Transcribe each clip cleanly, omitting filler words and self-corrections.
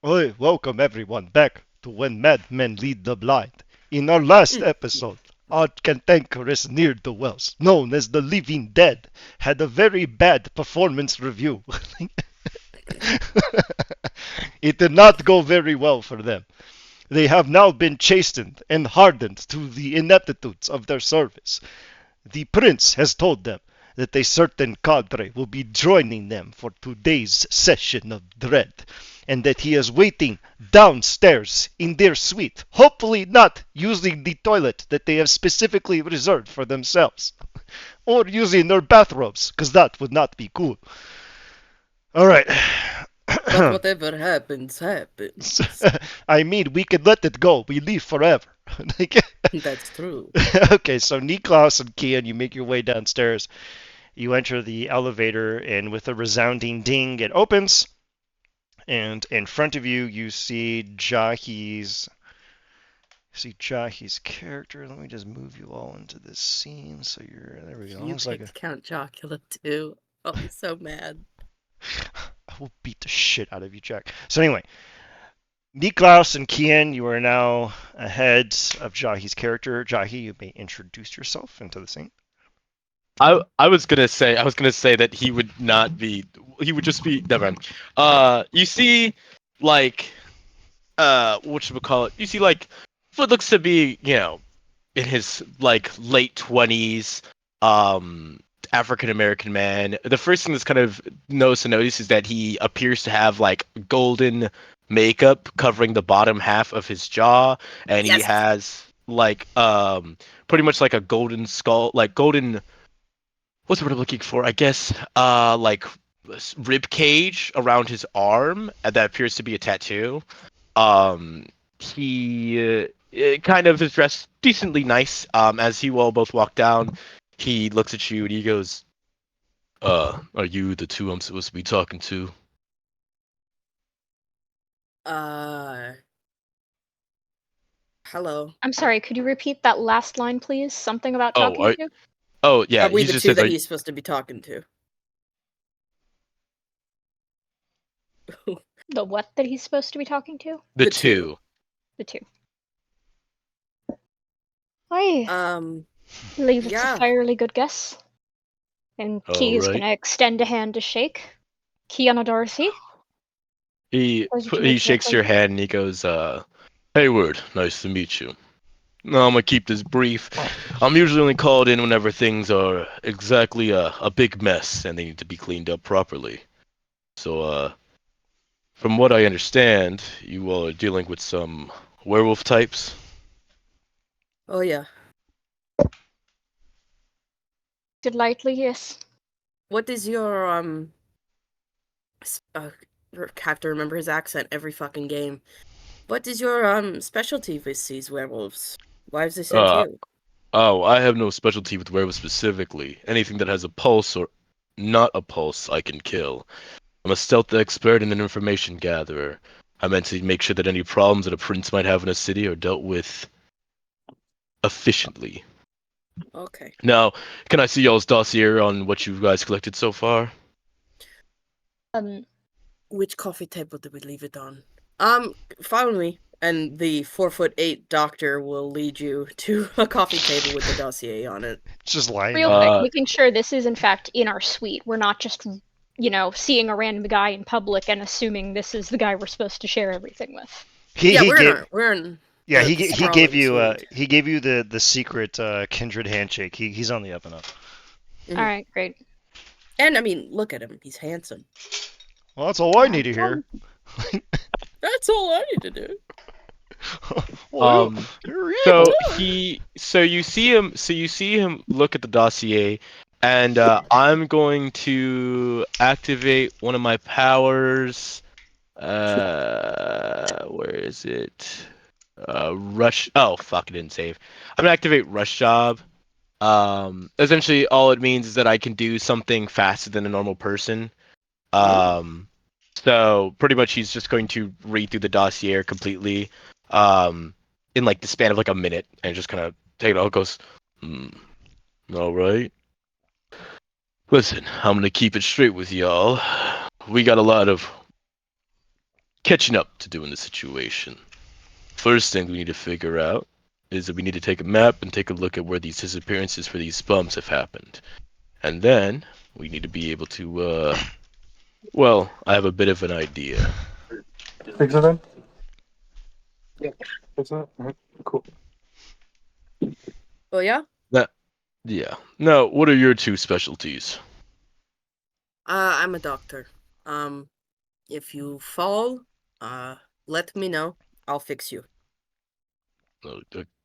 Oi, welcome everyone back to When Madmen Lead the Blind. In our last episode, our cantankerous Neer-Do-Wells, known as the Living Dead, had a very bad performance review. It did not go very well for them. They have now been chastened and hardened to the ineptitudes of their service. The prince has told them that a certain cadre will be joining them for today's session of dread, and that he is waiting downstairs in their suite, hopefully not using the toilet that they have specifically reserved for themselves, or using their bathrobes, because that would not be cool. All right. But whatever happens, happens. I mean, we could let it go. We leave forever. That's true. Okay, so Niklaus and Kian, you make your way downstairs. You enter the elevator, and with a resounding ding, it opens. And in front of you, you see Jahi's character. Let me just move you all into this scene. So you're there. We go. You It's like picked Count Chocula too. I'll be so mad. I will beat the shit out of you, Jack. So anyway, Niklaus and Kian, you are now ahead of Jahi's character. Jahi, you may introduce yourself into the scene. I was gonna say that he would not be. He would just be. Never mind. You see, like, what should we call it? You see, like, what looks to be, in his like late 20s, African American man. The first thing that's kind of notice is that he appears to have like golden makeup covering the bottom half of his jaw, and he Yes. has like pretty much like a golden skull, like golden. What's the word I'm looking for? I guess like rib cage around his arm, and that appears to be a tattoo. He kind of is dressed decently nice. As you all both walk down, he looks at you and he goes, are you the two I'm supposed to be talking to?" Hello. I'm sorry, could you repeat that last line, please? Something about Oh, talking to? Oh, yeah, Are we he the just two says, that he's supposed to be talking to? The what that he's supposed to be talking to? the the two. The two. I believe it's yeah. a fairly good guess. And Key is Alright. gonna extend a hand to shake. Kiana Dorothy. He Pleasure to he meet you, shakes your pleasure. hand and he goes, Hayward, nice to meet you. No, I'm gonna keep this brief. I'm usually only called in whenever things are exactly a big mess and they need to be cleaned up properly. So, from what I understand, you all are dealing with some werewolf types. Oh yeah. Delightfully, yes. What is your have to remember his accent every fucking game. What is your specialty with these werewolves? Why have they sent Uh, you? oh, I have no specialty with werewolves specifically. Anything that has a pulse or not a pulse, I can kill. I'm a stealth expert and an information gatherer. I meant to make sure that any problems that a prince might have in a city are dealt with efficiently. Okay. Now, can I see y'all's dossier on what you guys collected so far? Which coffee table did we leave it on? Follow me, and the 4'8" doctor will lead you to a coffee table with the dossier on it. It's just lying Real there. quick, making sure this is in fact in our suite. We're not just, seeing a random guy in public and assuming this is the guy we're supposed to share everything with. Yeah, He gave, we're in. yeah, the he gave sprawling you suite. he gave you the secret kindred handshake. He's on the up and up. Mhm. Alright, great. And I mean, look at him. He's handsome. Well, that's all I need to hear. That's all I need to do. Well, Um, you're So evil. you see him look at the dossier, and I'm going to activate one of my powers. Where is it? Rush. Oh, fuck! I didn't save. I'm gonna activate Rush Job. Essentially, all it means is that I can do something faster than a normal person. Um, so pretty much, he's just going to read through the dossier completely. In like the span of like a minute, and just kind of take it all. Goes, all right. Listen, I'm gonna keep it straight with y'all. We got a lot of catching up to do in the situation. First thing we need to figure out is that we need to take a map and take a look at where these disappearances for these bumps have happened. And then we need to be able to, well, I have a bit of an idea. Fix it then? Yeah. Fix it? Alright, cool. Oh yeah. Yeah. Now, what are your two specialties? I'm a doctor. If you fall, let me know. I'll fix you.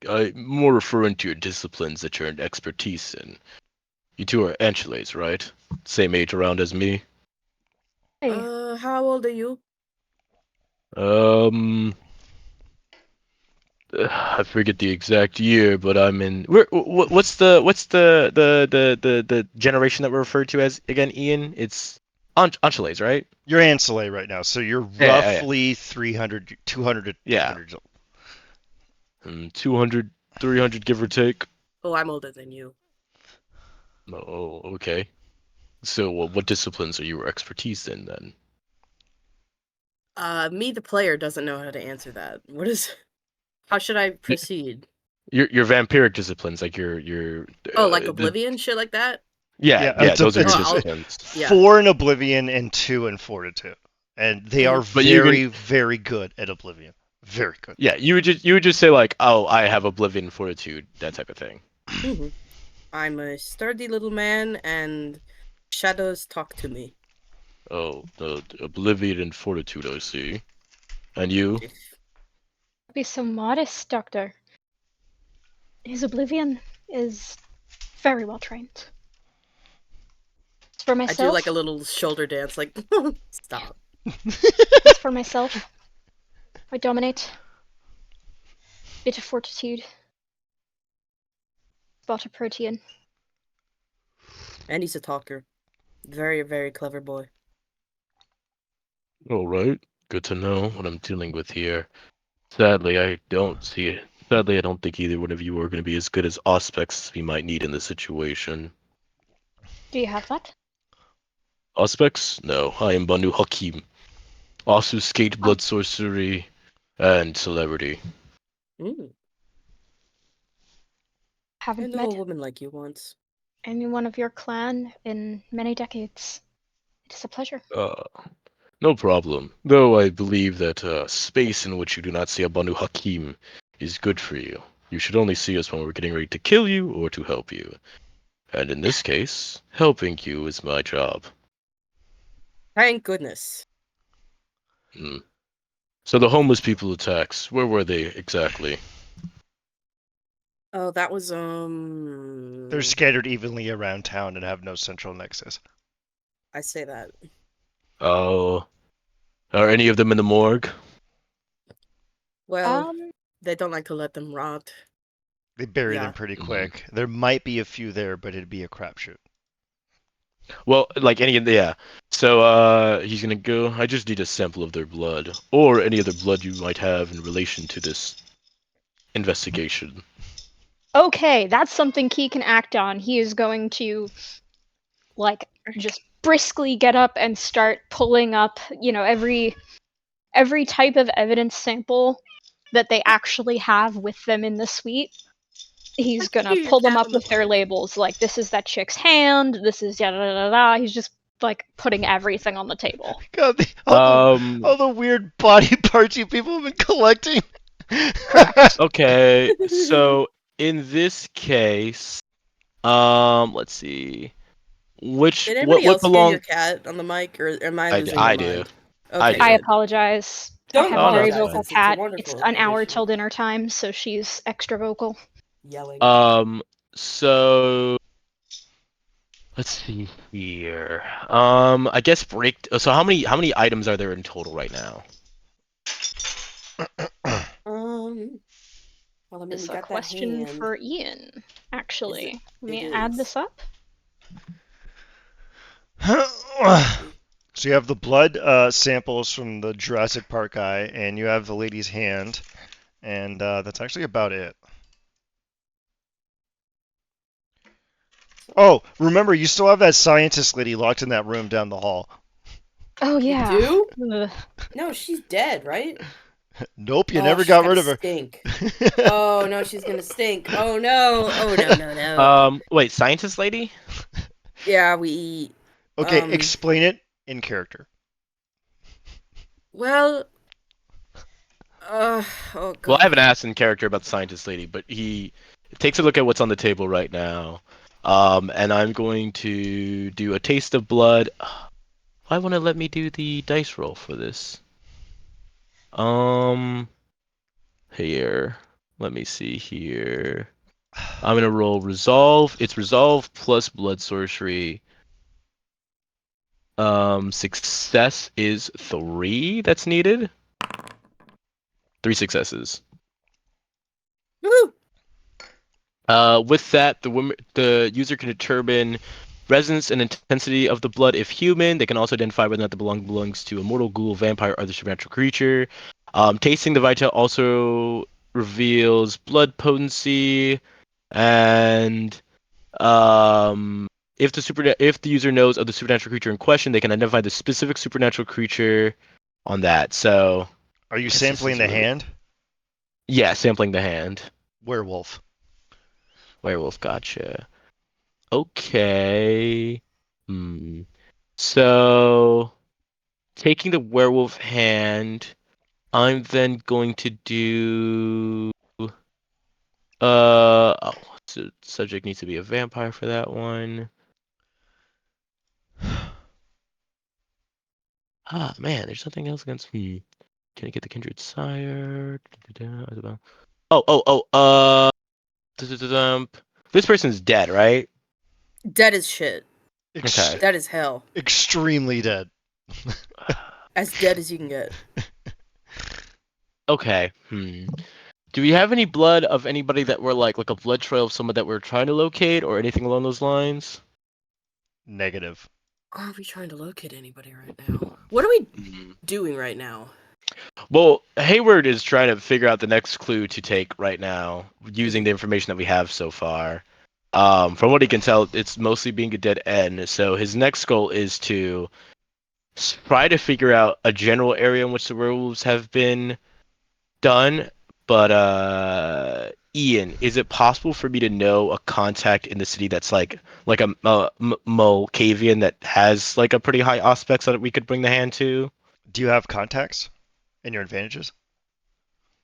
I'm more referring to your disciplines that you're an expertise in. You two are Angeles, right? Same age around as me. Hey, How old are you? I forget the exact year, but I'm in. What's the generation that we're referred to as again, Ian? It's Angeles, right? You're Ancillary right now, so you're Yeah. roughly 300, 200 to Yeah. 300 years old. 200, 300, give or take. Oh, I'm older than you. Oh, okay. So, what disciplines are your expertise in then? Me, the player, doesn't know how to answer that. How should I proceed? Your vampiric disciplines, like your. Oh, like the- Oblivion, shit like that? yeah, it's those are your it's- disciplines. Yeah. 4 in Oblivion and 2 in Fortitude. And they are But you very, very good at Oblivion. Very good. Yeah, you would just say like, oh, I have Oblivion Fortitude, that type of thing. Mm-hmm. I'm a sturdy little man, and shadows talk to me. Oh, the Oblivion and Fortitude, I see. And you? be so modest, Doctor. His oblivion is very well trained. As for I myself, do like a little shoulder dance, like, stop. as for myself, I dominate. Bit of fortitude. Spot of protean. And he's a talker. Very, very clever boy. All right, good to know what I'm dealing with here. Sadly, I don't see it. Sadly, I don't think either one of you are going to be as good as Auspex as we might need in this situation. Do you have that? Auspex? No, I am Banu Hakim. Also skate blood sorcery and celebrity. I Haven't know met a woman like you once. anyone of your clan in many decades. It is a pleasure. No problem. Though I believe that space in which you do not see a Banu Hakim is good for you. You should only see us when we're getting ready to kill you or to help you. And in this case, helping you is my job. Thank goodness. Hmm. So the homeless people attacks, where were they exactly? Oh, that was, They're scattered evenly around town and have no central nexus. I say that. Oh, are any of them in the morgue? Well, they don't like to let them rot. They bury Yeah. them pretty quick. There might be a few there, but it'd be a crapshoot. Well, like any of the, yeah. So he's gonna go. I just need a sample of their blood, or any other blood you might have in relation to this investigation. Okay, that's something Key can act on. He is going to, like, just briskly get up and start pulling up, every type of evidence sample that they actually have with them in the suite. He's gonna pull them up with their labels, like, this is that chick's hand, this is yada da da da. He's just, like, putting everything on the table. God, all the weird body parts you people have been collecting. Okay, so in this case, let's see, Did anybody else hear belong? your cat on the mic, or am I I losing do. my I do. mind? I Okay, do. I good. apologize. Don't I have a very apologize, vocal it's a cat. wonderful It's an hour addition. till dinner time, so she's extra vocal. Yelling. So let's see here. I guess break. So how many items are there in total right now? Well, I mean, Is we a got that question hand. for Ian, actually. Let me It add is. this up. So you have the blood samples from the Jurassic Park guy, and you have the lady's hand, and that's actually about it. Oh, remember, you still have that scientist lady locked in that room down the hall. Oh You yeah. do? Ugh. No, she's dead, right? Nope, you Oh, never she's got gonna rid of her. stink. Oh no, she's gonna stink. Oh no. Oh no, no, no. Wait, scientist lady? Yeah, we Okay, explain it in character. well oh Well, I haven't god. asked in character about the scientist lady, but he takes a look at what's on the table right now. And I'm going to do a taste of blood. Why won't it let me do the dice roll for this? Here. Let me see here. I'm gonna roll resolve. It's resolve plus blood sorcery. Success is 3 that's needed. 3 successes. Woo! With that, the user can determine resonance and intensity of the blood if human. They can also identify whether or not the belongs to a mortal, ghoul, vampire, or other supernatural creature. Tasting the vital also reveals blood potency, and if the user knows of the supernatural creature in question, they can identify the specific supernatural creature on that. So, Are you I guess this sampling is the really- hand? Yeah, sampling the hand. Werewolf. Werewolf, gotcha. Okay. So, taking the werewolf hand, I'm then going to do. Oh, so subject needs to be a vampire for that one. Ah, man, there's nothing else against me. Can I get the kindred sire? This person's dead, right? Dead as shit. Ex- Okay. Dead as hell. Extremely dead. As dead as you can get. Okay. Do we have any blood of anybody that were like a blood trail of someone that we're trying to locate or anything along those lines? Negative. Are we trying to locate anybody right now? What are we doing right now? Well, Hayward is trying to figure out the next clue to take right now using the information that we have so far. From what he can tell, it's mostly being a dead end. So his next goal is to try to figure out a general area in which the werewolves have been done. But Ian, is it possible for me to know a contact in the city that's like a Mulcavian that has like a pretty high aspect so that we could bring the hand to? Do you have contacts and your advantages?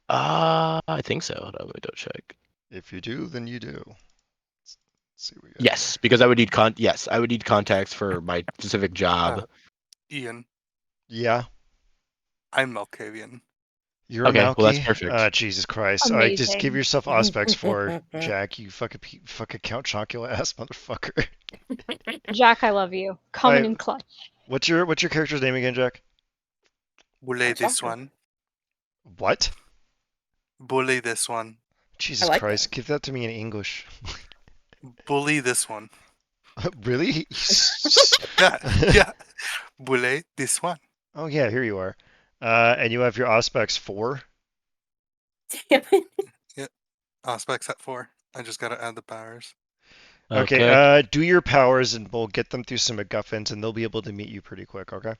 I think so. Hold on, let me double check. If you do, then you do. Let's see what we got. Yes, because I would need I would need contacts for my specific job. Ian, Yeah. I'm Malkavian. You're Okay, a well that's Malky? perfect. Jesus Christ. All right, just give Amazing. yourself aspects for Jack, you fucking Count Chocula ass motherfucker. Jack, I love you. Coming in clutch. What's your character's name again, Jack? Bully That's this awesome. one. What? Bully this one. Jesus like Christ, give that to me in English. Bully this one. Really? Yeah. Bully this one. Oh yeah, here you are. And you have your aspects 4. Damn it. Aspects at 4. I just gotta add the powers. Okay, do your powers and we'll get them through some MacGuffins and they'll be able to meet you pretty quick, okay?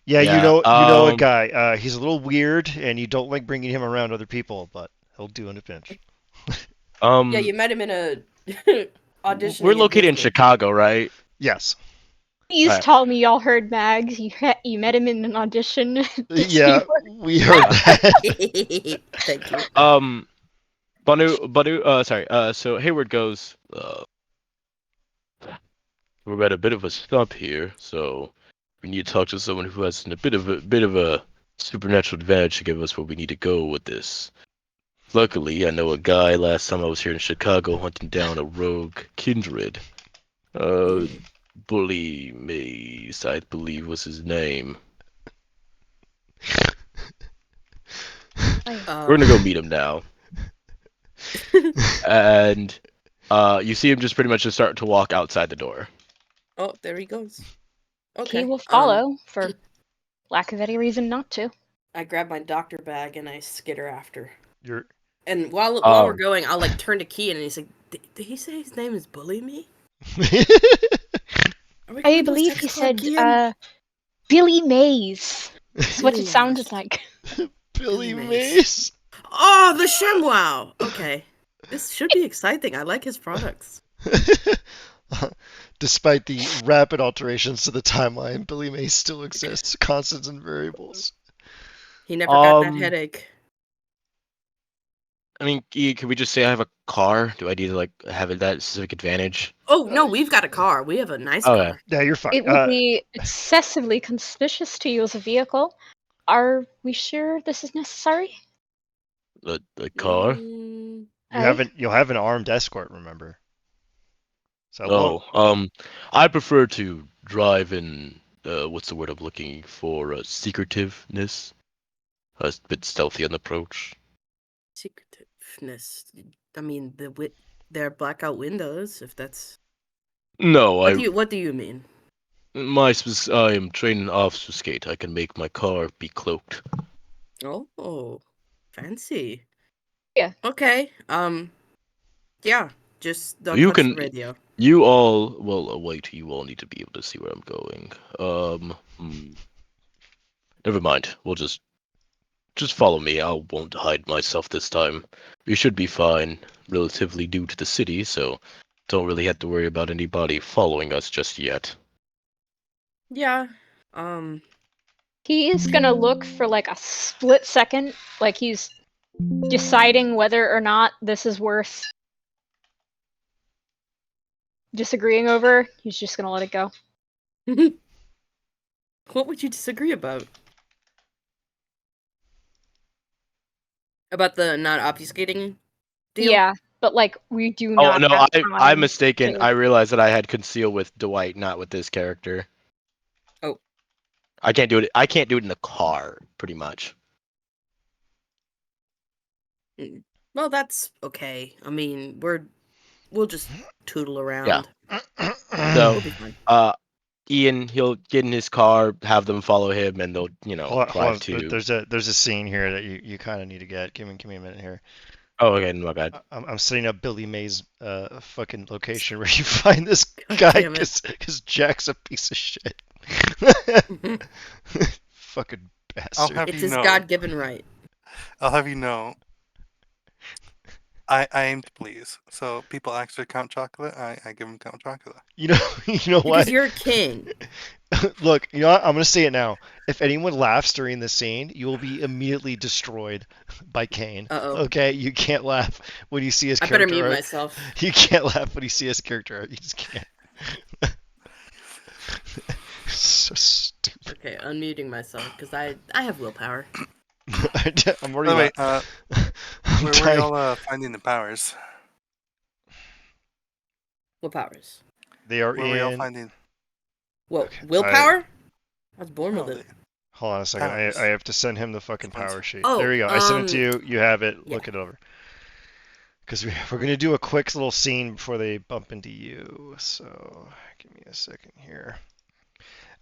Yeah, you know a guy. He's a little weird and you don't like bringing him around other people, but he'll do in a pinch. Yeah, you met him in a audition. We're located in Chicago, right? Yes. Please Alright. tell me y'all heard Mags. You met him in an audition. Yeah, we heard that. Thank you. So Hayward goes, we're at a bit of a stump here, so we need to talk to someone who has a bit of a supernatural advantage to give us where we need to go with this. Luckily, I know a guy last time I was here in Chicago hunting down a rogue kindred. Bully Maze, I believe was his name. We're gonna go meet him now. And you see him just pretty much just start to walk outside the door. Oh, there he goes. Okay. He will follow for lack of any reason not to. I grab my doctor bag and I skitter after. You're And while we're going, I'll like turn to Kean and he's like, "Did he say his name is Bully Me?" I believe he said Billy Mays. That's what Billy it sounded Mays. like. Billy Billy Mays. Mays. Oh, the ShimWow! Okay. This should be exciting. I like his products. Despite the rapid alterations to the timeline, Billy Mays still exists, constants and variables. He never got that Um, headache. I mean, can we just say I have a car? Do I need to like have that specific advantage? Oh, no, we've got a car. We have a nice Okay. car. Yeah, you're fine. It would be excessively conspicuous to use a vehicle. Are we sure this is necessary? The car? Mm, you'll have an armed escort, remember? So it won't. Oh, I prefer to drive in. What's the word I'm looking for? Secretiveness. A bit stealthy on the approach. secretiveness. I mean, they're blackout windows, if that's... No, What do you mean? I am trained in obfuscate. I can make my car be cloaked. Oh, fancy. Yeah. Okay, yeah, just don't You touch can. the radio. You all. Well, wait. You all need to be able to see where I'm going. Never mind. We'll just follow me. I won't hide myself this time. We should be fine. Relatively new to the city, so don't really have to worry about anybody following us just yet. Yeah, He is gonna look for like a split second, like he's deciding whether or not this is worth disagreeing over. He's just gonna let it go. what would you disagree about? About the not obfuscating deal? Yeah, but like we do Oh not no, have I'm time mistaken. to- I realized that I had conceal with Dwight, not with this character. Oh. I can't do it. I can't do it in the car, pretty much. Well, that's okay. I mean, we'll just tootle around. So, We'll be fine. Ian, he'll get in his car, have them follow him, and they'll, hold drive on. to. There's a scene here that you kind of need to get. Give me a minute here. Oh, okay, my bad. I'm setting up Billy Mays' fucking location where you find this God guy damn it. because Jack's a piece of shit. Fucking I'll bastard. have It's you his know. God-given right. I'll have you know. I aim to please. So people ask for Count Chocolate, I give them Count Chocolate. You know why? Because you're a king. Look, you know what? I'm gonna say it now. If anyone laughs during the scene, you will be immediately destroyed by Kane. Uh-oh. Okay, you can't laugh when you see his I better character mute arc. myself. You can't laugh when you see his character arc. You just can't. So stupid. Okay, unmuting myself, because I have willpower. I'm By already. the way, I'm where were dying. y'all finding the powers? What powers? They are Where were y'all in. finding? What, Okay, willpower? I was born No, with it. Hold on a second. Powers. I have to send him the fucking Ones. power sheet. Oh, There you go. I sent it to you. You have it. yeah. Look it over. Because we're gonna do a quick little scene before they bump into you. So give me a second here.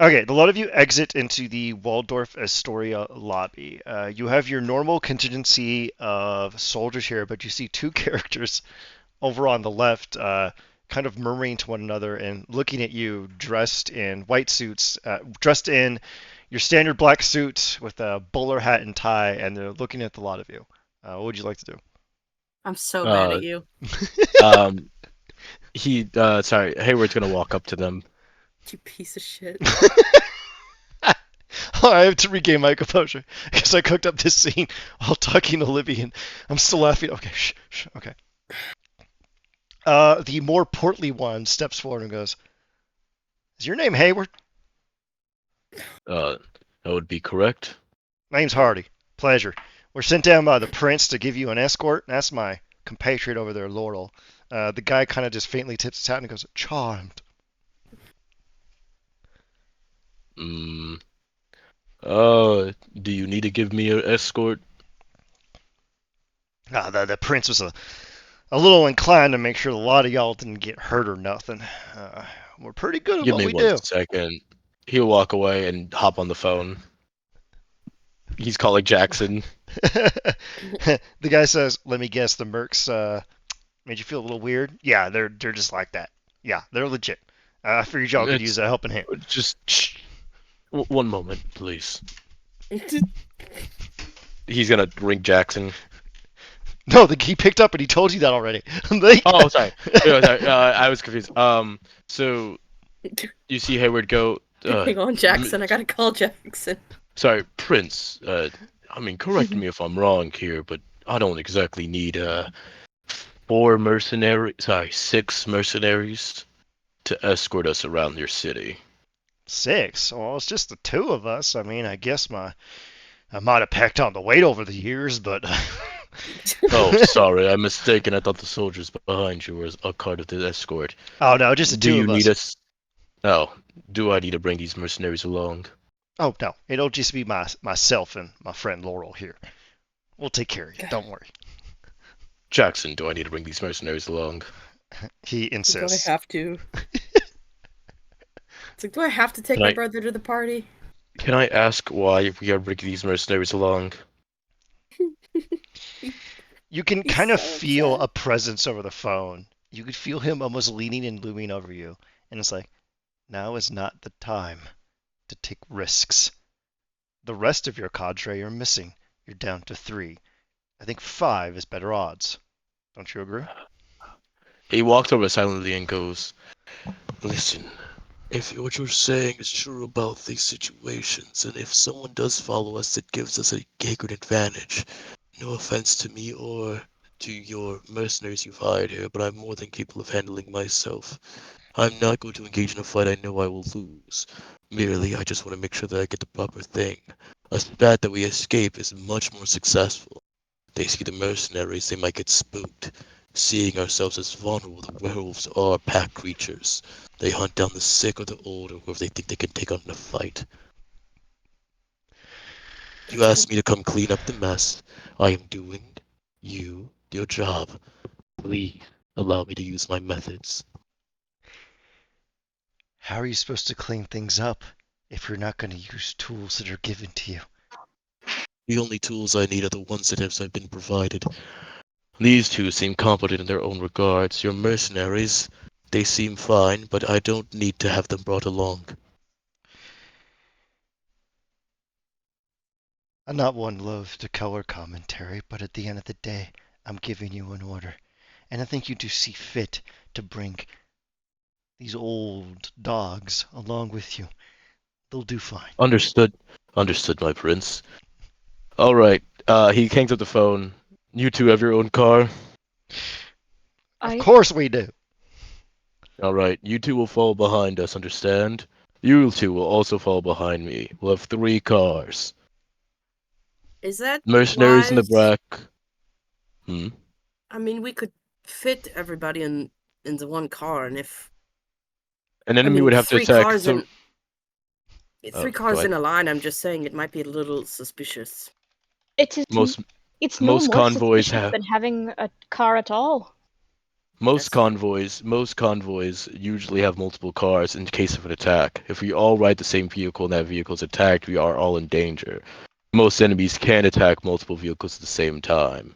Okay, a lot of you exit into the Waldorf Astoria lobby. You have your normal contingency of soldiers here, but you see two characters over on the left, kind of murmuring to one another and looking at you, dressed in white suits, dressed in your standard black suit with a bowler hat and tie, and they're looking at the lot of you. What would you like to do? I'm so mad at you. Sorry, Hayward's gonna walk up to them. You piece of shit. I have to regain my composure because I cooked up this scene while talking to Libby, and I'm still laughing. Okay, shh, okay. The more portly one steps forward and goes, "Is your name Hayward?" That would be correct. Name's Hardy. Pleasure. We're sent down by the prince to give you an escort. That's my compatriot over there, Laurel. The guy kind of just faintly tips his hat and goes, "Charmed." Do you need to give me an escort? The prince was a little inclined to make sure a lot of y'all didn't get hurt or nothing. We're pretty good at Give what me we one do. second. He'll walk away and hop on the phone. He's calling Jackson. The guy says, "Let me guess, the mercs made you feel a little weird?" Yeah, they're just like that. Yeah, they're legit. I figured y'all could use a helping hand. Just shh. One moment, please. He's gonna ring Jackson. No, he picked up and he told you that already. Like- Oh, sorry. Yeah, sorry. I was confused. So you see Hayward go. Hang on, Jackson. I gotta call Jackson. Sorry, Prince. I mean, correct me if I'm wrong here, but I don't exactly need 6 mercenaries to escort us around your city. 6? Well, it's just the two of us. I mean, I guess I might have packed on the weight over the years, but Oh, sorry, I'm mistaken. I thought the soldiers behind you were a part of the escort. oh no, just the Do two you of need us. us? Oh, do I need to bring these mercenaries along? Oh no, it'll just be myself and my friend Laurel here. We'll take care of you. Don't worry. Jackson, do I need to bring these mercenaries along? He Do I insists. have to? It's like, do I have to take Can my I- brother to the party? Can I ask why we are bringing these mercenaries along? You can He's kind of so feel upset. a presence over the phone. You could feel him almost leaning and looming over you, and it's like, now is not the time to take risks. The rest of your cadre are missing. You're down to 3. I think 5 is better odds. Don't you agree? He walks over silently and goes, "Listen, if what you're saying is true about these situations, and if someone does follow us, it gives us a great advantage. No offense to me or to your mercenaries you've hired here, but I'm more than capable of handling myself. I'm not going to engage in a fight I know I will lose. Merely, I just want to make sure that I get the proper thing. A spat that we escape is much more successful. They see the mercenaries, they might get spooked. Seeing ourselves as vulnerable, the werewolves are pack creatures. They hunt down the sick or the old or whoever they think they can take on in a fight. You asked me to come clean up the mess. I am doing your job. Please allow me to use my methods. How are you supposed to clean things up if you're not going to use tools that are given to you? The only tools I need are the ones that have been provided. These two seem competent in their own regards. Your mercenaries, they seem fine, but I don't need to have them brought along. I'm not one love to color commentary, but at the end of the day, I'm giving you an order. And I think you do see fit to bring these old dogs along with you. They'll do fine. Understood. Understood, my prince. All right. He hangs up the phone. You two have your own car. Of course we do. All right. You two will follow behind us. Understand? You two will also follow behind me. We'll have 3 cars. Is that Mercenaries in the wise? back. Hmm. I mean, we could fit everybody into one car, and if An I enemy mean would have to three attack. cars So, in oh, three go cars in ahead. a line, I'm just saying it might be a little suspicious. It's Most it's no most more convoys suspicious have. than having a car at all. Most That's true. convoys usually have multiple cars in case of an attack. If we all ride the same vehicle and that vehicle is attacked, we are all in danger. Most enemies can attack multiple vehicles at the same time.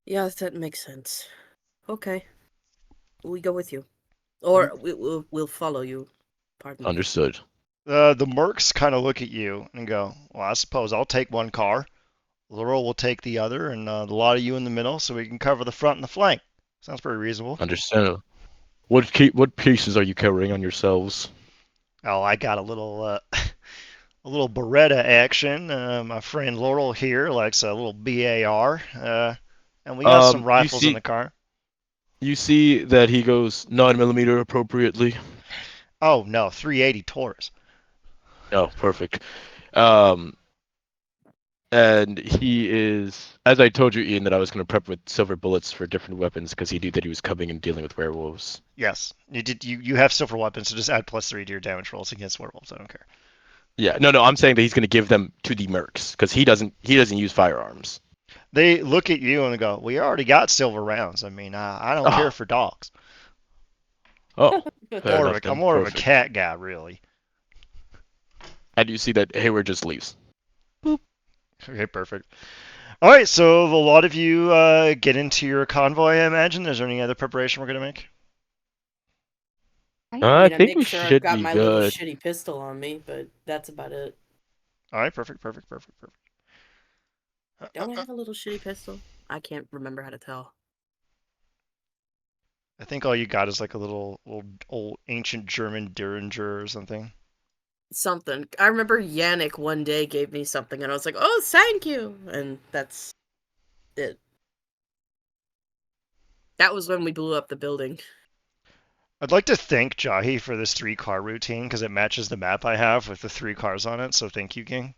Yeah, that makes sense. Okay, we go with you, or we'll follow you. Pardon me. Understood. The mercs kind of look at you and go, well, I suppose I'll take one car. Laurel will take the other, and the lot of you in the middle so we can cover the front and the flank. Sounds pretty reasonable. Understand. What pieces are you carrying on yourselves? Oh, I got a little a little Beretta action. My friend Laurel here likes a little BAR, and we got some You rifles in see the car. that he goes 9mm appropriately. Oh no, 380 Taurus. Oh, perfect. Um, and he is, as I told you, Ian, that I was going to prep with silver bullets for different weapons because he knew that he was coming and dealing with werewolves. Yes, you have silver weapons, so just add +3 to your damage rolls against werewolves. I don't care. Yeah, no, I'm saying that he's going to give them to the mercs because he doesn't use firearms. They look at you and go, "We already got silver rounds. I mean, I don't care Oh, for dogs. oh, fair enough I'm then. more of a Perfect. cat guy, really." And you see that Hayward just leaves. Boop. Okay, perfect. All right, so a lot of you get into your convoy. I imagine. Is there any other preparation we're gonna make? I I think make we sure I've should got be my little good. shitty pistol on me, but that's about it. All right, perfect. Don't I have a little shitty pistol? I can't remember how to tell. I think all you got is like a little old ancient German Derringer or something. Something. I remember Yannick one day gave me something, and I was like, "Oh, thank you," and that's it. That was when we blew up the building. I'd like to thank Jahi for this 3-car routine because it matches the map I have with the 3 cars on it. So thank you, King.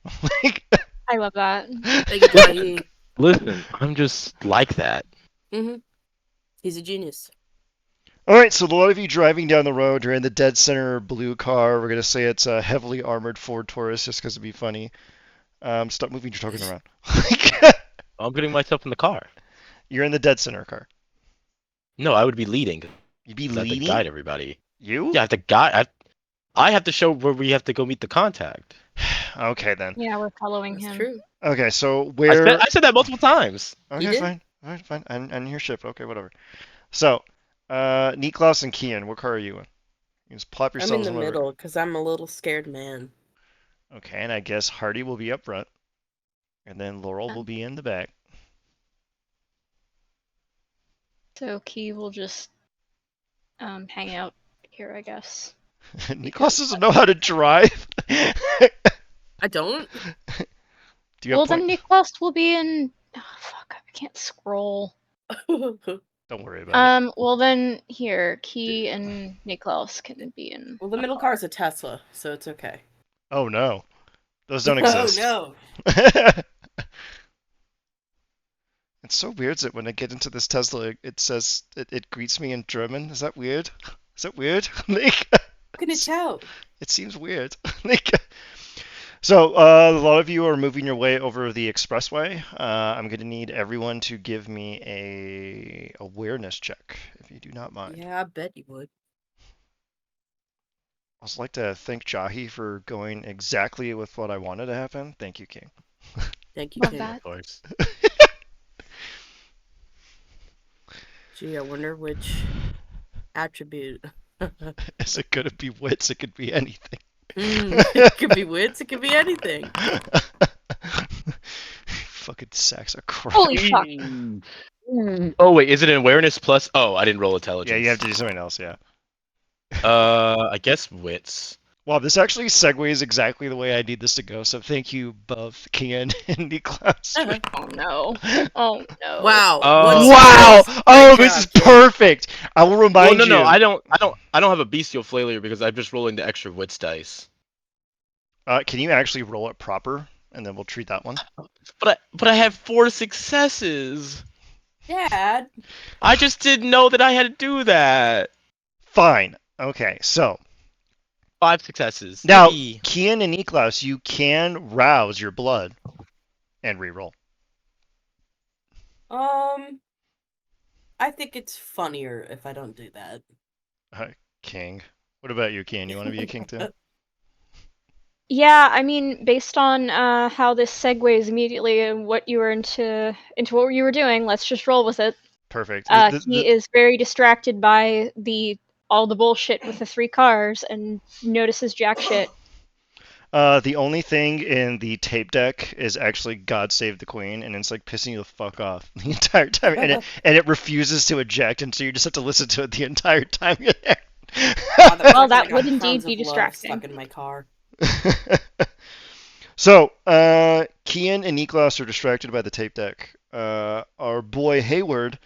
I love that. Thank you, Jahi. Listen, I'm just like that. He's a genius. All right, so a lot of you driving down the road, you're in the dead center blue car. We're gonna say it's a heavily armored Ford Taurus, just because it'd be funny. Stop moving your token around. I'm putting myself in the car. You're in the dead center car. No, I would be leading. You'd be I have to leading. guide everybody. You? Yeah, I have to guide. I have to show where we have to go meet the contact. Okay then. Yeah, we're following That's him. true. Okay, so I where? said that multiple times. Okay, You did? fine. All right, fine. And your ship. Okay, whatever. So, Niklaus and Kian, what car are you in? You just plop I'm in yourselves the whatever. middle because I'm a little scared man. Okay, and I guess Hardy will be up front, and then Laurel will be in the back. So Key will just hang out here, I guess. Niklaus doesn't know how to drive. I don't. Do you Well, have then Nicholas will be in. Oh, fuck, I can't scroll. Don't worry about it. Well then here, Key and Niklaus can be in. Well, the middle car is a Tesla, so it's okay. Oh no, those don't exist. Oh It's so weird that when I get into this Tesla, it says it greets me in German. Is that weird? Is that weird? Like, no! Can it tell? it seems weird. Like, so a lot of you are moving your way over the expressway. I'm gonna need everyone to give me a awareness check, if you do not mind. Yeah, I bet you would. I'd also like to thank Jahi for going exactly with what I wanted to happen. Thank you, King. Thank you, Love King. that. Of course. Gee, I wonder which attribute. Is it gonna be wits? It could be anything. It could be wits, it could be anything. Fucking sacks of crap. Holy fuck! Oh wait, is it an awareness plus? Oh, I didn't roll intelligence. Yeah, you have to do something else, yeah. I guess wits. Wow, this actually segues exactly the way I need this to go, so thank you both, Kian and Niklaus. Oh no! Oh no! Wow. Wow! Great Oh, this is job, King. perfect! I will remind Well, no, you. I don't have a bestial failure because I'm just rolling the extra wits dice. Can you actually roll it proper, and then we'll treat that one? But I have 4 successes. Dad. I just didn't know that I had to do that. Fine. Okay, so 5 successes. now, Yippee. Kian and Niklaus, you can rouse your blood and reroll. I think it's funnier if I don't do that. King. What about you, Kian? You want to be a king too? Yeah, I mean, based on how this segues immediately and what you were into what you were doing, let's just roll with it. Perfect. He is very distracted by all the bullshit with the 3 cars and notices jack shit. The only thing in the tape deck is actually "God Save the Queen," and it's like pissing you the fuck off the entire time, and it refuses to eject, and so you just have to listen to it the entire time you're there. Well, that would indeed be distracting. Stuck in my car. So, Kian and Niklaus are distracted by the tape deck. Our boy Hayward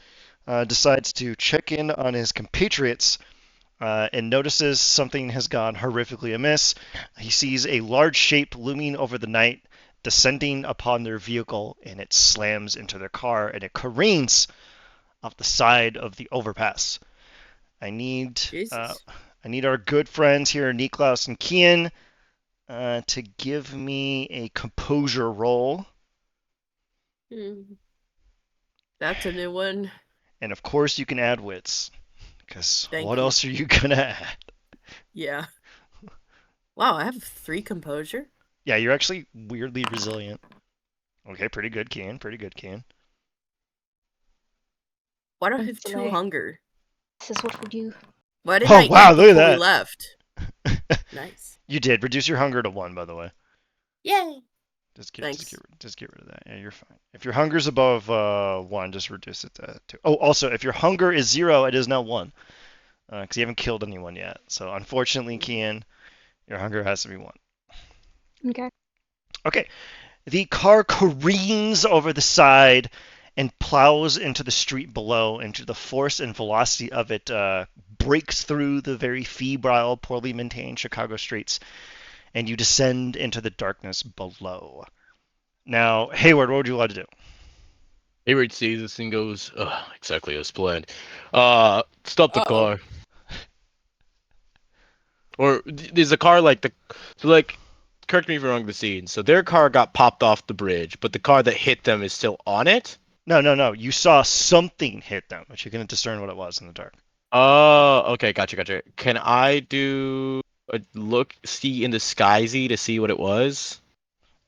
decides to check in on his compatriots and notices something has gone horrifically amiss. He sees a large shape looming over the night, descending upon their vehicle, and it slams into their car, and it careens off the side of the overpass. I need our good friends here, Niklaus and Kian, to give me a composure roll. That's a new one. And of course, you can add wits, because what you. else are you gonna add? Yeah. Wow, I have 3 composure. Yeah, you're actually weirdly resilient. Okay, pretty good, Kian. Pretty good, Kian. Why do I have 2 hunger? This is what we do. Why didn't Oh I wow, eat look before we at left? that. Nice. You did reduce your hunger to 1, by the way. Yay. Just Thanks. get rid of that. Yeah, you're fine. If your hunger's above 1, just reduce it to 2. Oh, also, if your hunger is 0, it is now 1. Because you haven't killed anyone yet. So unfortunately, Kian, your hunger has to be 1. Okay. Okay. The car careens over the side and plows into the street below, and the force and velocity of it breaks through the very febrile, poorly maintained Chicago streets, and you descend into the darkness below. Now, Hayward, what would you like to do? Hayward sees this and goes, "Ugh, exactly as planned. Stop the Uh-oh. car." Or is the car like so like correct me if I'm wrong the scene. So their car got popped off the bridge, but the car that hit them is still on it? No. You saw something hit them, but you couldn't discern what it was in the dark. Oh, okay, gotcha. Can I do a look see in the skyzy to see what it was?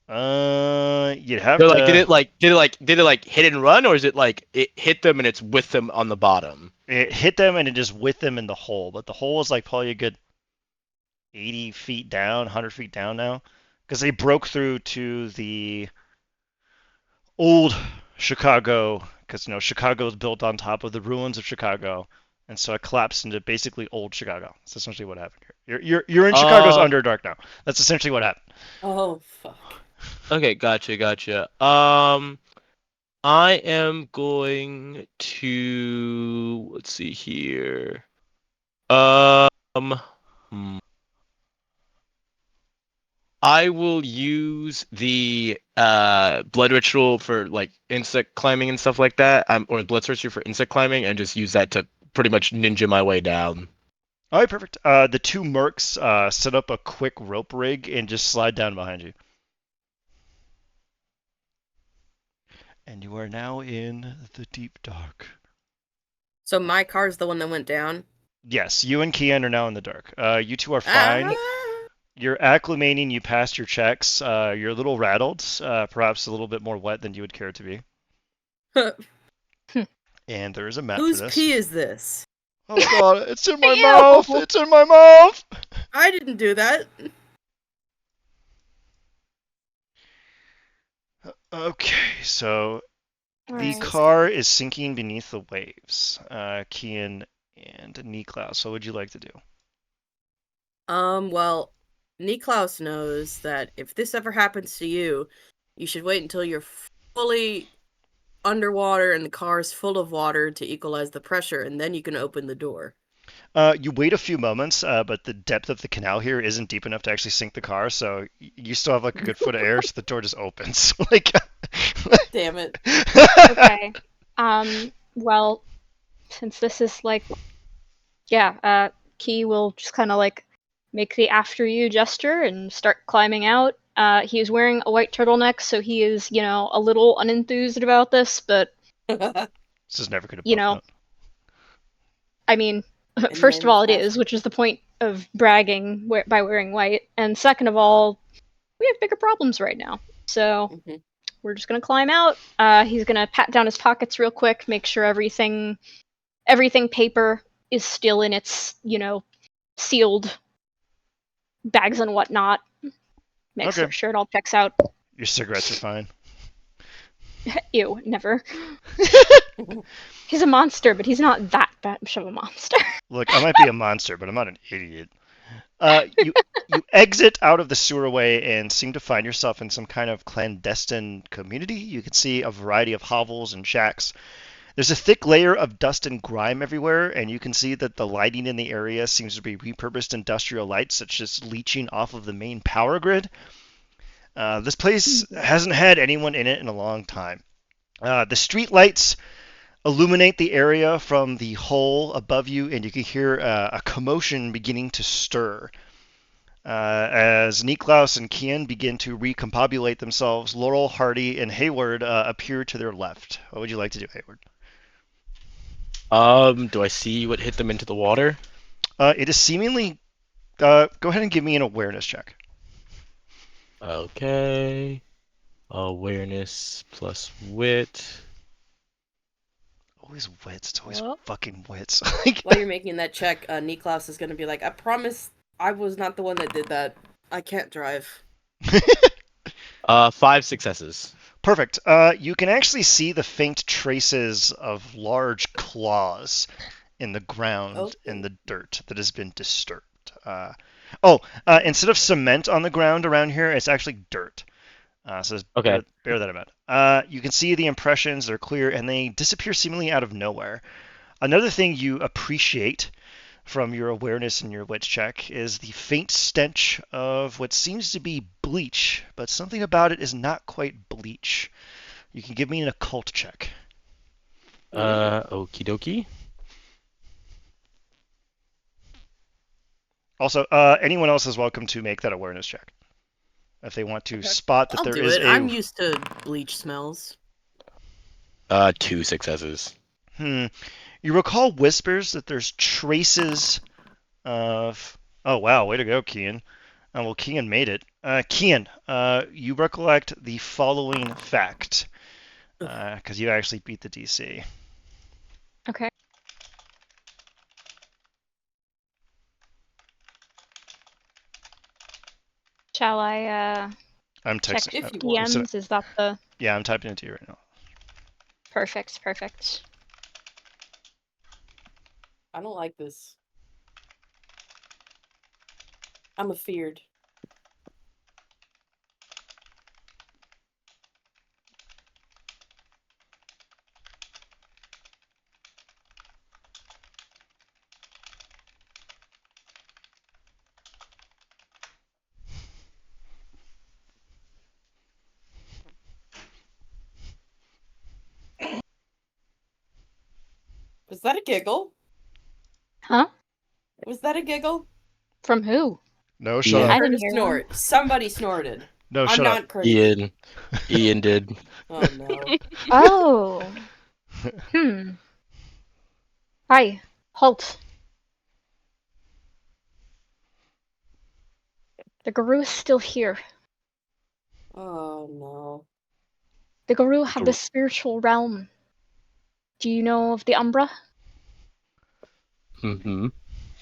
You'd have So like to. did it like hit and run, or is it like it hit them and it's with them on the bottom? It hit them and it is with them in the hole, but the hole is like probably a good 80 feet down, 100 feet down now, because they broke through to the old Chicago, because Chicago is built on top of the ruins of Chicago, and so it collapsed into basically old Chicago. That's essentially what happened here. You're in Chicago's Underdark now. That's essentially what happened. Oh, fuck. Okay, gotcha. I am going to let's see here. Hmm. I will use the blood ritual for like insect climbing and stuff like that. Or blood sorcery for insect climbing, and just use that to pretty much ninja my way down. All right, perfect. The 2 mercs set up a quick rope rig and just slide down behind you. And you are now in the deep dark. So my car's the one that went down? Yes, you and Kian are now in the dark. You two are fine. Ah! You're acclimating. You passed your checks. You're a little rattled, perhaps a little bit more wet than you would care to be. And there is a map for Whose this. pee is this? Oh god, it's in my Ew. mouth! It's in my mouth! I didn't do that. Okay, so the Alright. car is sinking beneath the waves. Kian and Niklaus, what would you like to do? Well, Niklaus knows that if this ever happens to you, you should wait until you're fully underwater and the car is full of water to equalize the pressure, and then you can open the door. You wait a few moments, but the depth of the canal here isn't deep enough to actually sink the car, so you still have like a good foot of air, so the door just opens. Like, Damn it. Okay. Well, since this is like, yeah, Key will just kind of like make the after you gesture and start climbing out. He is wearing a white turtleneck, so he is, a little unenthused about this, but, this is never gonna you buff know, note. I mean, And first of then all, it fast- is, which is the point of bragging by wearing white, and second of all, we have bigger problems right now. So Mhm. we're just gonna climb out. He's gonna pat down his pockets real quick, make sure everything paper is still in its, sealed bags and whatnot. Make Okay. sure it all checks out. Your cigarettes are fine. Ew, never. He's a monster, but he's not that much of a monster. Look, I might be a monster, but I'm not an idiot. You exit out of the sewerway and seem to find yourself in some kind of clandestine community. You can see a variety of hovels and shacks. There's a thick layer of dust and grime everywhere, and you can see that the lighting in the area seems to be repurposed industrial lights that's just leeching off of the main power grid. This place hasn't had anyone in it in a long time. The street lights illuminate the area from the hole above you, and you can hear a commotion beginning to stir. As Niklaus and Kian begin to recombobulate themselves, Laurel, Hardy, and Hayward appear to their left. What would you like to do, Hayward? Do I see what hit them into the water? It is seemingly. Go ahead and give me an awareness check. Okay. Awareness plus wit. always wits. It's always Well, fucking wits. while you're making that check, Niklaus is gonna be like, I promise I was not the one that did that. I can't drive. 5 successes. Perfect. You can actually see the faint traces of large claws in the ground and the dirt that has been disturbed. Instead of cement on the ground around here, it's actually dirt. So Okay. bear that in mind. You can see the impressions, they're clear, and they disappear seemingly out of nowhere. Another thing you appreciate from your awareness and your wits check is the faint stench of what seems to be bleach, but something about it is not quite bleach. You can give me an occult check. Okie dokie. Also, anyone else is welcome to make that awareness check if they want to spot that I'll there do is it. a. I'm used to bleach smells. 2 successes. You recall whispers that there's traces of. Oh wow, way to go, Kian. Well, Kian made it. Kian, you recollect the following fact because you actually beat the DC. Okay. Shall I I'm check texting. If you want. DMs? Is that the Yeah, I'm typing it to you right now. perfect? Perfect. I don't like this. I'm afeared. Was that a giggle? Huh? Was that a giggle? From who? No, Yeah. shut I up. Heard didn't a hear snort. Somebody snorted. No, I'm shut up. not crazy. Ian did. Oh no. Oh. Hi. Halt. The guru is still here. Oh no. The guru had the spiritual realm. Do you know of the Umbra? Mm-hmm.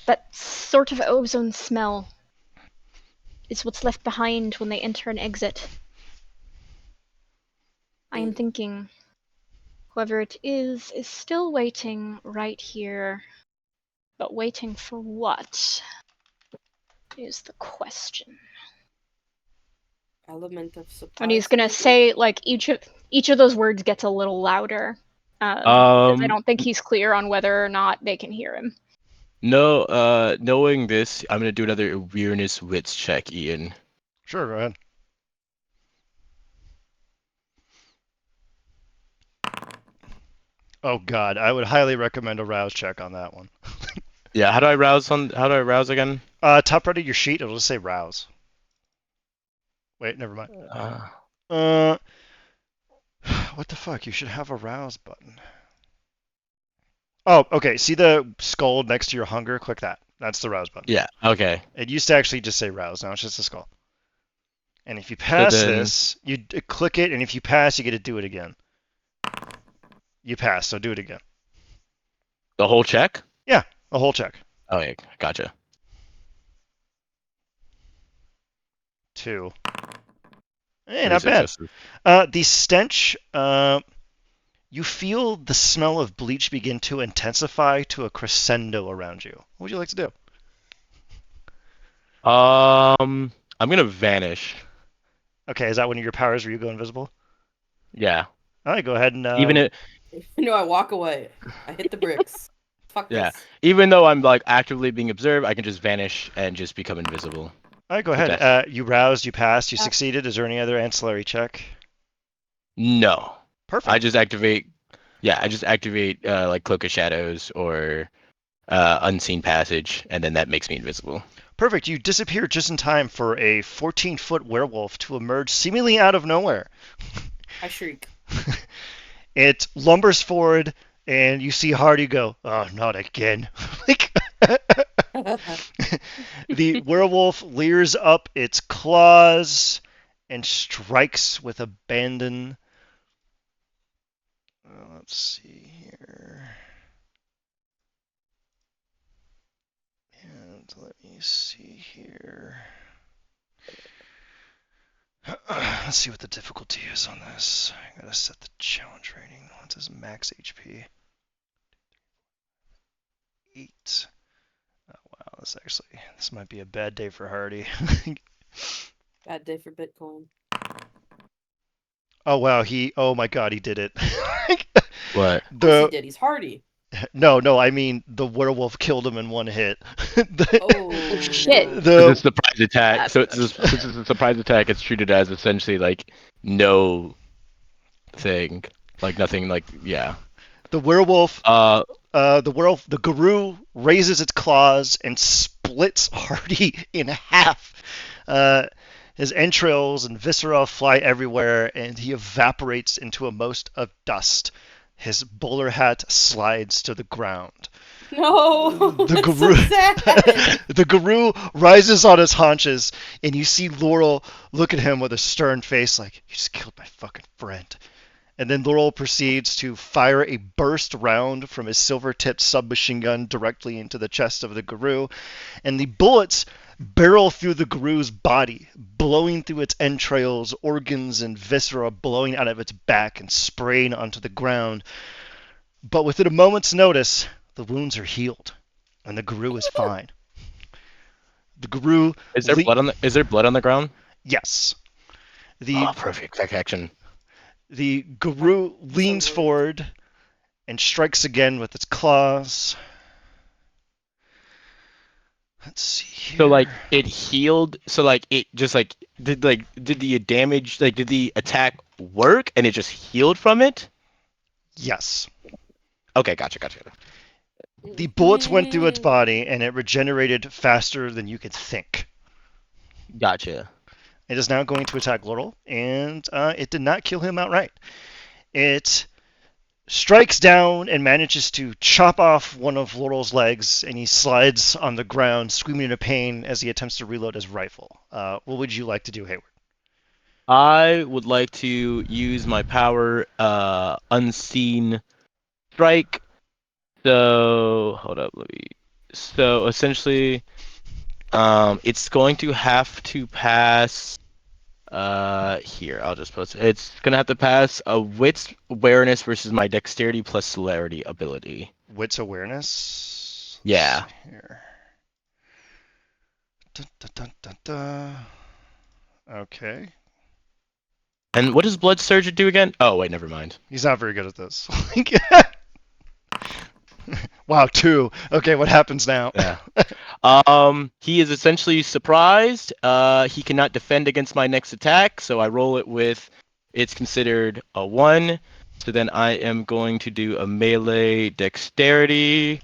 That sort of ozone smell is what's left behind when they enter and exit. I am thinking whoever it is still waiting right here. But waiting for what is the question. Element of surprise. And he's gonna maybe? say like each of those words gets a little louder. Because I don't think he's clear on whether or not they can hear him. No, knowing this, I'm gonna do another awareness wits check, Ian. Sure, go ahead. Oh god, I would highly recommend a rouse check on that one. Yeah, how do I rouse again? Top right of your sheet, it'll just say rouse. Wait, never mind. What the fuck? You should have a rouse button. Oh, okay. See the skull next to your hunger? Click that. That's the rouse button. Yeah, okay. It used to actually just say rouse. Now it's just a skull. And if you pass this, you click it, and if you pass, you get to do it again. You pass, so do it again. The whole check? Yeah, a whole check. Oh yeah, gotcha. 2. 3 Not bad. successes. The stench, you feel the smell of bleach begin to intensify to a crescendo around you. What would you like to do? I'm gonna vanish. Okay, is that one of your powers where you go invisible? Yeah. All right, go ahead and... Even it. No, I walk away. I hit the bricks. Fuck Yeah. this. Even though I'm like actively being observed, I can just vanish and just become invisible. All right, go ahead. Okay. You roused, you passed, you succeeded. Is there any other ancillary check? No. Perfect. I just activate. Yeah, I just activate like Cloak of Shadows or Unseen Passage, and then that makes me invisible. Perfect. You disappear just in time for a 14-foot werewolf to emerge seemingly out of nowhere. I shriek. It lumbers forward, and you see Hardy go, "Oh, not again!" The werewolf leers up its claws and strikes with abandon. Let's see here. And let me see here. Let's see what the difficulty is on this. I gotta set the challenge rating. What is max HP? 8. Oh wow, this might be a bad day for Hardy. Bad day for Bitcoin. Oh wow, oh my god, he did it. What? Of course he did. He's hardy. No, I mean the werewolf killed him in one hit. Oh shit. no. It's The a surprise attack. So it's since it's a surprise attack, it's treated as essentially like no thing, like nothing, like yeah. the werewolf Uh, the guru raises its claws and splits Hardy in half. His entrails and viscera fly everywhere, and he evaporates into a mist of dust. His bowler hat slides to the ground. No, The that's guru, so sad. the guru rises on his haunches, and you see Laurel look at him with a stern face, like, "You just killed my fucking friend." And then Laurel proceeds to fire a burst round from his silver-tipped submachine gun directly into the chest of the guru, and the bullets barrel through the guru's body, blowing through its entrails, organs, and viscera blowing out of its back and spraying onto the ground. But within a moment's notice, the wounds are healed, and the guru is fine. The guru... is there blood on the ground? Yes. The Perfect action. The guru leans forward and strikes again with its claws. Let's see here. So like it healed. So like it just did the damage, like did the attack work and it just healed from it? Yes. Okay, gotcha. The bullets went through its body and it regenerated faster than you could think. Gotcha. It is now going to attack Laurel, and it did not kill him outright. It strikes down and manages to chop off one of Laurel's legs, and he slides on the ground, screaming in pain as he attempts to reload his rifle. What would you like to do, Hayward? I would like to use my power, unseen strike. So hold up, So essentially, it's going to have to pass. Here I'll just post it. It's gonna have to pass a wits awareness versus my dexterity plus celerity ability. Wits awareness? Yeah. Let's see here. Dun, dun, dun, dun, dun. Okay. And what does blood surge do again? Oh wait, never mind. He's not very good at this. Wow, 2. Okay, what happens now? Yeah. He is essentially surprised. He cannot defend against my next attack, so I roll it with. It's considered a 1. So then I am going to do a melee dexterity,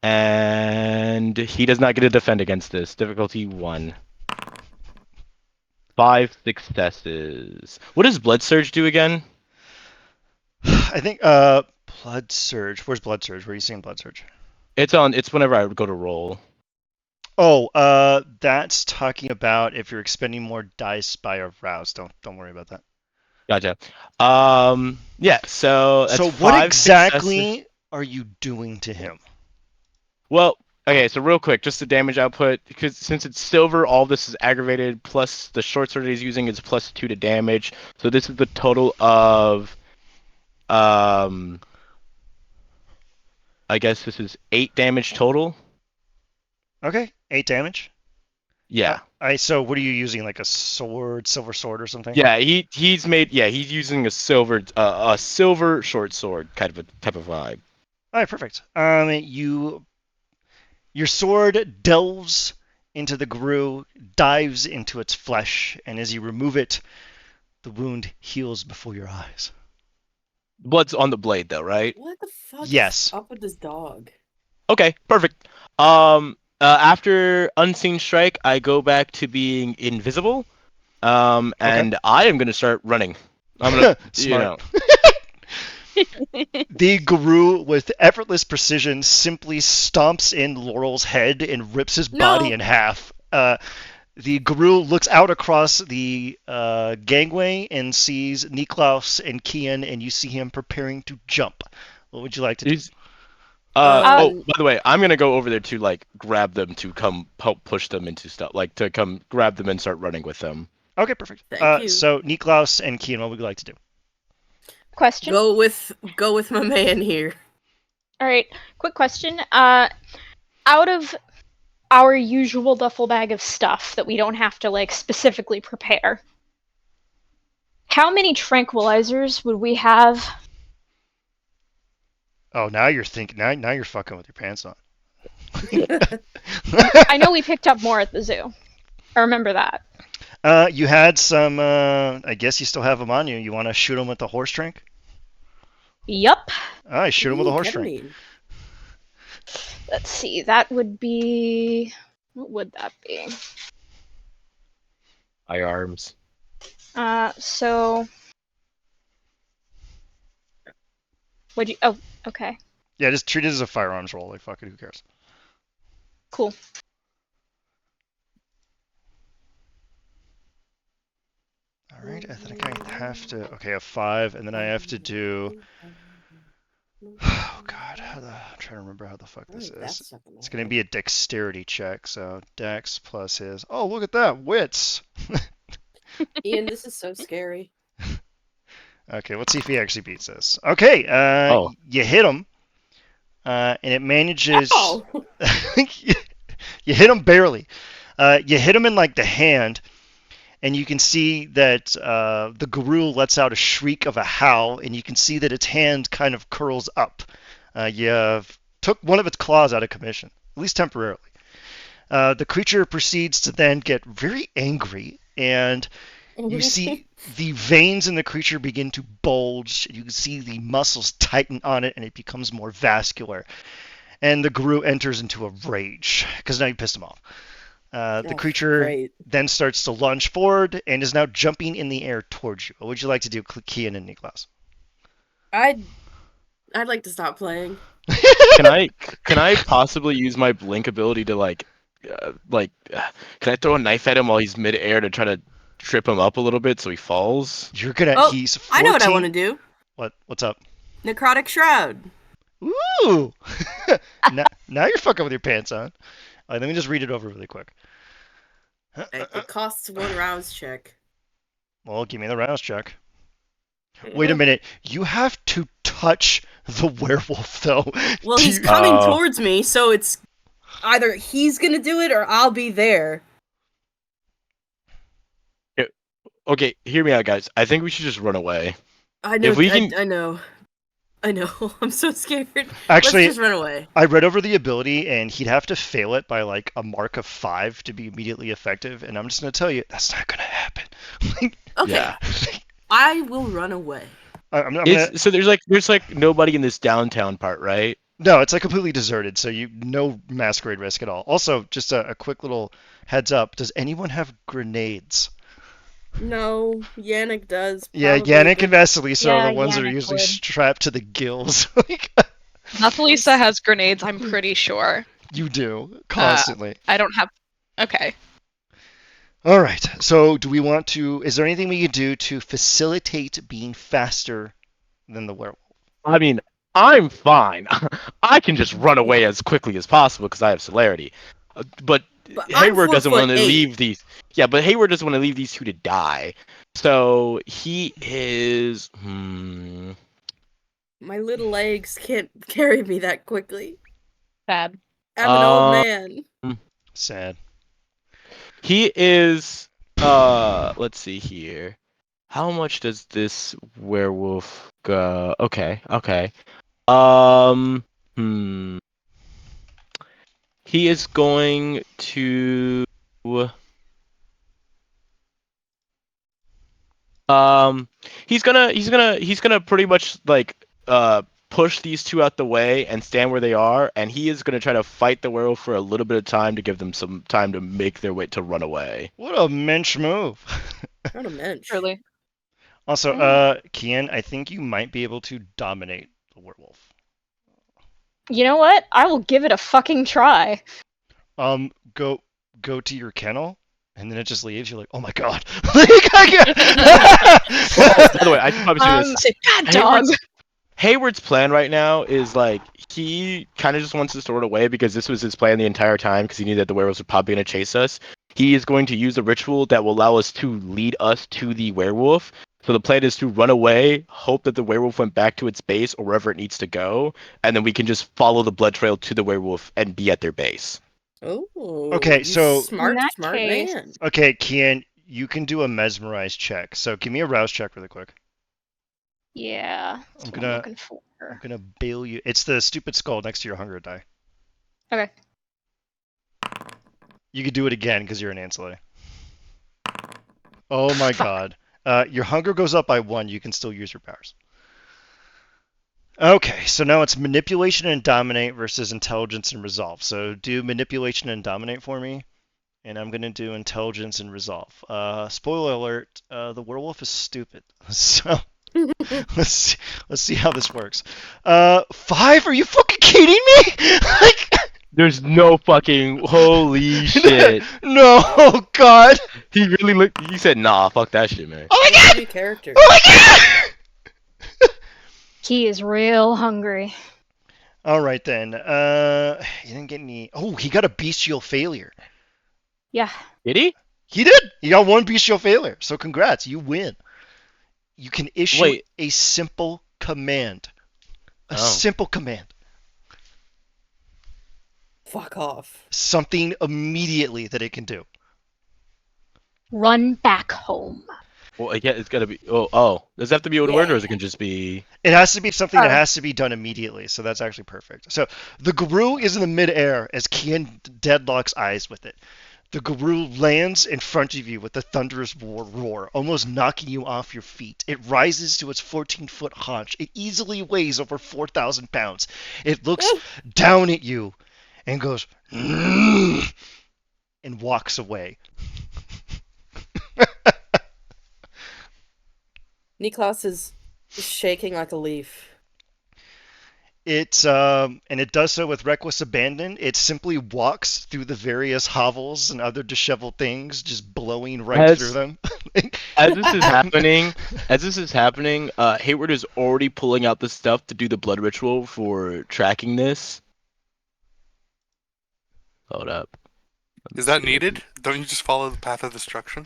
and he does not get to defend against this. Difficulty 1. 5 successes. What does blood surge do again? I think blood surge. Where's blood surge? Where are you seeing blood surge? It's whenever I go to roll. Oh, that's talking about if you're expending more dice by a rouse. Don't worry about that. Gotcha. Yeah. So that's So what 5 exactly successes. are you doing to him? Well, okay. So real quick, just the damage output, because since it's silver, all this is aggravated. Plus the short sword he's using is plus 2 to damage. So this is the total of, I guess this is 8 damage total. Okay, 8 damage. Yeah. So what are you using? Like a sword, silver sword, or something? Yeah. He's using a silver short sword type of vibe. All right, perfect. Your sword delves into the guru, dives into its flesh, and as you remove it, the wound heals before your eyes. Blood's on the blade though, right? What the fuck Yes. is up with this dog? Okay, perfect. After Unseen Strike, I go back to being invisible. And I am gonna start running. I'm gonna, Smart. The guru, with effortless precision, simply stomps in Laurel's head and rips his body in half. The guru looks out across the gangway and sees Niklaus and Kian, and you see him preparing to jump. What would you like to do? He's, Um, oh, by the way, I'm gonna go over there to like grab them to come help push them into stuff, like to come grab them and start running with them. Okay, perfect. Thank you. So Niklaus and Kian, what would you like to do? Question. Go with my man here. All right. Quick question. Out of our usual duffel bag of stuff that we don't have to like specifically prepare, how many tranquilizers would we have? Oh, now you're thinking. Now you're fucking with your pants on. I know we picked up more at the zoo. I remember that. You had some. I guess you still have them on you. You want to shoot them with the horse drink? Yup. All right, shoot them with a horse drink. Ketamine. Let's see. That would be. What would that be? Firearms. So. Would you? Oh, okay. Yeah, just treat it as a firearms roll. Like, fuck it, who cares? Cool. All right, I think I have to. Okay, a 5, and then I have to do. Oh god, I'm trying to remember how the fuck this is. It's gonna be a dexterity check, so dex plus his. Oh, look at that, wits. Ian, this is so scary. Okay, let's see if he actually beats this. Okay, you hit him, and it manages. Ow! You hit him barely. You hit him in like the hand, and you can see that the guru lets out a shriek of a howl, and you can see that its hand kind of curls up. You took one of its claws out of commission, at least temporarily. The creature proceeds to then get very angry, and you see the veins in the creature begin to bulge. You can see the muscles tighten on it, and it becomes more vascular. And the guru enters into a rage, because now you pissed him off. The creature then starts to lunge forward and is now jumping in the air towards you. What would you like to do, Kian and Niklaus? I'd like to stop playing. Can I possibly use my blink ability to can I throw a knife at him while he's mid-air to try to trip him up a little bit so he falls? You're gonna. Oh, He's 14. I know what I want to do. What's up? Necrotic Shroud. Ooh! now you're fucking with your pants on. Let me just read it over really quick. It costs 1 rouse check. Well, give me the rouse check. Wait a minute. You have to touch the werewolf, though. Well, he's coming towards me, so it's either he's gonna do it or I'll be there. Okay, hear me out, guys. I think we should just run away. I know. If we can... I know. I'm so scared. Actually, let's just run away. I read over the ability, and he'd have to fail it by like a mark of 5 to be immediately effective. And I'm just gonna tell you, that's not gonna happen. Okay. Yeah. I will run away. I'm gonna... So there's like nobody in this downtown part, right? No, it's like completely deserted, so no masquerade risk at all. Also, just a quick little heads up: does anyone have grenades? No, Yannick does. Yeah, probably, Yannick and Vasilisa are the ones that are Yannick usually would. strapped to the gills. Vasilisa has grenades, I'm pretty sure. You do, constantly. I don't have... Okay. Alright, so do we want to... Is there anything we can do to facilitate being faster than the werewolf? I mean, I'm fine. I can just run away as quickly as possible because I have celerity. But Hayward doesn't want to leave these. Yeah, but Hayward doesn't want to leave these two to die. So he is. My little legs can't carry me that quickly. Sad. I'm an old man. Sad. He is. Let's see here. How much does this werewolf go? Okay. He is going to. He's gonna pretty much like push these two out the way and stand where they are, and he is gonna try to fight the werewolf for a little bit of time to give them some time to make their way to run away. What a mensch move. Not a mensch. Really. Also, Kian, I think you might be able to dominate the werewolf. You know what? I will give it a fucking try. Go to your kennel And then it just leaves. You're like, oh my god. By the way, I should probably say this. Say bad dog. Hayward's plan right now is like he kind of just wants to store it away because this was his plan the entire time because he knew that the werewolves were probably going to chase us. He is going to use a ritual that will allow us to lead us to the werewolf. So the plan is to run away, hope that the werewolf went back to its base or wherever it needs to go, and then we can just follow the blood trail to the werewolf and be at their base. Oh. Okay, you so- smart, In that smart case- man. Okay, Kian, you can do a mesmerize check. So give me a rouse check really quick. Yeah. That's I'm what gonna- I'm looking for. I'm gonna bail you. It's the stupid skull next to your hunger die. Okay. You could do it again because you're an ancillary. Oh my god. Your hunger goes up by 1. You can still use your powers. Okay, so now it's manipulation and dominate versus intelligence and resolve. So do manipulation and dominate for me. And I'm going to do intelligence and resolve. Spoiler alert, the werewolf is stupid. So let's see how this works. 5? Are you fucking kidding me? Like, There's no fucking holy shit. no, oh god. He really looked. He said, "Nah, fuck that shit, man." Oh my What's god. your character? Oh my god. He is real hungry. All right then. He didn't get any. Oh, he got a bestial failure. Yeah. Did he? He did. He got 1 bestial failure. So congrats, you win. You can issue Wait. a simple command. A Oh. simple command. Fuck off. Something immediately that it can do. Run back home. Well, yeah, it's gotta be. Oh. Does it have to be able to word, or is it can just be? It has to be something that Oh. has to be done immediately. So that's actually perfect. So the guru is in the midair as Kian deadlocks eyes with it. The guru lands in front of you with a thunderous roar, almost knocking you off your feet. It rises to its 14-foot haunch. It easily weighs over 4,000 pounds. It looks down at you and goes, "Mm," and walks away. Niklas is shaking like a leaf. And it does so with reckless abandon. It simply walks through the various hovels and other disheveled things, just blowing right Has- through them. As this is happening, Hayward is already pulling out the stuff to do the blood ritual for tracking this. Hold up. Is that needed? Don't you just follow the path of destruction?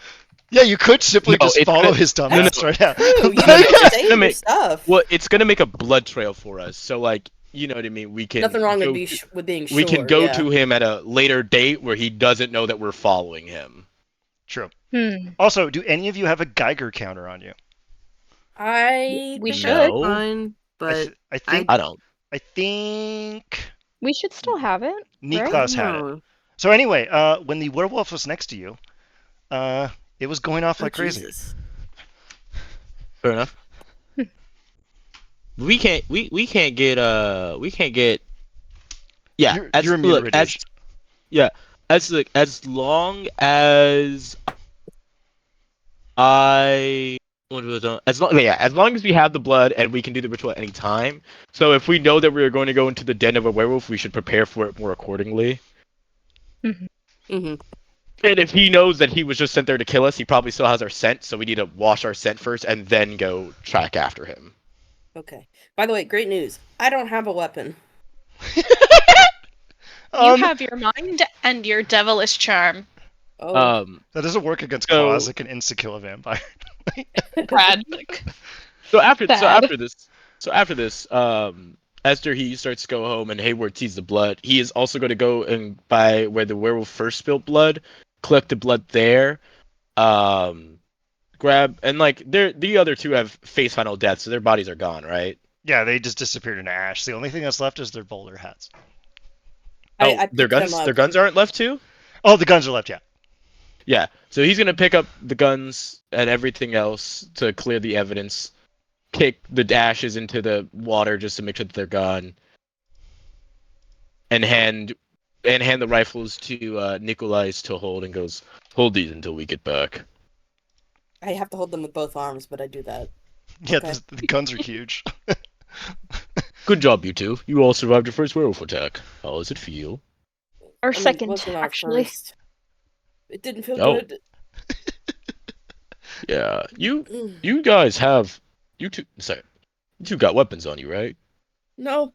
Yeah, you could simply No, just it's follow gonna- his dumb no, no, ass right now. Ooh, you no, can it's save gonna your make- stuff. Well, it's gonna make a blood trail for us. So like, you know what I mean? We can Nothing wrong go with being sure. we can go yeah. to him at a later date where he doesn't know that we're following him. True. Hmm. Also, do any of you have a Geiger counter on you? I We think should. I'm No. fine, but I think I don't. I think We should still have it. Niklas had it. no. So anyway, when the werewolf was next to you, it was going off Oh, like crazy. Jesus. Fair enough. we can't get yeah, You're immune look, radiation. as long as I as long as we have the blood and we can do the ritual at any time. So if we know that we are going to go into the den of a werewolf, we should prepare for it more accordingly. Mm-hmm. And if he knows that he was just sent there to kill us, he probably still has our scent, so we need to wash our scent first and then go track after him. Okay. By the way, great news. I don't have a weapon. You have your mind and your devilish charm. Oh, That doesn't work against So- claws. It can insta-kill a vampire. Tragic. So after Bad. this, after he starts to go home and Hayward sees the blood, he is also going to go and by where the werewolf first spilled blood, collect the blood there, grab and like the other two have face final death, so their bodies are gone, right? Yeah, they just disappeared into ash. The only thing that's left is their bowler hats. I Their picked them guns, up. their guns aren't left too. Oh, the guns are left, yeah. Yeah, so he's gonna pick up the guns and everything else to clear the evidence, kick the ashes into the water just to make sure that they're gone, and hand the rifles to Nikolai's to hold and goes, hold these until we get back. I have to hold them with both arms, but I do that. Yeah, Okay. the guns are huge. Good job, you two. You all survived your first werewolf attack. How does it feel? Or I mean, it second, wasn't our actually. first. It didn't feel Oh. good. Yeah, you guys have you two. Sorry, you two got weapons on you, right? No.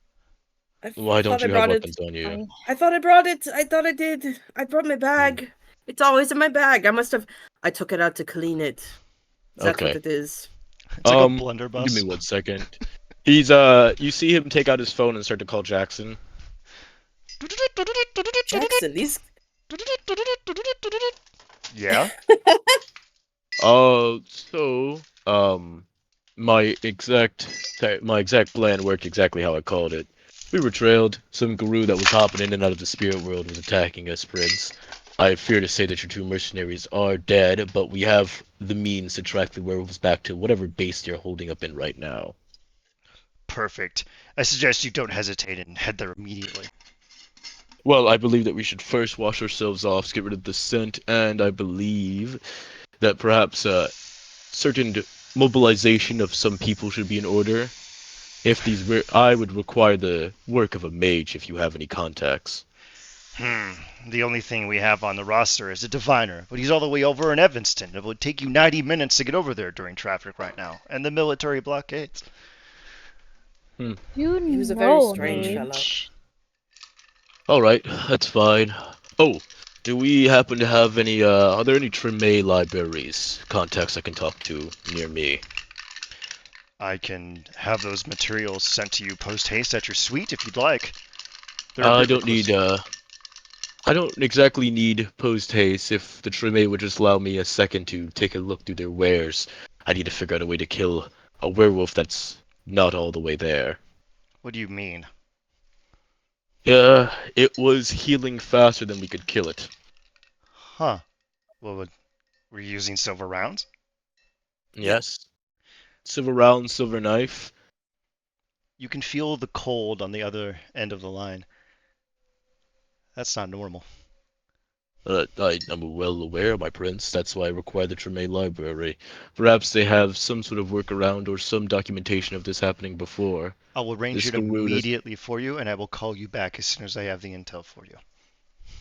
Why I thought don't I you have brought it. weapons on you? I thought I brought it. I thought I did. I brought my bag. It's always in my bag. I must have. I took it out to clean it. That's what Okay. it is. It's like a blunderbuss. Give me 1 second. He's you see him take out his phone and start to call Jackson. Jackson, these. Yeah. So my exact plan worked exactly how I called it. We were trailed. Some guru that was hopping in and out of the spirit world was attacking us, Prince. I fear to say that your two mercenaries are dead, but we have the means to track the werewolves back to whatever base they're holding up in right now. Perfect. I suggest you don't hesitate and head there immediately. Well, I believe that we should first wash ourselves off, get rid of the scent, and I believe that perhaps certain mobilization of some people should be in order. If these were, I would require the work of a mage if you have any contacts. The only thing we have on the roster is a diviner, but he's all the way over in Evanston. It would take you 90 minutes to get over there during traffic right now, and the military blockades. You He was a very strange fellow. All right, that's fine. Oh, do we happen to have any? Are there any Treme libraries contacts I can talk to near me? I can have those materials sent to you post-haste at your suite if you'd like. I don't exactly need post haste. If the Treme would just allow me a second to take a look through their wares, I need to figure out a way to kill a werewolf that's not all the way there. What do you mean? Yeah, it was healing faster than we could kill it. Huh. Well, were you using silver rounds? Yes. Silver round, silver knife. You can feel the cold on the other end of the line. That's not normal. I'm well aware, my prince. That's why I require the Treme library. Perhaps they have some sort of workaround or some documentation of this happening before. I will arrange This it guru does- immediately for you, and I will call you back as soon as I have the intel for you.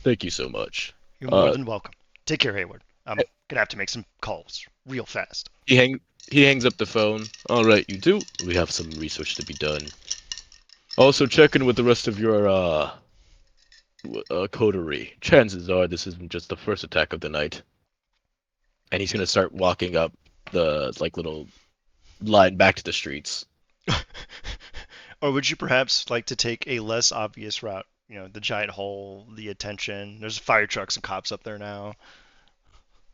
Thank you so much. You're more than welcome. Take care, Hayward. I'm gonna have to make some calls real fast. He hangs up the phone. All right, you two. We have some research to be done. Also, check in with the rest of your coterie. Chances are this isn't just the first attack of the night. And he's gonna start walking up the little line back to the streets. Or would you perhaps like to take a less obvious route? You know, the giant hole, the attention. There's fire trucks and cops up there now.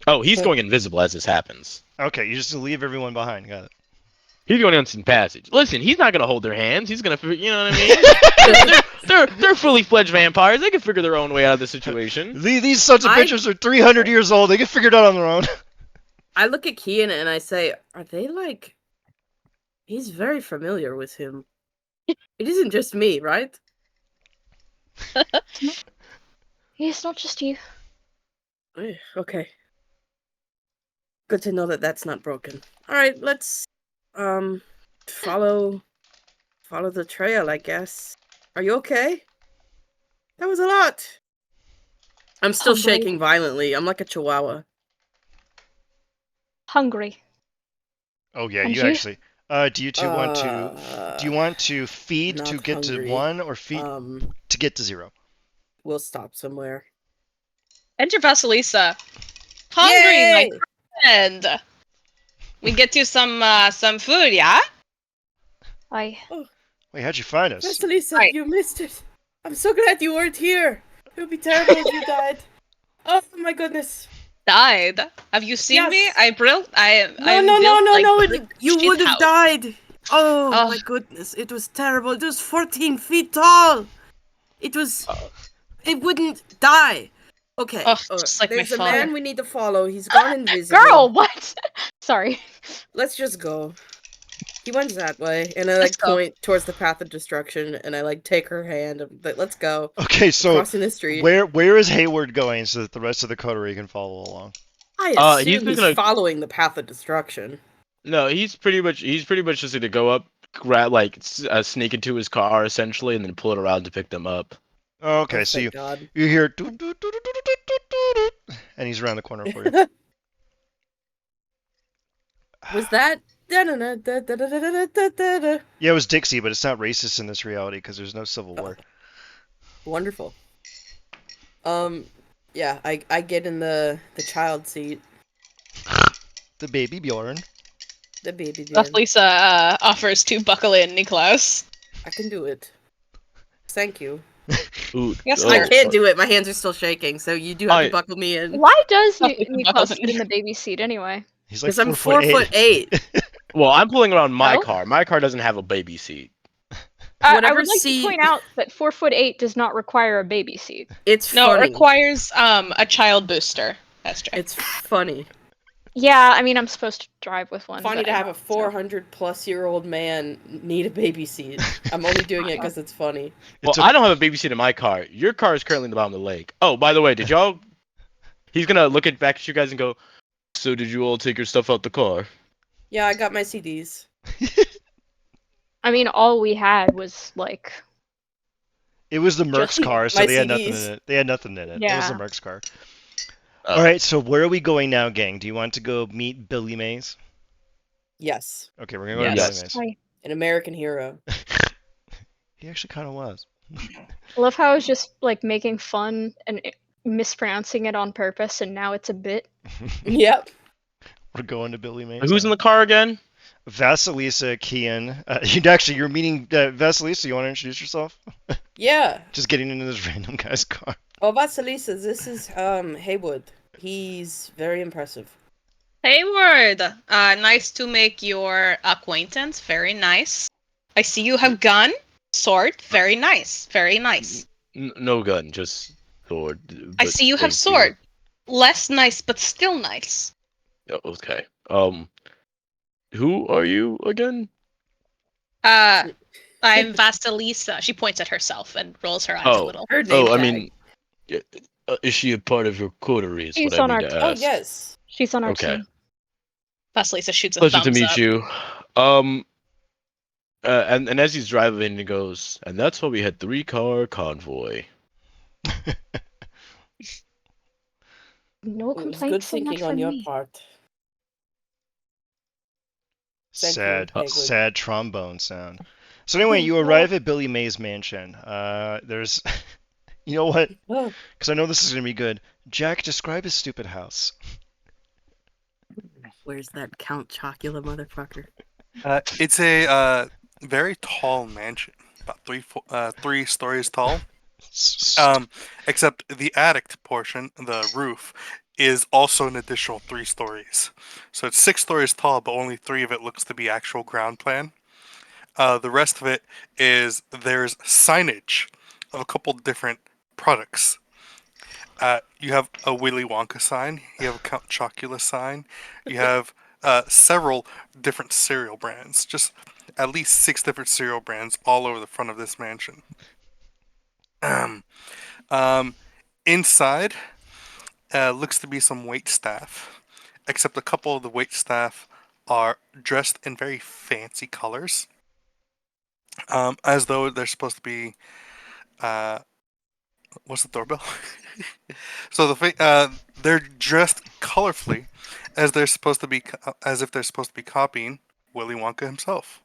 Oh, he's going invisible as this happens. Okay, you just leave everyone behind. Got it. He's going unseen passage. Listen, he's not gonna hold their hands. He's gonna, you know what I mean? they're fully fledged vampires. They can figure their own way out of the situation. These sons of bitches are 300 years old. They can figure it out on their own. I look at Kian and I say, are they like... He's very familiar with him. It isn't just me, right? It's not just you. Okay. Good to know that that's not broken. Alright, let's follow the trail, I guess. Are you okay? That was a lot. I'm still Hungry. shaking violently. I'm like a chihuahua. Hungry. Oh yeah, And you you? actually. Do you two want to? Do you want to feed to not get hungry. to 1 or feed to get to 0? We'll stop somewhere. Enter Vasilisa. Hungry, Yay! my friend. We get you some food, yeah? Wait, how'd you find us? Vasilisa, Right. you missed it. I'm so glad you weren't here. It would be terrible if you died. Oh my goodness. Died. Have you seen me? Yes. I'm built No, like you shit would have house. died. Oh Oh. my goodness, it was terrible. It was 14 feet tall. It was... It wouldn't die. Okay, Oh, just like my there's a father. man we need to follow. He's gone invisible. Girl, what? Sorry. Let's just go. He went that way, and I Let's go. point towards the path of destruction, and I take her hand. And let's go. Okay, so Crossing the street. where is Hayward going so that the rest of the coterie can follow along? I assume he's he's gonna- following the path of destruction. No, he's pretty much just gonna go up, grab sneak into his car essentially, and then pull it around to pick them up. Okay, Oh, so thank God. you hear and he's around the corner for you. Was that? Da-da-da-da-da-da-da-da-da. Yeah, it was Dixie, but it's not racist in this reality because there's no Civil War. Wonderful. Yeah, I get in the child seat. The baby Bjorn. The baby did. Lisa offers to buckle in, Niklaus. I can do it. Thank you. Ooh, Yes, I sir. can't do it. My hands are still shaking, so you do have to buckle me in. Why does Buckle Niklaus in. sit in the baby seat anyway? He's like Because I'm 4'8". 4'8". Well, I'm pulling around my Oh? car. My car doesn't have a baby seat. I Whatever would like seat- to point out that 4'8" does not require a baby seat. It's No, it funny. requires a child booster. Esther. It's funny. Yeah, I mean, I'm supposed to drive with one. Funny but to I'm have a not, so. 400-plus-year-old man need a baby seat. I'm only doing it because it's funny. Well, I don't have a baby seat in my car. Your car is currently in the bottom of the lake. Oh, by the way, did y'all? He's gonna look back at you guys and go. So did you all take your stuff out the car? Yeah, I got my CDs. I mean, all we had was like. It was the Mercs Just car, so my they had nothing in CDs. it. They had nothing in it. It was the Yeah. Mercs car. Oh. All right, so where are we going now, gang? Do you want to go meet Billy Mays? Yes. Okay, we're gonna go to Yes. Billy Mays. An American hero. He actually kind of was. I love how I was just like making fun and mispronouncing it on purpose, and now it's a bit. Yep. We're going to Billy Mays. Who's in the car again? Vasilisa, Kian. You're meeting Vasilisa. You want to introduce yourself? Yeah. Just getting into this random guy's car. Oh, Vasilisa, this is Haywood. He's very impressive. Hayward, nice to make your acquaintance. Very nice. I see you have gun, sword. Very nice. Very nice. No gun, just sword. I but see you have thank sword. Less nice, but still nice. Oh, okay. Who are you again? I'm Vasilisa. She points at herself and rolls her eyes a Oh. little. Her name Oh, I tag. mean, is she a part of your coterie? Is She's what I on mean our to team. ask. Oh, yes. She's on our Okay. team. Vasilisa shoots a Pleasure to thumbs meet up. you. And as he's driving, he goes, and that's why we had 3-car convoy. No It was complaints good so much thinking on from your me. part. Thank you, Sad, Haywood. sad trombone sound. So anyway, you arrive at Billy Mays' mansion. There's, you know what? Oh, Because I know this is gonna be good. Jack, describe his stupid house. where's that Count Chocula motherfucker? It's a very tall mansion, about 3 stories tall. Except the attic portion, the roof, is also an additional 3 stories. So it's 6 stories tall, but only 3 of it looks to be actual ground plan. The rest of it there's signage of a couple different products. You have a Willy Wonka sign. You have a Count Chocula sign. You have several different cereal brands. Just at least 6 different cereal brands all over the front of this mansion. Inside looks to be some wait staff, except a couple of the wait staff are dressed in very fancy colors, as though they're supposed to be. What's the doorbell? So they're dressed colorfully, as they're supposed to be, as if they're supposed to be copying Willy Wonka himself.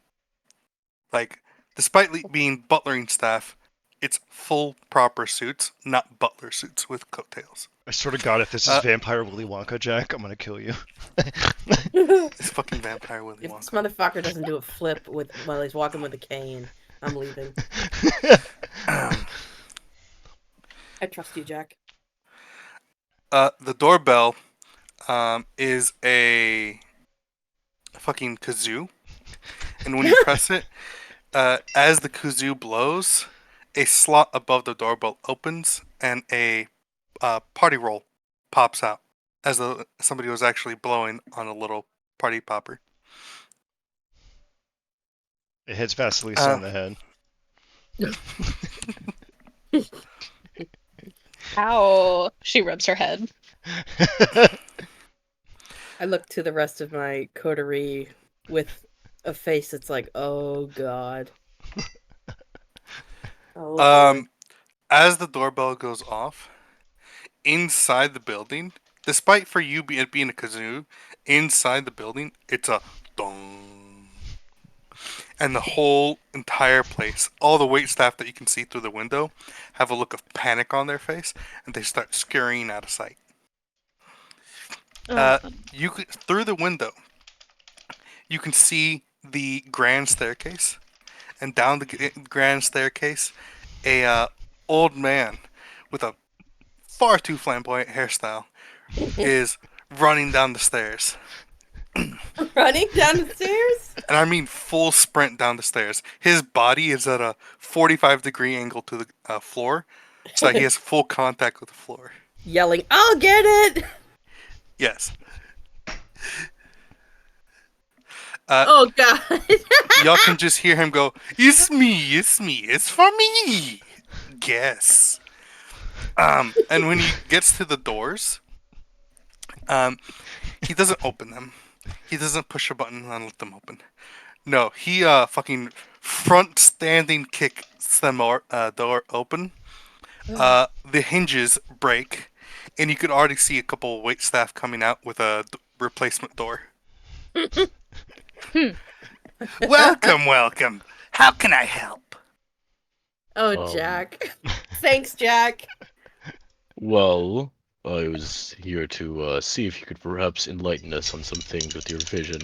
Like, despite being butlering staff, it's full proper suits, not butler suits with coattails. I swear to God, if this is Vampire Willy Wonka, Jack, I'm gonna kill you. It's fucking Vampire Willy If this Wonka. motherfucker doesn't do a flip while he's walking with a cane, I'm leaving. I trust you, Jack. The doorbell is a fucking kazoo, and when you press it, as the kazoo blows, a slot above the doorbell opens, and a party roll pops out, as though somebody was actually blowing on a little party popper. It hits Vasilisa on the head. Ow. She rubs her head. I look to the rest of my coterie with a face that's like, oh god. Oh, boy. As the doorbell goes off, inside the building, despite for you it being a kazoo, inside the building, it's a dong. And the whole entire place, all the wait staff that you can see through the window, have a look of panic on their face, and they start scurrying out of sight. You could, through the window, you can see the grand staircase, and down the grand staircase, a old man with a far too flamboyant hairstyle is running down the stairs. Running down the stairs? And I mean full sprint down the stairs. His body is at a 45-degree angle to the floor, so that he has full contact with the floor. Yelling, I'll get it! Yes. Oh, God. Y'all can just hear him go, it's me, it's for me. Guess. And when he gets to the doors, he doesn't open them. He doesn't push a button and let them open. No, he fucking front standing kicks them door open. The hinges break, and you could already see a couple of wait staff coming out with a replacement door. Welcome. How can I help? Oh, Jack. Thanks, Jack. Well, I was here to see if you could perhaps enlighten us on some things with your vision.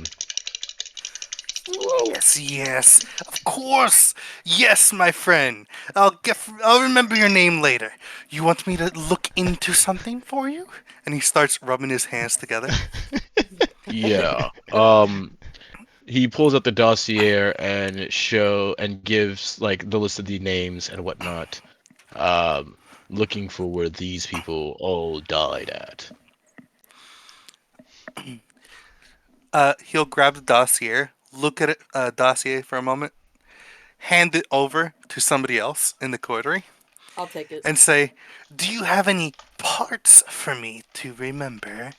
Yes, of course. Yes, my friend. I'll remember your name later. You want me to look into something for you? And he starts rubbing his hands together. Yeah. He pulls out the dossier and gives like the list of the names and whatnot. Looking for where these people all died at. He'll grab the dossier, look at it, dossier for a moment, hand it over to somebody else in the coterie, I'll take it. and say, "Do you have any parts for me to remember?"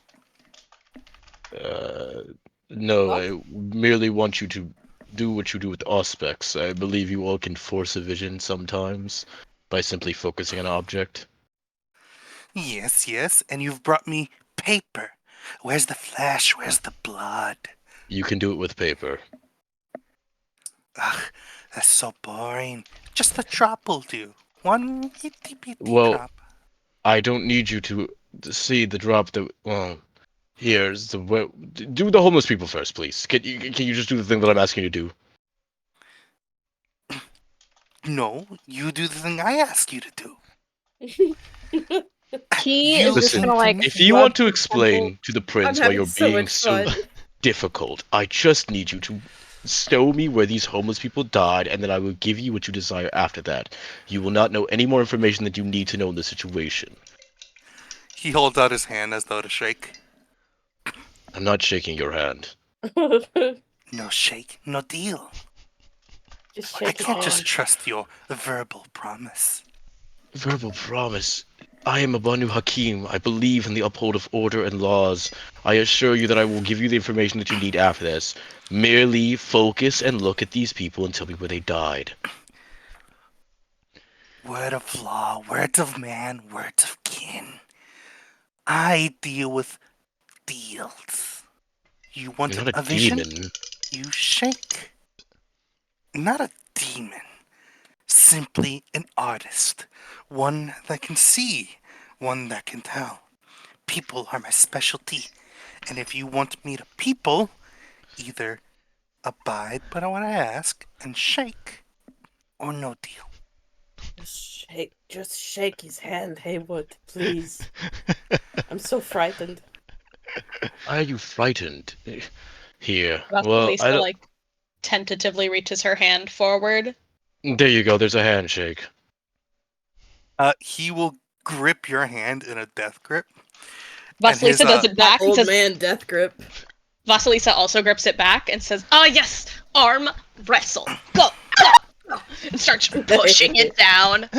No, Oh. I merely want you to do what you do with aspects. I believe you all can force a vision sometimes by simply focusing on an object. Yes, and you've brought me paper. Where's the flesh? Where's the blood? You can do it with paper. Ugh, that's so boring. Just a drop will do. One itty-bitty Well, drop. I don't need you to see the drop that. Well, here's the do the homeless people first, please. Can you just do the thing that I'm asking you to do? No, you do the thing I ask you to do. He You is just Listen, gonna like. If you rub want to his explain temple. to the I'm prince why having you're so being much so fun. difficult, I just need you to show me where these homeless people died, and then I will give you what you desire after that. You will not know any more information that you need to know in the situation. He holds out his hand as though to shake. I'm not shaking your hand. No shake, no deal. Just I shake his can't hand. just trust your verbal promise. Verbal promise. I am a Banu Hakim. I believe in the uphold of order and laws. I assure you that I will give you the information that you need after this. Merely focus and look at these people and tell me where they died. Word of law, words of man, words of kin. I deal with deals. You want You're not a a vision? demon. You shake. Not a demon. Simply an artist. One that can see. One that can tell. People are my specialty. And if you want me to people, either abide by what I ask and shake, or no deal. Just shake his hand, Haywood, please. I'm so frightened. Why are you frightened? Here. Well, Vasilisa I don't... like tentatively reaches her hand forward. There you go. There's a handshake. He will grip your hand in a death grip. Vasilisa his, does it back and Old says, man death grip. Vasilisa also grips it back and says, "Ah, yes, arm wrestle. Go. And starts pushing it down.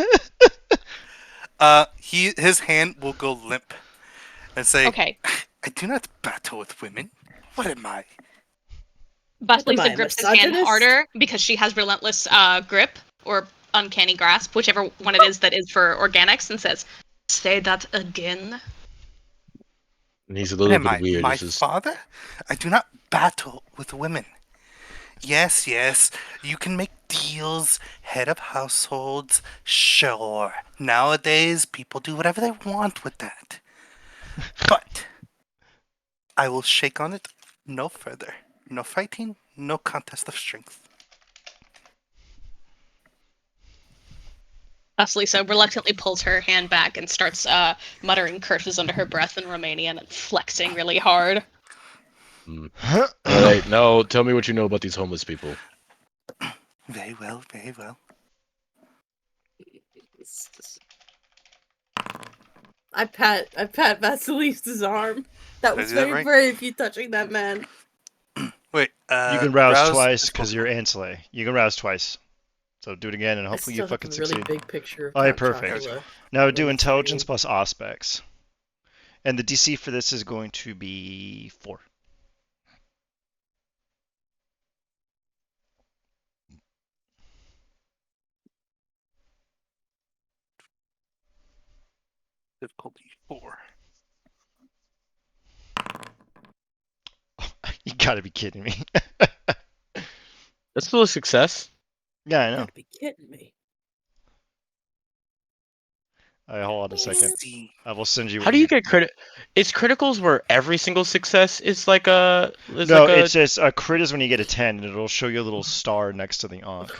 His hand will go limp and say, Okay. I do not battle with women. What am I? Vasilisa Am I a grips his hand misogynist? harder because she has relentless grip or uncanny grasp, whichever one it is that is for organics, and says, say that again? And he's a little Am bit I weird. my It's just father? I do not battle with women. Yes, yes, you can make deals, head of households, sure. Nowadays, people do whatever they want with that. But I will shake on it no further. No fighting, no contest of strength. Vasilisa reluctantly pulls her hand back and starts muttering curses under her breath in Romanian and flexing really hard. Alright, now tell me what you know about these homeless people. Very well, very well. I pat Vasilisa's arm. That Did I was do that very right? brave, you touching that man. Wait, You can rouse twice is because you're Ansley. You can rouse twice. So do it again and I hopefully still you have fucking a really succeed. big picture of Alright, Count perfect. Chocula. Now on do the intelligence screen. plus aspects. And the DC for this is going to be 4. difficulty 4. You gotta be kidding me. That's still a success. Yeah, I You know. gotta be kidding me. Alright, hold on a second. See, I will send you How what do you get credit? It's criticals where every single success is like a it's just a crit is when you get a 10 and it'll show you a little star next to the Ankh.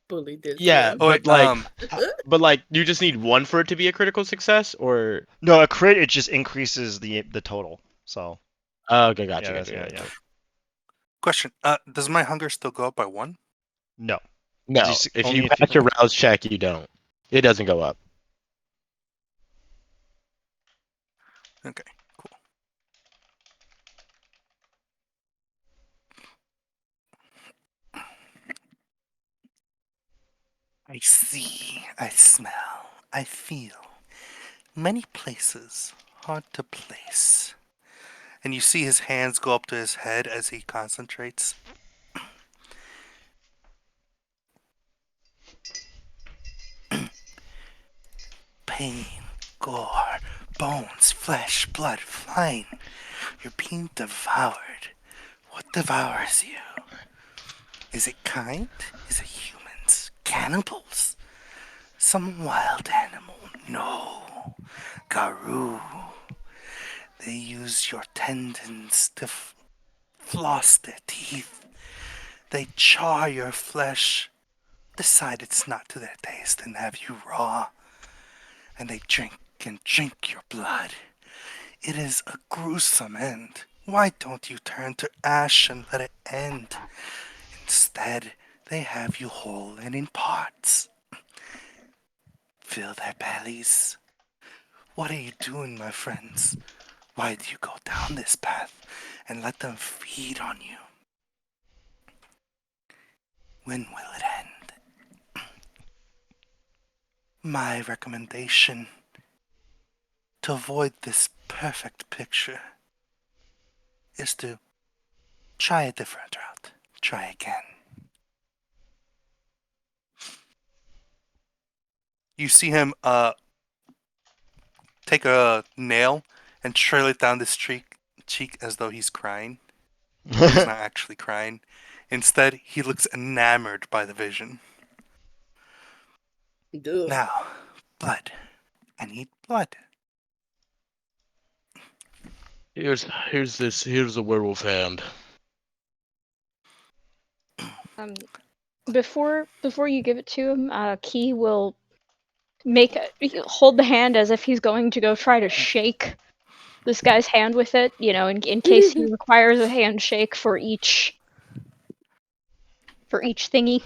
Bullied this yeah, man. Oh, wait, but like you just need one for it to be a critical success, or No, a crit it just increases the total. So okay, gotcha, yeah, gotcha, yeah, gotcha. yeah. question. Does my hunger still go up by 1? No. No, Just if only you if you pass your rouse check, you don't. It doesn't go up. Okay, cool. I see, I smell, I feel. Many places, hard to place. And you see his hands go up to his head as he concentrates. Pain, gore, bones, flesh, blood flying. You're being devoured. What devours you? Is it kind? Is it humans? Cannibals? Some wild animal? No. Garou. They use your tendons to floss their teeth. They chaw your flesh, decide it's not to their taste, and have you raw. And they drink and drink your blood. It is a gruesome end. Why don't you turn to ash and let it end? Instead, they have you whole and in parts. Fill their bellies. What are you doing, my friends? Why do you go down this path and let them feed on you? When will it end? My recommendation to avoid this perfect picture is to try a different route. Try again. You see him take a nail and trail it down this cheek as though he's crying, but he's not actually crying. Instead, he looks enamored by the vision. Ugh. Now, blood. I need blood. Here's a werewolf hand. Before you give it to him, Key will hold the hand as if he's going to go try to shake this guy's hand with it, in case he requires a handshake for each thingy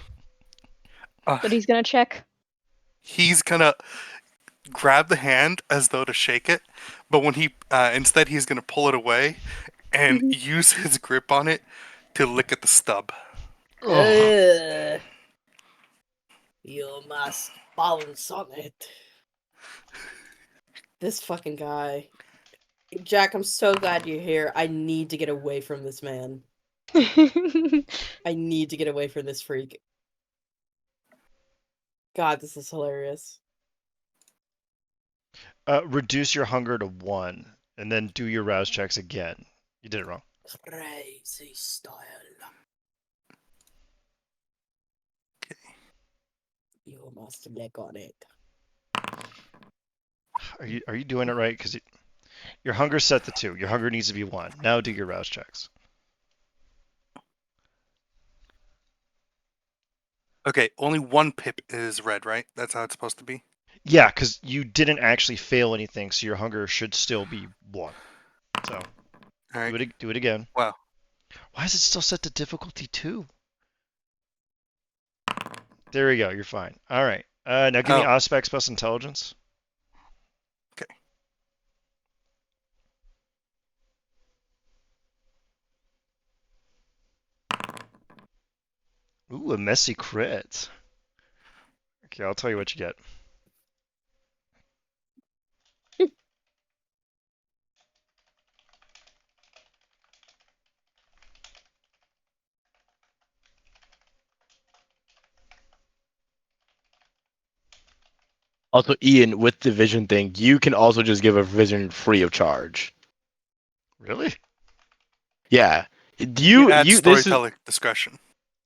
Uh, that he's gonna check. he's gonna grab the hand as though to shake it, but when he instead he's gonna pull it away and use his grip on it to lick at the stub. Ugh. You must bounce on it. This fucking guy. Jack, I'm so glad you're here. I need to get away from this man. I need to get away from this freak. God, this is hilarious. Reduce your hunger to 1, and then do your rouse checks again. You did it wrong. Crazy style. You must lick on it. Are you doing it right? Because your hunger's set to 2. Your hunger needs to be 1. Now do your rouse checks. Okay, only one pip is red, right? That's how it's supposed to be. Yeah, because you didn't actually fail anything, so your hunger should still be 1. So All right. do it again. Wow. Why is it still set to difficulty 2? There we go. You're fine. All right. Now give me Oh. aspects plus intelligence. Okay. Ooh, a messy crit. Okay, I'll tell you what you get. Also, Ian, with the vision thing, you can also just give a vision free of charge. Really? Yeah. You add This is storytelling discretion.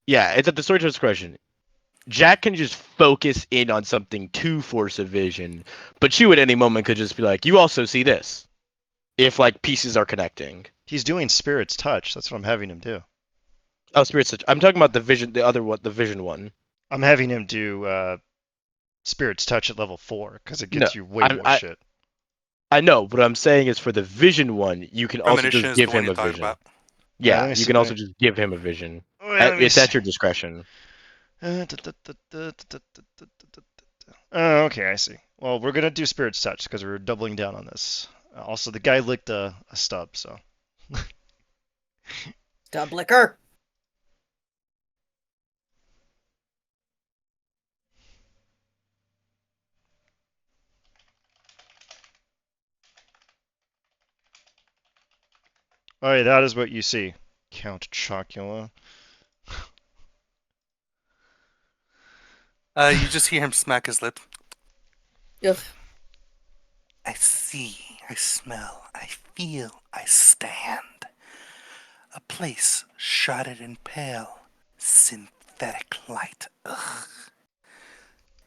yeah, it's at the storyteller's discretion. Jack can just focus in on something to force a vision, but you at any moment could just be like, you also see this. If like pieces are connecting. He's doing Spirit's Touch. That's what I'm having him do. Oh, Spirit's Touch. I'm talking about the vision, the other one, the vision one. I'm having him do Spirit's Touch at level 4 because it gets you way more shit. I know, but what I'm saying is for the vision one, you can also Premonition just is give the one him you're a talking vision. about. Yeah, let me you see, can let also me- just give him a vision. Let me It's see. at your discretion. Okay, I see. Well, we're gonna do Spirit's Touch because we're doubling down on this. Also, the guy licked a stub, so. Stub liquor. Alright, that is what you see. Count Chocula. You just hear him smack his lip. Ugh. I see, I smell, I feel, I stand. A place shrouded in pale, synthetic light. Ugh.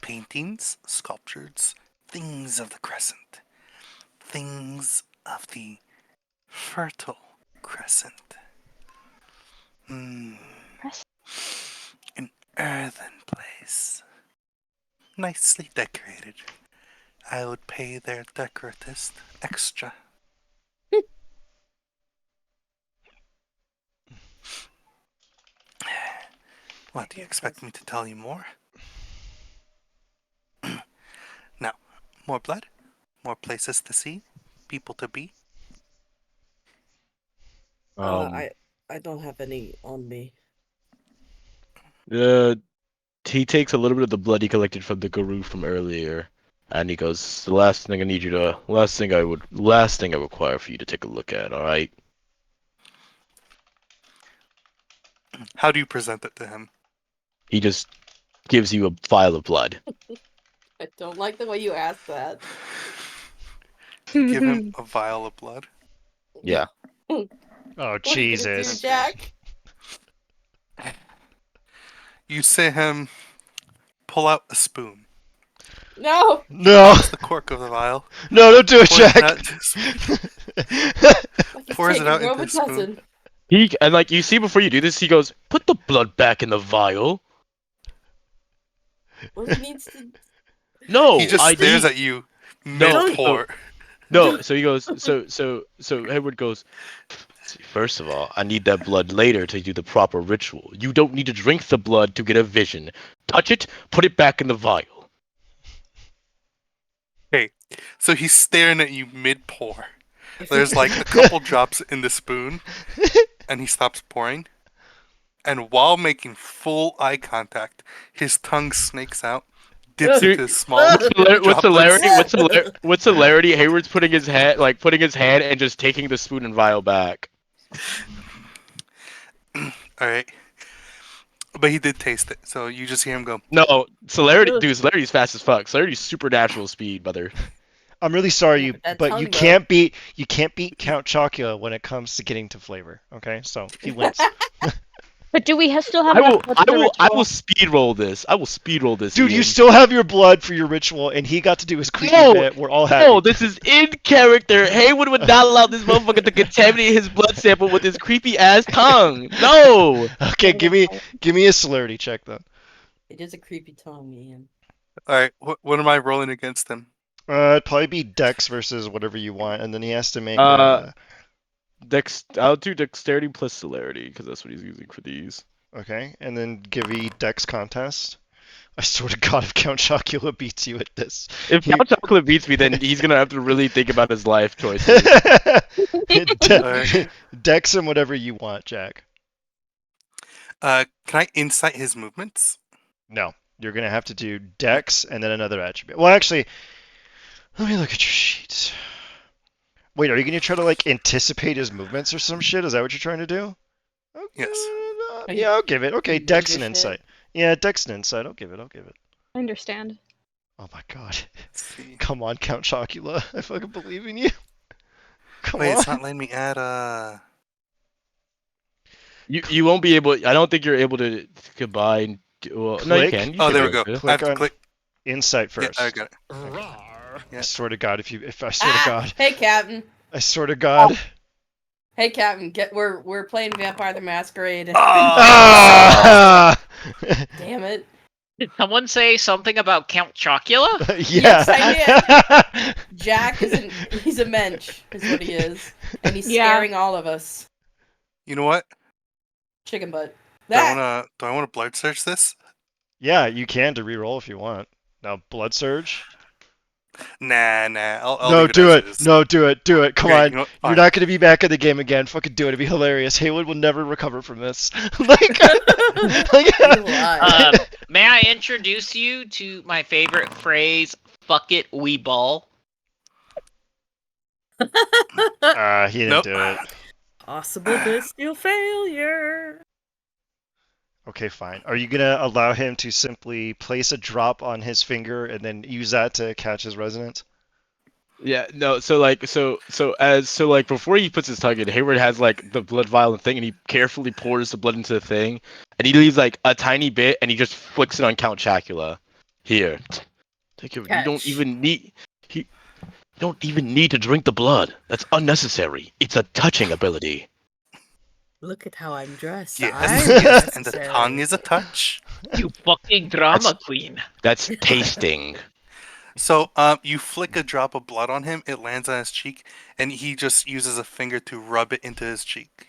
Paintings, sculptures, things of the crescent. Things of the fertile crescent. An earthen place. Nicely decorated. I would pay their decoratist extra. What, do you expect me to tell you more? Now, more blood, more places to see, people to be. I don't have any on me. He takes a little bit of the blood he collected from the guru from earlier, and he goes, "The last thing I require for you to take a look at. All right." How do you present it to him? He just gives you a vial of blood. I don't like the way you asked that. Give him a vial of blood. Yeah. Oh, What are you gonna do, Jesus. Jack? You see him pull out a spoon. No. No! Pops the cork of the vial. No, don't do it, Pours it Jack! out into Like he's Pours it taking out into a spoon. Robitussin. And like you see before you do this, he goes, "Put the blood back in the vial." Well, he needs to. No, He just I stares need- at you No, mid-pour. No, so he goes. So Edward goes. First of all, I need that blood later to do the proper ritual. You don't need to drink the blood to get a vision. Touch it, put it back in the vial. Okay, so he's staring at you mid-pour. There's like a couple drops in the spoon, and he stops pouring. And while making full eye contact, his tongue snakes out, dips into small What's droplets. hilarity? What's hilarity? Hayward's putting his hand and just taking the spoon and vial back. Alright. But he did taste it, so you just hear him go, No, Celerity's fast as fuck. Celerity's supernatural speed, brother. I'm really sorry, Yeah, but that but tongue, you though. can't beat Count Chocula when it comes to getting to flavor. Okay, so he wins. But do we still have I enough will, blood I for the will, I ritual? will speed roll this. I will speed roll this. Dude, you Ian. still have your blood for your ritual, and he got to do his creepy No, bit. We're all happy. No, this is in character. Haywood would not allow this motherfucker to contaminate his blood sample with his creepy ass tongue. No. Okay, give me a celerity check then. It is a creepy tongue, Ian. All right, what am I rolling against him? It'd probably be Dex versus whatever you want, and then he has to make I'll do dexterity plus celerity because that's what he's using for these. okay, and then give me Dex contest. I swear to God, if Count Chocula beats you at this, If Count Chocolate beats me, then he's gonna have to really think about his life choices. Dex him whatever you want, Jack. Can I insight his movements? No, you're gonna have to do Dex and then another attribute. Well, actually, let me look at your sheet. Wait, are you gonna try to like anticipate his movements or some shit? Is that what you're trying to do? Okay, Yes. yeah, I'll give it. Okay, You Dex and nigga shit. insight. Yeah, Dex and insight. I'll give it. I understand. Oh my God. Let's see. Come on, Count Chocula. I fucking believe in you. Come Wait, on. it's not letting me add You won't be able. I don't think you're able to combine. Well, no, you Click. can. You Oh, can there we do go. it. Click I have to on- click. Insight Yeah, first. I got it. I swear to God, if I swear to God, Hey, Captain. I swear to God. Hey, Captain. We're playing Vampire the Masquerade. Ah! Damn it. Did someone say something about Count Chocula? Yeah. Yes, I Jack he's a mensch, is what he is. And he's Yeah. scaring all of us. You know what? Chicken butt. Do I wanna blood search this? Yeah, you can to reroll if you want. Now, Blood Surge. Nah. I'll No, leave it do as it. is. No, do it. Do it. Come Okay, on. you know what? You're Fine. not going to be back in the game again. Fucking do it. It'd be hilarious. Haywood will never recover from this. like, You lie. May I introduce you to my favorite phrase, fuck it, we ball? he didn't Nope. do it. Possible bestial failure. Okay, fine. Are you going to allow him to simply place a drop on his finger and then use that to catch his resonance? Yeah, no. So before he puts his tongue in, Hayward has like the blood vial and thing, and he carefully pours the blood into the thing, and he leaves like a tiny bit, and he just flicks it on Count Chocula. Here, take it. You don't Catch. even need. You don't even need to drink the blood. That's unnecessary. It's a touching ability. Look at how I'm dressed. Yes, I'm yes, and the necessary. tongue is a touch. You fucking drama queen. That's tasting. So, you flick a drop of blood on him, it lands on his cheek, and he just uses a finger to rub it into his cheek.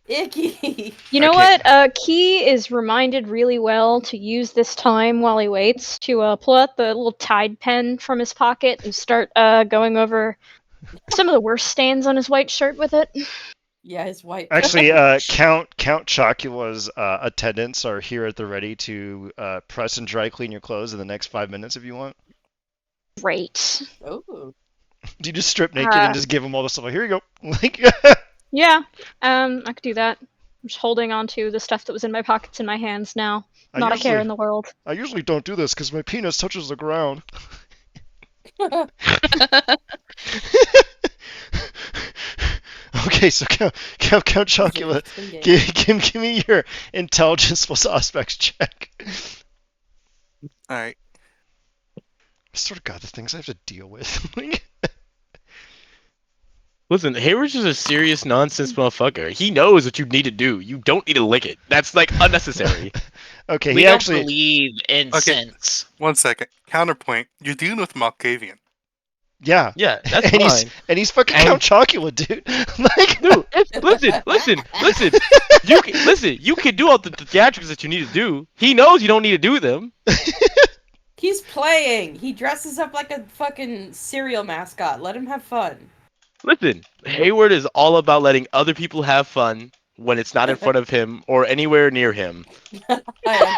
Icky. You know Okay. what? Key is reminded really well to use this time while he waits to pull out the little Tide pen from his pocket and start going over some of the worst stains on his white shirt with it. Yeah, his white. Actually, Count Chocula's attendants are here at the ready to press and dry clean your clothes in the next 5 minutes if you want. Great. Oh. Do you just strip naked and just give them all the stuff? Like, here you go. Like, Yeah, I could do that. I'm just holding on to the stuff that was in my pockets in my hands now. Not a care in the world. I usually don't do this because my penis touches the ground. Okay, so Count Chocula, give me your intelligence plus aspects check. Alright. I swear to God, the things I have to deal with. Like, Listen, Hayward's just a serious nonsense motherfucker. He knows what you need to do. You don't need to lick it. That's like unnecessary. okay, We he don't actually. believe in sense. 1 second. Counterpoint. You're dealing with Malkavian. Yeah. Yeah, that's and fine. He's fucking And- Count Chocula, dude. Like, Dude, listen. You can do all the theatrics that you need to do. He knows you don't need to do them. He's playing. He dresses up like a fucking cereal mascot. Let him have fun. Listen, Hayward is all about letting other people have fun when it's not in front of him or anywhere near him. I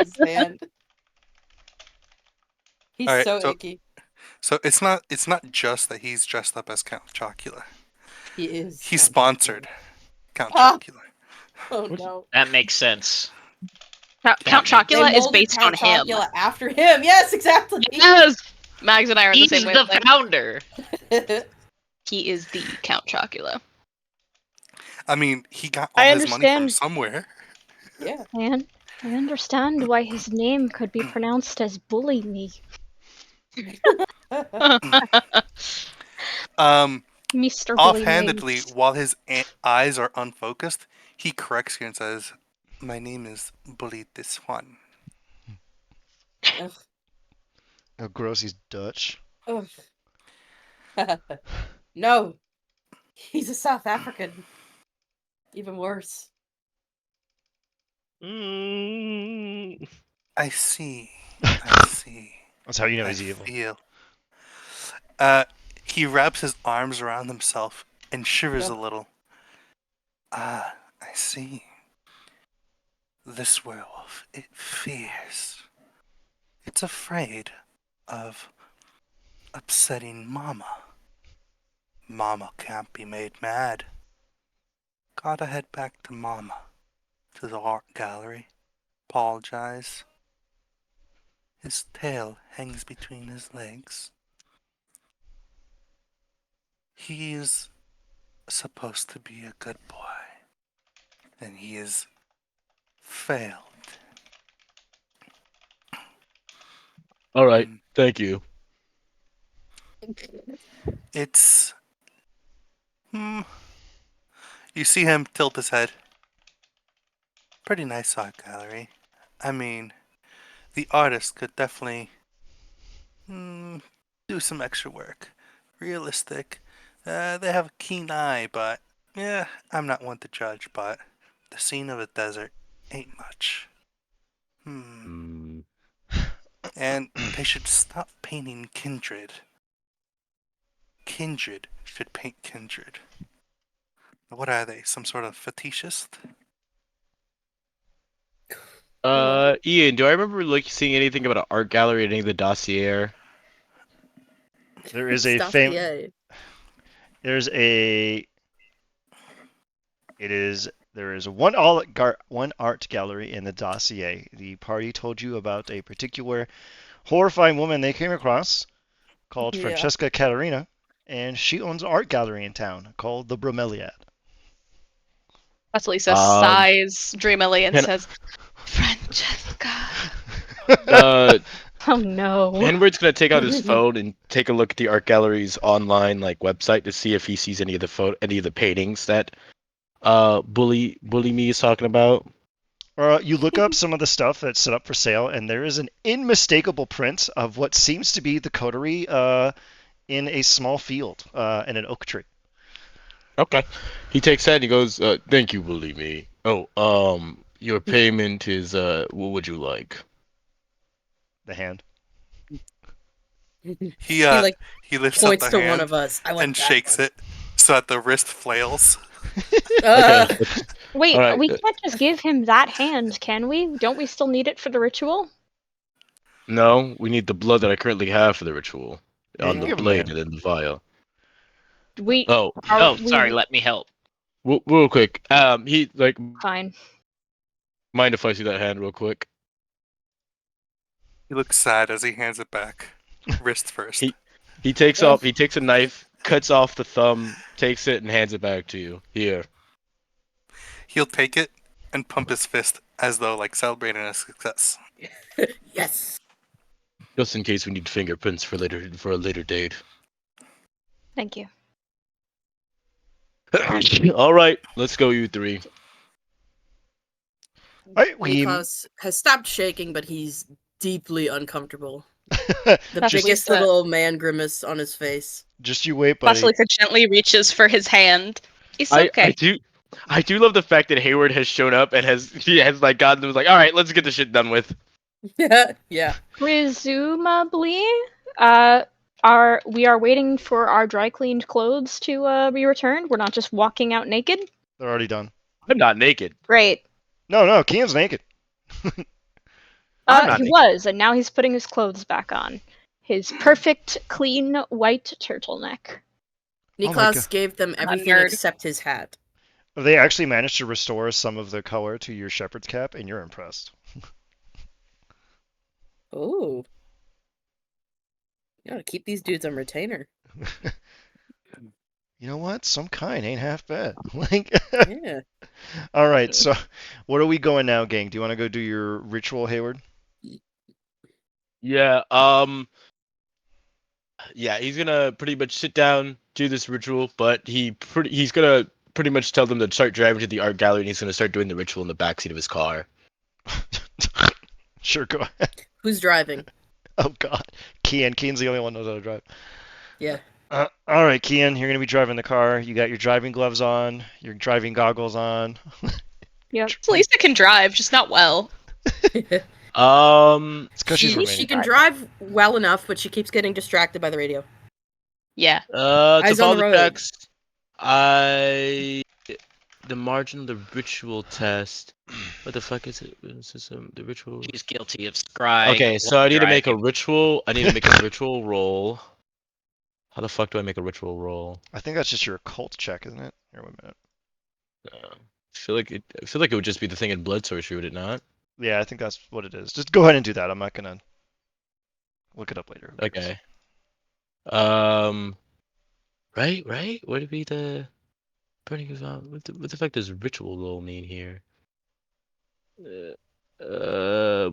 understand. He's Alright, so so- icky. So it's not just that he's dressed up as Count Chocula. He is. He's Count sponsored Count Ah. Chocula. Chocula. Oh no. That makes sense. Count They Chocula is molded based on Count him. Chocula after him. Yes, exactly. Yes! Mags and I are on the He's same the wavelength. founder. He is the Count Chocula. I mean, he got all I his money from understand. somewhere. Yeah. Man, I understand why his name could be pronounced as Bully Me. Mr. Bully Offhandedly, Me. while his eyes are unfocused, he corrects you and says, "My name is Bully this one." Ugh. Oh, gross, he's Dutch. Ugh. No, he's a South African. Even worse. Mm. I see. I see. That's how you know I he's evil. feel. He wraps his arms around himself and shivers a Ugh. little. Ah, I see. This werewolf, it fears. It's afraid of upsetting Mama. Mama can't be made mad. Gotta head back to Mama, to the art gallery. Apologize. His tail hangs between his legs. He is supposed to be a good boy, and he has failed. All right, Mm. thank you. It's... You see him tilt his head. Pretty nice art gallery. I mean, the artist could definitely do some extra work. Realistic. They have a keen eye, but yeah, I'm not one to judge, but the scene of a desert ain't much. And they should stop painting Kindred. Kindred should paint Kindred. What are they? Some sort of fetishist? Ian, do I remember like seeing anything about an art gallery in any of the dossier? There is a Dossier. There's a. There is one art gallery in the dossier. The party told you about a particular horrifying woman they came across called Yeah. Francesca Caterina, and she owns an art gallery in town called the Bromeliad. Vasilisa Um, sighs dreamily and can- says, Francesca. Oh no. Henward's gonna take out his phone and take a look at the art gallery's online like website to see if he sees any of the paintings that Bully Me is talking about. You look up some of the stuff that's set up for sale, and there is an unmistakable print of what seems to be the coterie in a small field in an oak tree. Okay. He takes that and he goes, "Thank you, Bully Me. Oh, your payment is what would you like?" The hand. He lifts up Points the to hand one of us. I want and that shakes one. it so that the wrist flails. Okay. Wait, Alright, we can't just give him that hand, can we? Don't we still need it for the ritual? No, we need the blood that I currently have for the ritual Yeah, you on can the give him blade that. and then the vial. We Oh, are Oh, we sorry. Let me help. real quick. He like fine. mind if I see that hand real quick? He looks sad as he hands it back. Wrist first. He takes a knife, cuts off the thumb, takes it and hands it back to you. Here. He'll take it and pump his fist as though like celebrating a success. Yes. Just in case we need fingerprints for a later date. Thank you. All right, let's go, you three. Right, Nikos has stopped shaking, but he's deeply uncomfortable. we The That's biggest Lisa. little man grimace on his face. just you wait, buddy. Vasilisa gently reaches for his hand. It's okay. I do love the fact that Hayward has shown up and he has like gotten was like, all right, let's get this shit done with. Yeah. Presumably, we are waiting for our dry cleaned clothes to be returned. We're not just walking out naked. They're already done. I'm not naked. Great. No, Kian's naked. I'm not He naked. was, and now he's putting his clothes back on. His perfect, clean white turtleneck. Oh my Nikos God. gave them everything nerd. except his hat. They actually managed to restore some of the color to your shepherd's cap, and you're impressed. Oh. You gotta keep these dudes on retainer. You know what? Some kind ain't half bad. Like, Yeah. all right. So, where are we going now, gang? Do you want to go do your ritual, Hayward? Yeah. Yeah. He's gonna pretty much sit down, do this ritual, but he's gonna pretty much tell them to start driving to the art gallery, and he's gonna start doing the ritual in the backseat of his car. Sure, go ahead. Who's driving? Oh God, Kian. Kian's the only one who knows how to drive. Yeah. All right, Kian, you're gonna be driving the car. You got your driving gloves on, your driving goggles on. Yep. At least I can drive, just not well. It's because she's She Romanian. can drive well enough, but she keeps getting distracted by the radio. Yeah. To Eyes on follow the the road. text, the margin of the ritual test. What the fuck is it? Is this, the ritual? She's guilty of scrying. Okay, so while I need to make a driving. ritual. I need to make a ritual roll. How the fuck do I make a ritual roll? I think that's just your occult check, isn't it? Here, wait a minute. I feel like it would just be the thing in blood sorcery, would it not? Yeah, I think that's what it is. Just go ahead and do that. I'm not gonna look it up later. Who cares? Okay. Right. Would it be the burning of what the fuck does ritual roll mean here?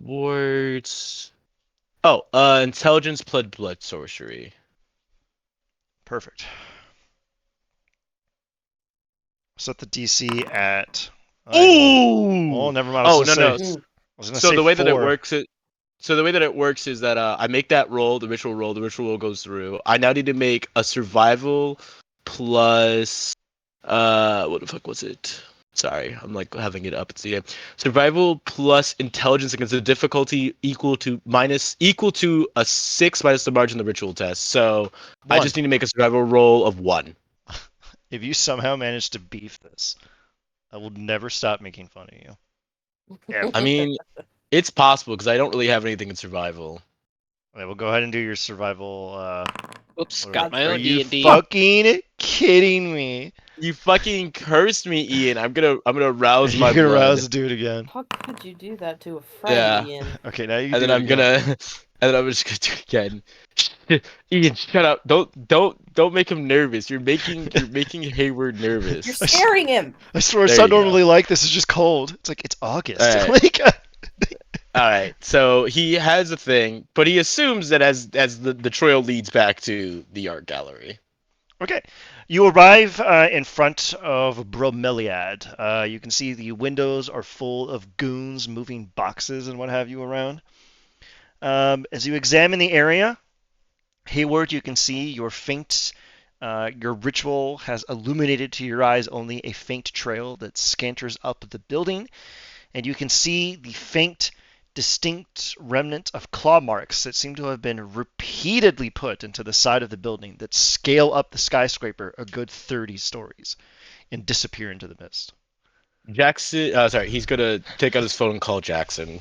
Words. Oh, intelligence plus blood sorcery. Perfect. Set the DC at. Ooh! Oh, never mind. I was Oh, gonna no. say- I was gonna So say the way that it 4. works is that I make that roll, the ritual roll goes through. I now need to make a survival plus what the fuck was it? Sorry, I'm like having it up. It's the survival plus intelligence against a difficulty equal to a 6 minus the margin of the ritual test. So I 1. just need to make a survival roll of 1. If you somehow manage to beef this, I will never stop making fun of you. Yeah. I mean, it's possible because I don't really have anything in survival. Okay, we'll go ahead and do your survival. Oops, What got my are own you D&D. fucking kidding me? You fucking cursed me, Ian. I'm gonna rouse my You're gonna blood. rouse the dude again. How could you do that to a friend, Yeah. Ian? Okay, now you And do then it I'm again. gonna, and then I'm just gonna do it again. Ian, shut up! Don't make him nervous. You're making Hayward You're nervous. scaring him. I swear, it's There not you go. normally like this. It's just cold. It's like it's August. Alright. Like, All right. So he has a thing, but he assumes that as the trail leads back to the art gallery. okay, you arrive in front of Bromeliad. You can see the windows are full of goons moving boxes and what have you around. As you examine the area, Hayward, you can see your ritual has illuminated to your eyes only a faint trail that scanters up the building, and you can see the faint, distinct remnant of claw marks that seem to have been repeatedly put into the side of the building that scale up the skyscraper a good 30 stories and disappear into the mist. Jackson, sorry, he's gonna take out his phone and call Jackson.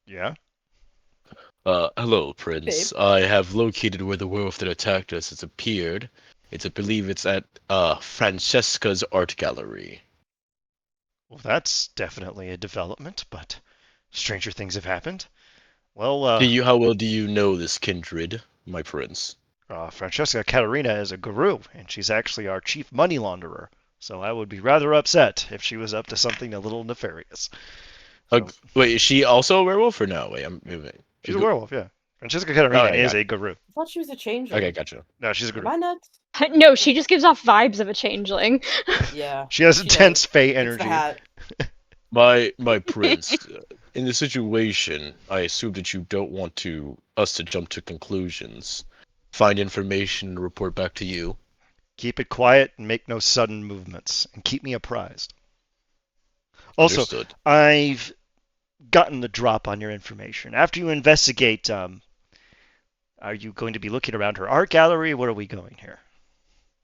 Yeah. Hello, Prince. I have located where the werewolf that attacked us has appeared. I believe it's at Francesca's art gallery. Well, that's definitely a development, but stranger things have happened. Well, How well do you know this kindred, my prince? Francesca Caterina is a guru, and she's actually our chief money launderer. So I would be rather upset if she was up to something a little nefarious. So, Wait, is she also a werewolf or no? Wait, she's a werewolf, yeah. Francesca Caterina Alright, is got a guru. I thought she was a changeling. Okay, gotcha. No, she's a Am guru. I nuts? No, she just gives off vibes of a changeling. Yeah. She has she intense does. fey It's the energy. hat. My prince, in this situation, I assume that you don't want us to jump to conclusions. Find information and report back to you. Keep it quiet and make no sudden movements, and keep me apprised. Also, Understood. I've gotten the drop on your information. After you investigate, are you going to be looking around her art gallery? What are we going here?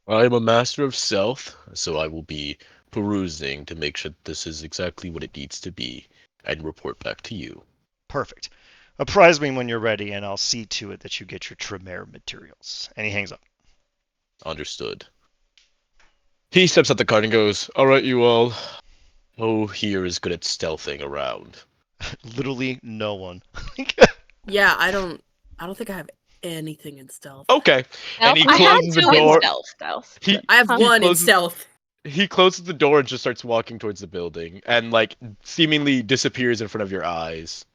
I am a master of stealth, so I will be perusing to make sure this is exactly what it needs to be, and report back to you. Perfect. Apprise me when you're ready, and I'll see to it that you get your Tremere materials. And he hangs up. Understood. He steps out the cart and goes, "All right, you all. Oh, here is good at stealthing around. Literally no one. Yeah, I don't think I have anything in stealth. Okay. And he I have closes the 2 in door. stealth. He I have Huh. one in closes- stealth. he closes the door and just starts walking towards the building and like seemingly disappears in front of your eyes.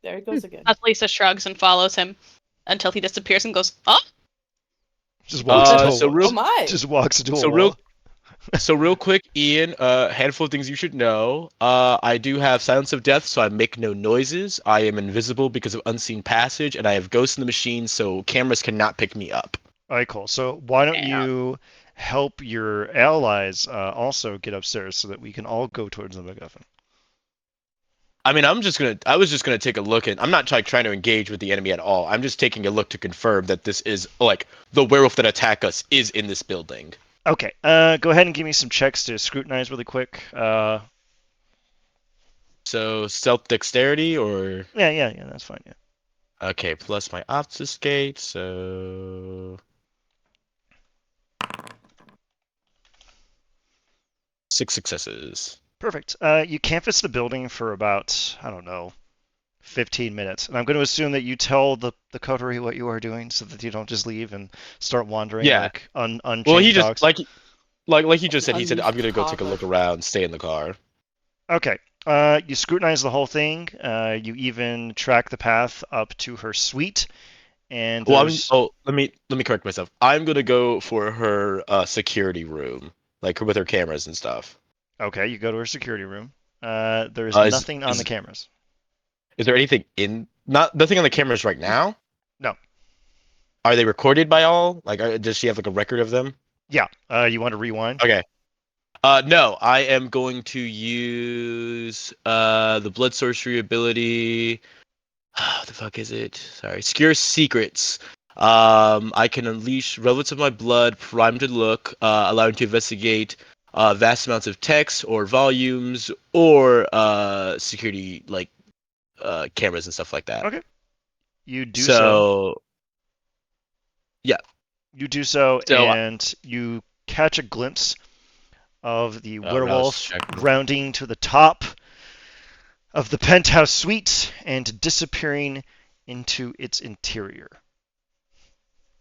There it goes again. As Lisa shrugs and follows him until he disappears and goes, "Oh, Just walks into a so wall. real Oh my! Just walks into a so wall. real So real quick, Ian, handful of things you should know. I do have silence of death, so I make no noises. I am invisible because of unseen passage, and I have ghosts in the machine, so cameras cannot pick me up. All right, cool. So why don't Yeah. you help your allies also get upstairs so that we can all go towards the MacGuffin? I mean, I was just gonna take a look, and I'm not trying to engage with the enemy at all. I'm just taking a look to confirm that this is like the werewolf that attack us is in this building. Okay. Go ahead and give me some checks to scrutinize really quick. So stealth dexterity or Yeah. That's fine. Yeah. okay, plus my obfuscate, so 6 successes. Perfect. You canvass the building for about, I don't know, 15 minutes. And I'm going to assume that you tell the coterie what you are doing so that you don't just leave and start wandering Yeah. like unchained Well, he dogs. just like he just said. He said, "I'm Unused gonna go take a look cover. around, stay in the car." Okay. You scrutinize the whole thing. You even track the path up to her suite. And Well, there's... let me correct myself. I'm gonna go for her security room, like with her cameras and stuff. Okay, you go to her security room. There's nothing on the cameras. Is there anything in nothing on the cameras right now? No. Are they recorded by all? Like, does she have like a record of them? Yeah. You want to rewind? Okay. No, I am going to use the blood sorcery ability. What the fuck is it? Sorry, Secure Secrets. I can unleash relevance of my blood, prime to look, allowing to investigate vast amounts of text or volumes or security like cameras and stuff like that. Okay. You do so. So yeah. You do so, So and you catch a glimpse of the rouse werewolf check. rounding to the top of the penthouse suite and disappearing into its interior.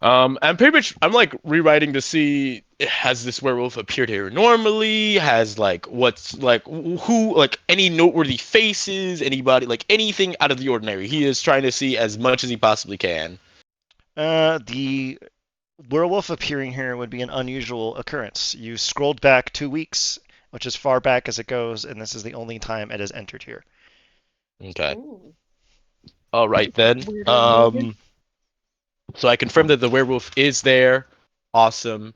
I'm pretty much I'm like rewriting to see has this werewolf appeared here normally? Has like what's like who like any noteworthy faces? Anybody like anything out of the ordinary? He is trying to see as much as he possibly can. The werewolf appearing here would be an unusual occurrence. You scrolled back 2 weeks, which is far back as it goes, and this is the only time it has entered here. Okay. Ooh. All right then. Weirdo. So I confirm that the werewolf is there. Awesome.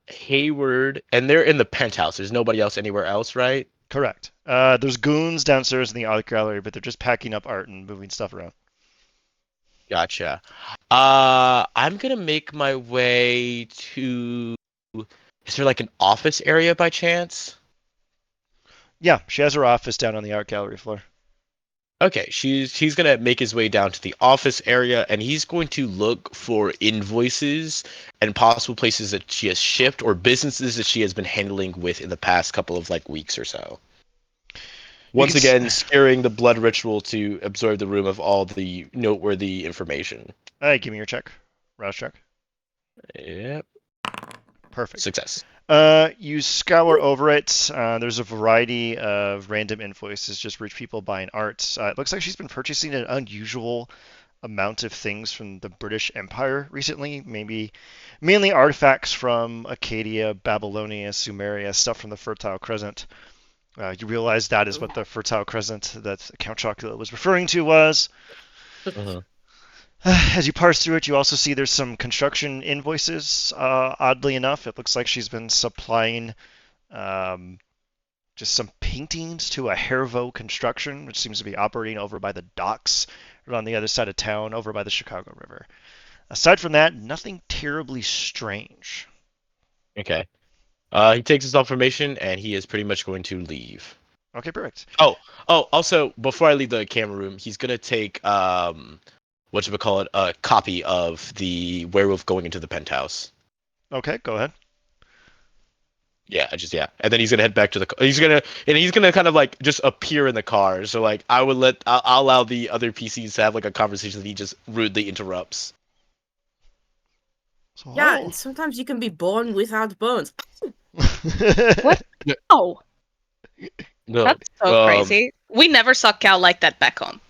Hayward, and they're in the penthouse. There's nobody else anywhere else, right? Correct. There's goons downstairs in the art gallery, but they're just packing up art and moving stuff around. Gotcha. I'm gonna make my way to. Is there like an office area by chance? Yeah, she has her office down on the art gallery floor. Okay, he's gonna make his way down to the office area, and he's going to look for invoices and possible places that she has shipped or businesses that she has been handling with in the past couple of like weeks or so. Once again, scaring the blood ritual to absorb the room of all the noteworthy information. Give me your check. Rouse check. Yep. Perfect. Success. You scour over it. There's a variety of random invoices, just rich people buying art. It looks like she's been purchasing an unusual amount of things from the British Empire recently. Maybe mainly artifacts from Acadia, Babylonia, Sumeria, stuff from the Fertile Crescent. You realize that is what the Fertile Crescent that Count Chocula was referring to was. Uh-huh. As you parse through it, you also see there's some construction invoices. Oddly enough, it looks like she's been supplying just some paintings to a Hervo construction, which seems to be operating over by the docks or on the other side of town, over by the Chicago River. Aside from that, nothing terribly strange. Okay. He takes his information and he is pretty much going to leave. Okay, perfect. Oh, also, before I leave the camera room, he's gonna take whatchamacallit, a copy of the werewolf going into the penthouse. Okay, go ahead. Yeah, and then he's gonna head back to the. He's gonna kind of like just appear in the car. So like I'll allow the other PCs to have like a conversation that he just rudely interrupts. So, Yeah, and sometimes you can be born without bones. What? Oh, No, That's so crazy. We never saw Cal like that back home.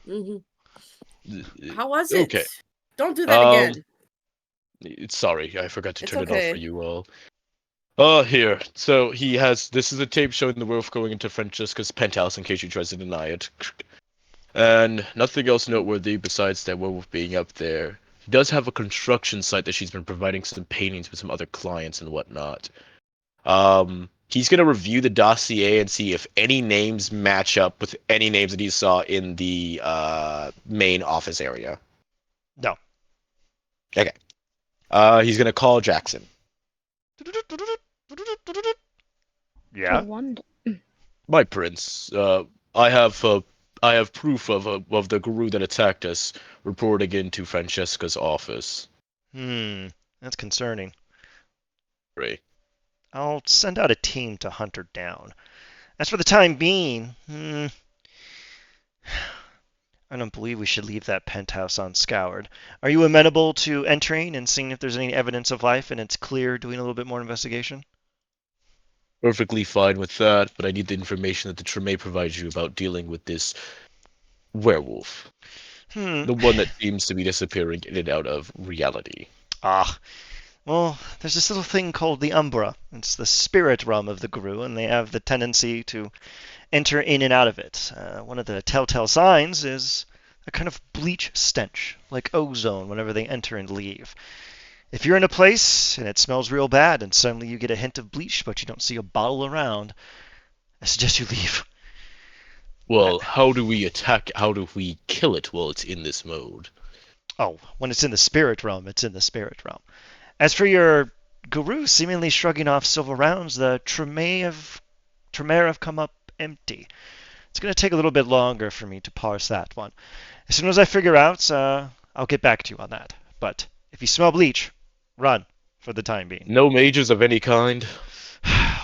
Hmm. How was it? Okay. Don't do that again. Sorry, I forgot to It's turn it off for okay. you all. Oh, here. So he has. This is a tape showing the wolf going into Francesca's penthouse in case she tries to deny it. And nothing else noteworthy besides that werewolf being up there. He does have a construction site that she's been providing some paintings with some other clients and whatnot. He's gonna review the dossier and see if any names match up with any names that he saw in the main office area. No. Okay. He's gonna call Jackson. Yeah. wonder. My prince, I have proof of the guru that attacked us reporting into Francesca's office. That's concerning. Ray. I'll send out a team to hunt her down. As for the time being, I don't believe we should leave that penthouse unscoured. Are you amenable to entering and seeing if there's any evidence of life and it's clear doing a little bit more investigation? Perfectly fine with that, but I need the information that the Treme provides you about dealing with this werewolf. The one that seems to be disappearing in and out of reality. Well, there's this little thing called the Umbra. It's the spirit realm of the Guru, and they have the tendency to enter in and out of it. One of the telltale signs is a kind of bleach stench, like ozone, whenever they enter and leave. If you're in a place and it smells real bad and suddenly you get a hint of bleach but you don't see a bottle around, I suggest you leave. Well, how do we kill it while it's in this mode? Oh, when it's in the spirit realm, it's in the spirit realm. As for your guru seemingly shrugging off silver rounds, the Tremere have come up empty. It's going to take a little bit longer for me to parse that one. As soon as I figure out, I'll get back to you on that. But if you smell bleach, run for the time being. No mages of any kind?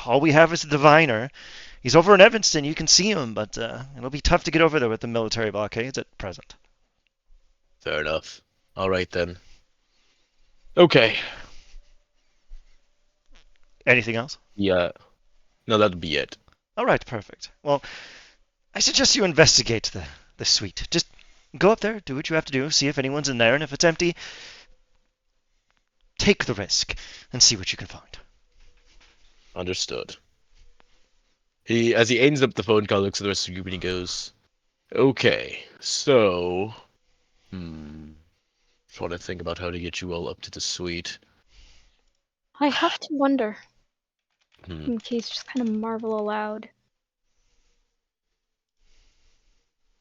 All we have is the diviner. He's over in Evanston. You can see him, but it'll be tough to get over there with the military blockades at present. Fair enough. All right then. Okay. Anything else? Yeah. No, that'll be it. All right, perfect. Well, I suggest you investigate the suite. Just go up there, do what you have to do, see if anyone's in there, and if it's empty, take the risk and see what you can find. Understood. As he ends up the phone call, looks at the rest of the group and he goes, "Okay, so, trying to think about how to get you all up to the suite." I have to wonder. Hmm. In case, just kind of marvel aloud.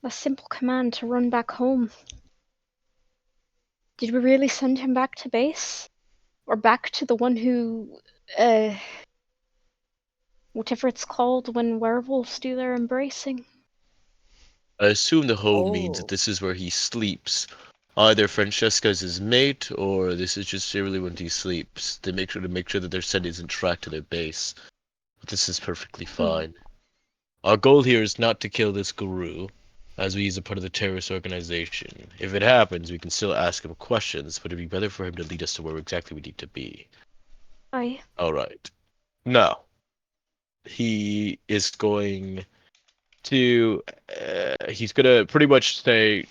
A simple command to run back home. Did we really send him back to base? Or back to the one who, whatever it's called when werewolves do their embracing? I assume the home means that Oh. this is where he sleeps. Either Francesca's his mate, or this is just generally when he sleeps. They make sure that their scent isn't tracked to their base. But this is perfectly fine. Our goal here is not to kill this guru, as he's a part of the terrorist organization. If it happens, we can still ask him questions, but it'd be better for him to lead us to where exactly we need to be. Aye. Alright. Now, he is going to... he's gonna pretty much say,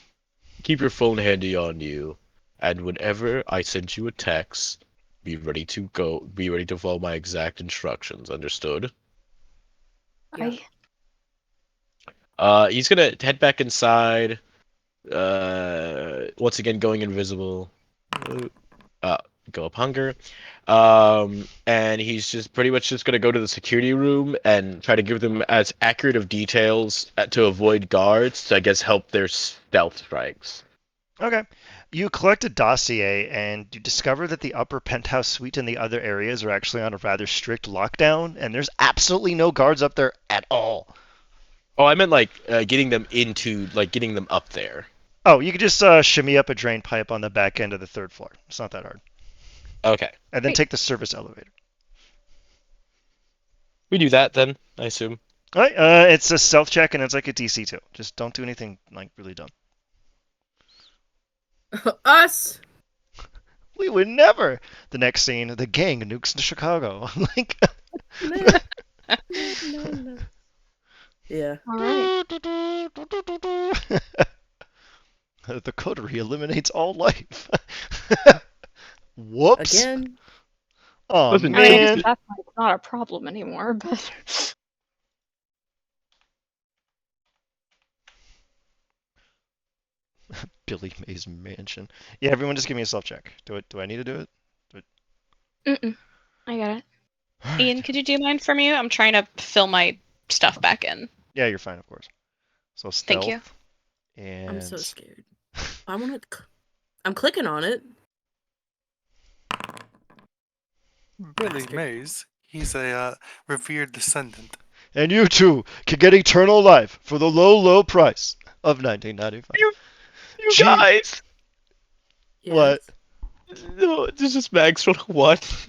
keep your phone handy on you, and whenever I send you a text, be ready to follow my exact instructions. Understood? Yeah. Aye. He's gonna head back inside. Once again, going invisible. Go up hunger. And he's just pretty much just gonna go to the security room and try to give them as accurate of details to avoid guards to, I guess, help their stealth strikes. Okay. You collect a dossier and you discover that the upper penthouse suite and the other areas are actually on a rather strict lockdown, and there's absolutely no guards up there at all. Oh, I meant like getting them up there. Oh, you could just shimmy up a drain pipe on the back end of the 3rd floor. It's not that hard. Okay. And then Great. take the service elevator. We do that then, I assume. All right, it's a stealth check and it's like a DC 2. Just don't do anything like really dumb. Us. We would never. The next scene, the gang nukes into Chicago. Like. No. Yeah. All right. The coterie eliminates all life. Whoops. Again. Oh Listen, I mean, man. that's like not a problem anymore, but Billy Mays Mansion. Yeah, everyone just give me a self check. Do I need to do it? mm-mm. I got it. Ian, could you do mine for me? I'm trying to fill my stuff back in. Yeah, you're fine, of course. So Thank stealth. you. And I'm so scared. I want to. I'm clicking on it. Billy Bastard. Mays, he's a revered descendant. And you too can get eternal life for the low, low price of 19.95. You Gee. guys! What? No, this is Max from what?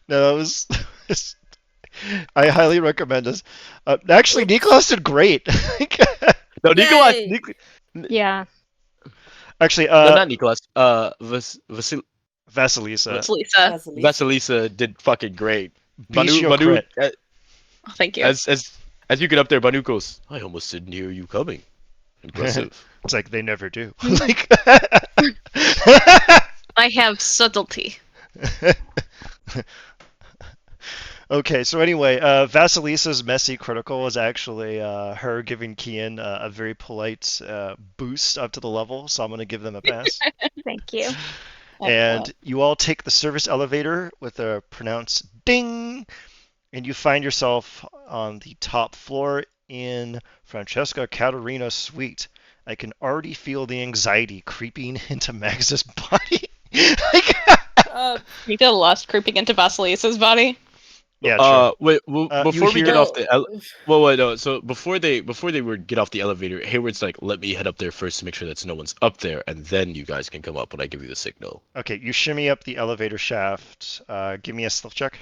No, it was. I highly recommend this. Actually, Nicholas did great. No, Nicholas. Yay! Yeah. Actually, No, not Nicholas. Vasilisa. It's Lisa. Vaseline. Vasilisa did fucking great. Beat your Banu, crit. Oh, thank you. as you get up there, Banu goes, I almost didn't hear you coming. Impressive. It's like they never do. Like. I have subtlety. Okay, so anyway, Vasilisa's messy critical is actually her giving Kian a very polite boost up to the level, so I'm going to give them a pass. Thank you. And you all take the service elevator with a pronounced ding, and you find yourself on the top floor in Francesca Caterina's suite. I can already feel the anxiety creeping into Max's body. Like, You feel lust creeping into Vasilisa's body? yeah, true. Wait. you Before we hear- get off the wait, no. So before they would get off the elevator, Hayward's like, let me head up there first to make sure that no one's up there, and then you guys can come up when I give you the signal. Okay, you shimmy up the elevator shaft. Give me a stealth check.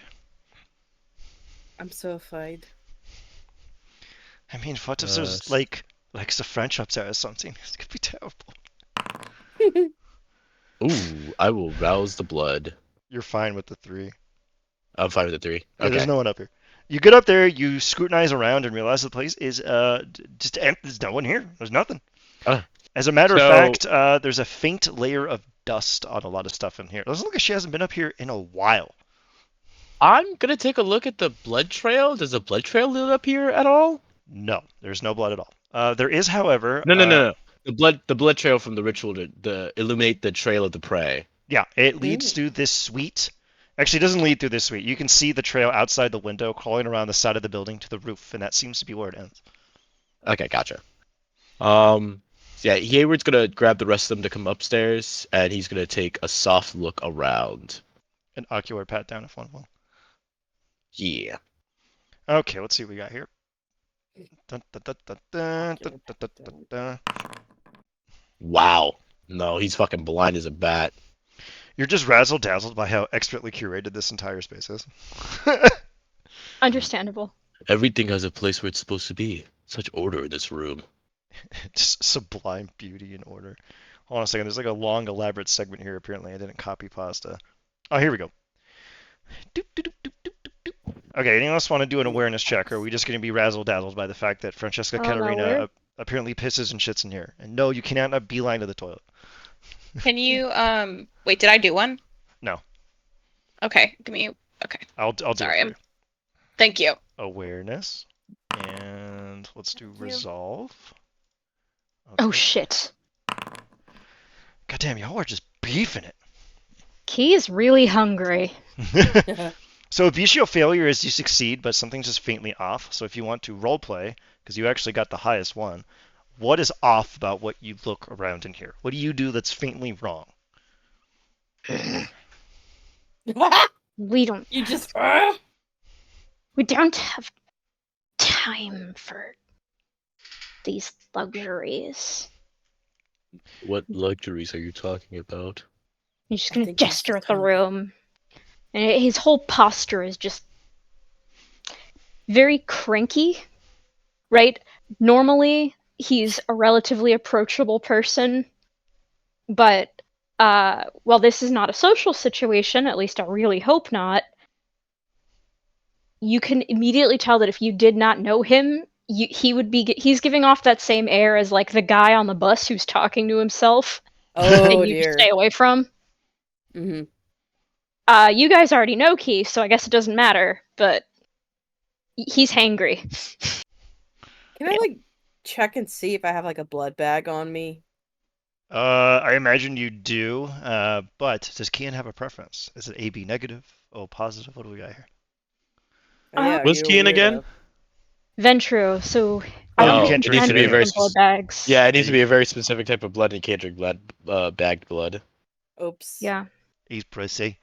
I'm so afraid. I mean, what if there's like the French up there or something? It could be terrible. Ooh, I will rouse the blood. You're fine with the 3. I'm fine with the 3. Yeah, Okay. there's no one up here. You get up there, you scrutinize around, and realize the place is just empty. There's no one here. There's nothing. As a matter of fact, there's a faint layer of dust on a lot of stuff in here. It doesn't look like she hasn't been up here in a while. I'm gonna take a look at the blood trail. Does the blood trail lead up here at all? No, there's no blood at all. There is, however. No. The blood trail from the ritual to illuminate the trail of the prey. Yeah, it leads to this suite. Actually, it doesn't lead through this suite. You can see the trail outside the window, crawling around the side of the building to the roof, and that seems to be where it ends. Okay, gotcha. Yeah, Hayward's gonna grab the rest of them to come upstairs, and he's gonna take a soft look around. An ocular pat down if one will. Yeah. Okay, let's see what we got here. Dun, dun, dun, dun, dun, dun, dun, dun, dun, dun. Wow. No, he's fucking blind as a bat. You're just razzle-dazzled by how expertly curated this entire space is. Understandable. Everything has a place where it's supposed to be. Such order in this room. It's sublime beauty and order. Hold on a second, there's like a long, elaborate segment here. Apparently, I didn't copy pasta. Oh, here we go. Doop, doop, doop, doop, doop, doop. Okay, anyone else want to do an awareness check, or are we just going to be razzle-dazzled by the fact that Francesca No, Caterina we're- apparently pisses and shits in here? And no, you cannot not beeline to the toilet. Can you wait, did I do one? No. Okay, give me okay. I'll do Sorry, it for you. Thank you. Awareness, and let's do resolve. Oh Okay. shit. Goddamn, y'all are just beefing it. Key is really hungry. So visual failure is you succeed, but something's just faintly off. So if you want to roleplay, because you actually got the highest one, what is off about what you look around in here? What do you do that's faintly wrong? We don't You just. we don't have time for these luxuries. What luxuries are you talking about? He's just I gonna think he's gesture just at the kind of- room. And his whole posture is just very cranky, right? Normally, he's a relatively approachable person, but well, this is not a social situation, at least I really hope not. You can immediately tell that if you did not know him, he's giving off that same air as like the guy on the bus who's talking to himself Oh and you just dear. stay away from. Hmm. You guys already know Keith, so I guess it doesn't matter, but he's hangry. Can I like check and see if I have like a blood bag on me? I imagine you do, but does Kian have a preference? Is it AB negative? O positive? What do we got here? Oh, yeah, What's you're a Kian again? weirdo. Ventru, so Oh, I you don't can't think you drink can it drink anyway. from blood bags. Yeah, it needs Yeah, to be a very specific type of blood, and you can't drink bagged blood. Oops. Yeah. He's prissy.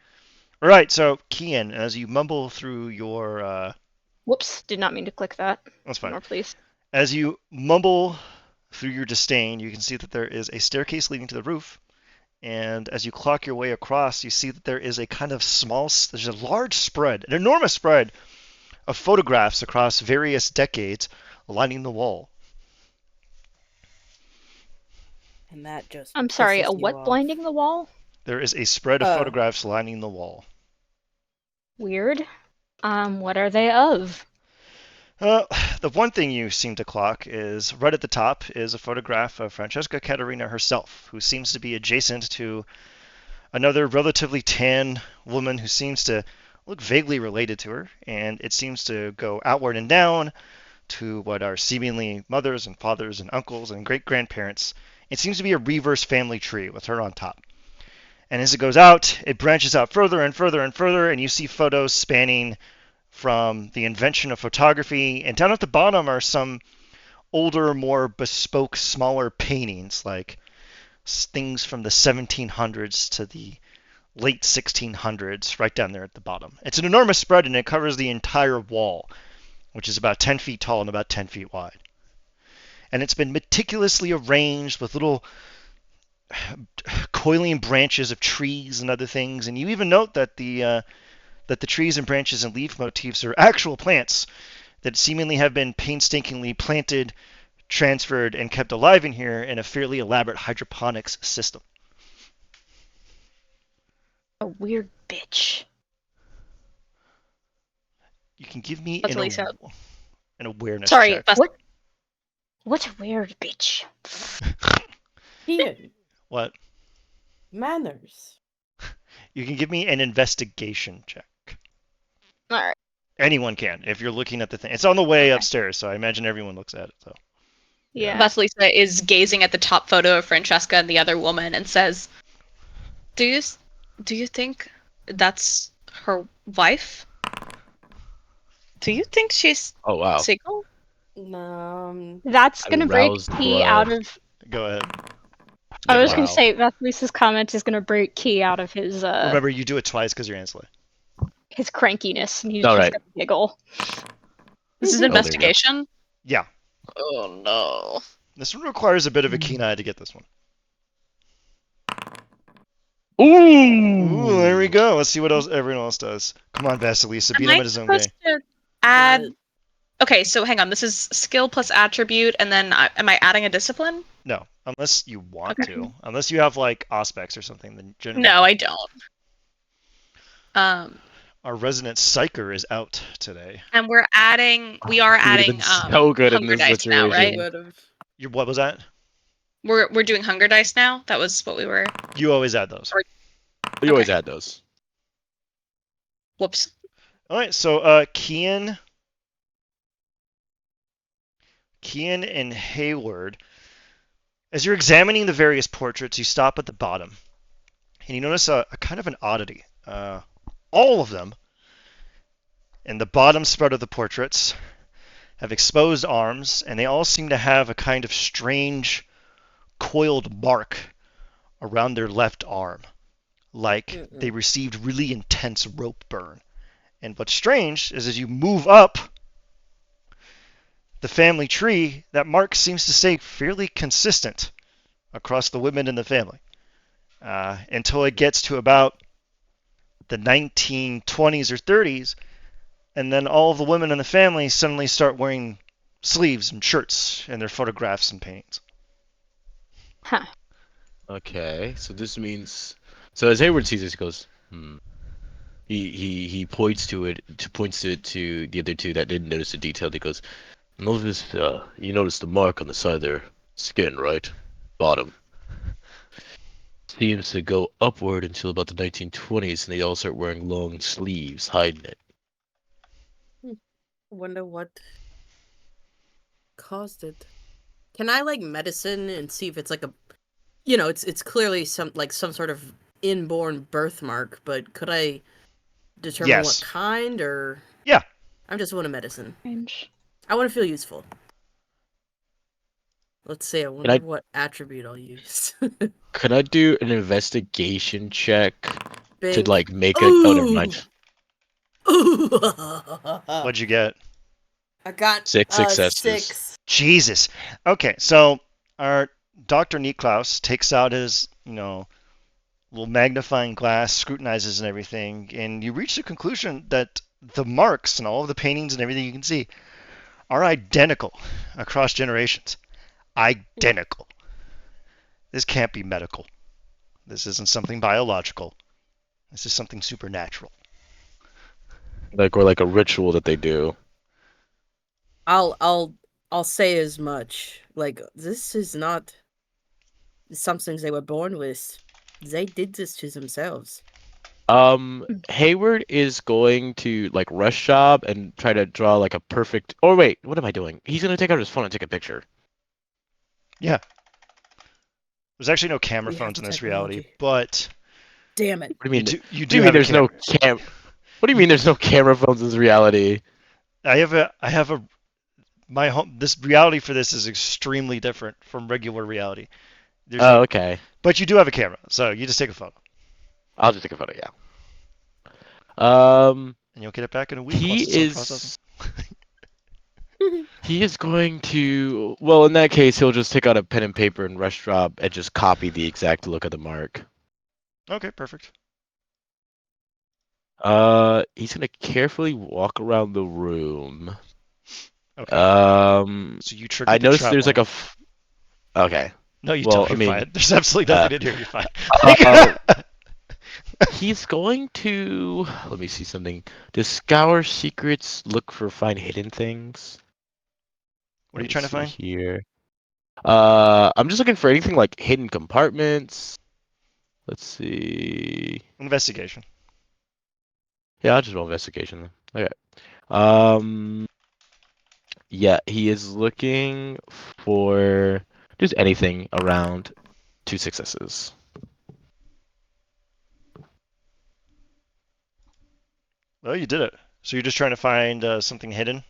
All right, so Kian, as you mumble through your, Whoops, did not mean to click that. that's fine. More, please. As you mumble through your disdain, you can see that there is a staircase leading to the roof. And as you clock your way across, you see that there is a kind of there's a large spread, an enormous spread of photographs across various decades lining the wall. And that just. I'm sorry, pisses a you what off. blinding the wall? There is a spread of photographs lining the wall. Weird. What are they of? The one thing you seem to clock is right at the top is a photograph of Francesca Caterina herself, who seems to be adjacent to another relatively tan woman who seems to look vaguely related to her, and it seems to go outward and down to what are seemingly mothers and fathers and uncles and great-grandparents. It seems to be a reverse family tree with her on top. And as it goes out, it branches out further and further and further, and you see photos spanning from the invention of photography, and down at the bottom are some older, more bespoke, smaller paintings, like things from the 1700s to the late 1600s, right down there at the bottom. It's an enormous spread, and it covers the entire wall, which is about 10 feet tall and about 10 feet wide. And it's been meticulously arranged with little coiling branches of trees and other things, and you even note that the trees and branches and leaf motifs are actual plants that seemingly have been painstakingly planted, transferred, and kept alive in here in a fairly elaborate hydroponics system. A weird bitch. You can give me That's what he said. an awareness Sorry, check. what a weird bitch. Ian, What? manners. You can give me an investigation check. Alright. Anyone can, if you're looking at the thing. It's on the way upstairs, so I imagine everyone looks at it. So. Yeah. Vasilisa is gazing at the top photo of Francesca and the other woman and says, "Do you think that's her wife? Do you think she's Oh wow. single?" That's gonna break Aroused Key blood. out of. Go ahead. I was Wow. gonna say Vasilisa's comment is gonna break Key out of his Remember, you do it twice because you're Ancillary. his crankiness, and he's All just right. gonna giggle. This is there you go. investigation. Yeah. Oh no. This one requires a bit of a keen eye to get this one. Ooh, there we go. Let's see what else everyone else does. Come on, Vasilisa, beat Am him I at his own game. supposed to add? Okay, so hang on. This is skill plus attribute, and then am I adding a discipline? No, unless you want Okay. to. Unless you have like aspects or something, then generally. No, I don't. Our resident psyker is out today. And we are adding He would've been so good in hunger this dice now, right? situation. What was that? We're doing hunger dice now. That was what we were. You always add those. You always Okay. had those. Whoops. All right, so Kian and Hayward, as you're examining the various portraits, you stop at the bottom, and you notice a kind of an oddity. All of them, in the bottom spread of the portraits, have exposed arms, and they all seem to have a kind of strange coiled mark around their left arm, like they received really intense rope burn. And what's strange is as you move up the family tree, that mark seems to stay fairly consistent across the women in the family until it gets to about the 1920s or 30s, and then all of the women in the family suddenly start wearing sleeves and shirts in their photographs and paintings. Huh. Okay, so this means. So as Hayward sees this, he goes, hmm. He points to it to the other two that didn't notice the detail. He goes, notice you notice the mark on the side of their skin, right? Bottom. Seems to go upward until about the 1920s, and they all start wearing long sleeves, hiding it. Wonder what caused it. Can I like medicine and see if it's like a, it's clearly some sort of inborn birthmark, but could I determine Yes. what kind or? Yeah. I just want a medicine. Strange. I want to feel useful. Let's see. I wonder what attribute I'll use. Could I do an investigation check to Bink. like make a? Oh, never mind. Ooh. What'd you get? I got 6 successes. 6. Jesus. Okay, so our Dr. Niklaus takes out his, little magnifying glass, scrutinizes and everything, and you reach the conclusion that the marks and all of the paintings and everything you can see are identical across generations. Identical. This can't be medical. This isn't something biological. This is something supernatural. Or like a ritual that they do. I'll say as much. Like, this is not something they were born with. They did this to themselves. Hayward is going to like rush job and try to draw like a perfect. Oh wait, what am I doing? He's gonna take out his phone and take a picture. Yeah. There's actually no camera We have phones the in this reality, technology. but Damn it. What do you mean? you What do do you mean have a there's no camera. What do you mean there's no camera phones in this reality? I have a my home. This reality for this is extremely different from regular reality. There's Oh, no, okay. but you do have a camera, so you just take a photo, I'll just take a photo. Yeah. and you'll get it back in a week once He it's done processing. is. He is going to. Well, in that case, he'll just take out a pen and paper and rush drop and just copy the exact look of the mark. Okay, perfect. He's gonna carefully walk around the room. Okay. So you triggered I the noticed trap there's like on a. him. Okay. No, you well, don't. You're I mean, fine. There's absolutely nothing in here. You're fine. He's going to. Let me see something. To scour secrets, look for find hidden things. What are you trying to find? Here. I'm just looking for anything like hidden compartments. Let's see. Investigation. Yeah, I'll just roll investigation then. Okay. Yeah, he is looking for just anything around 2 successes. Well, you did it. So you're just trying to find something hidden?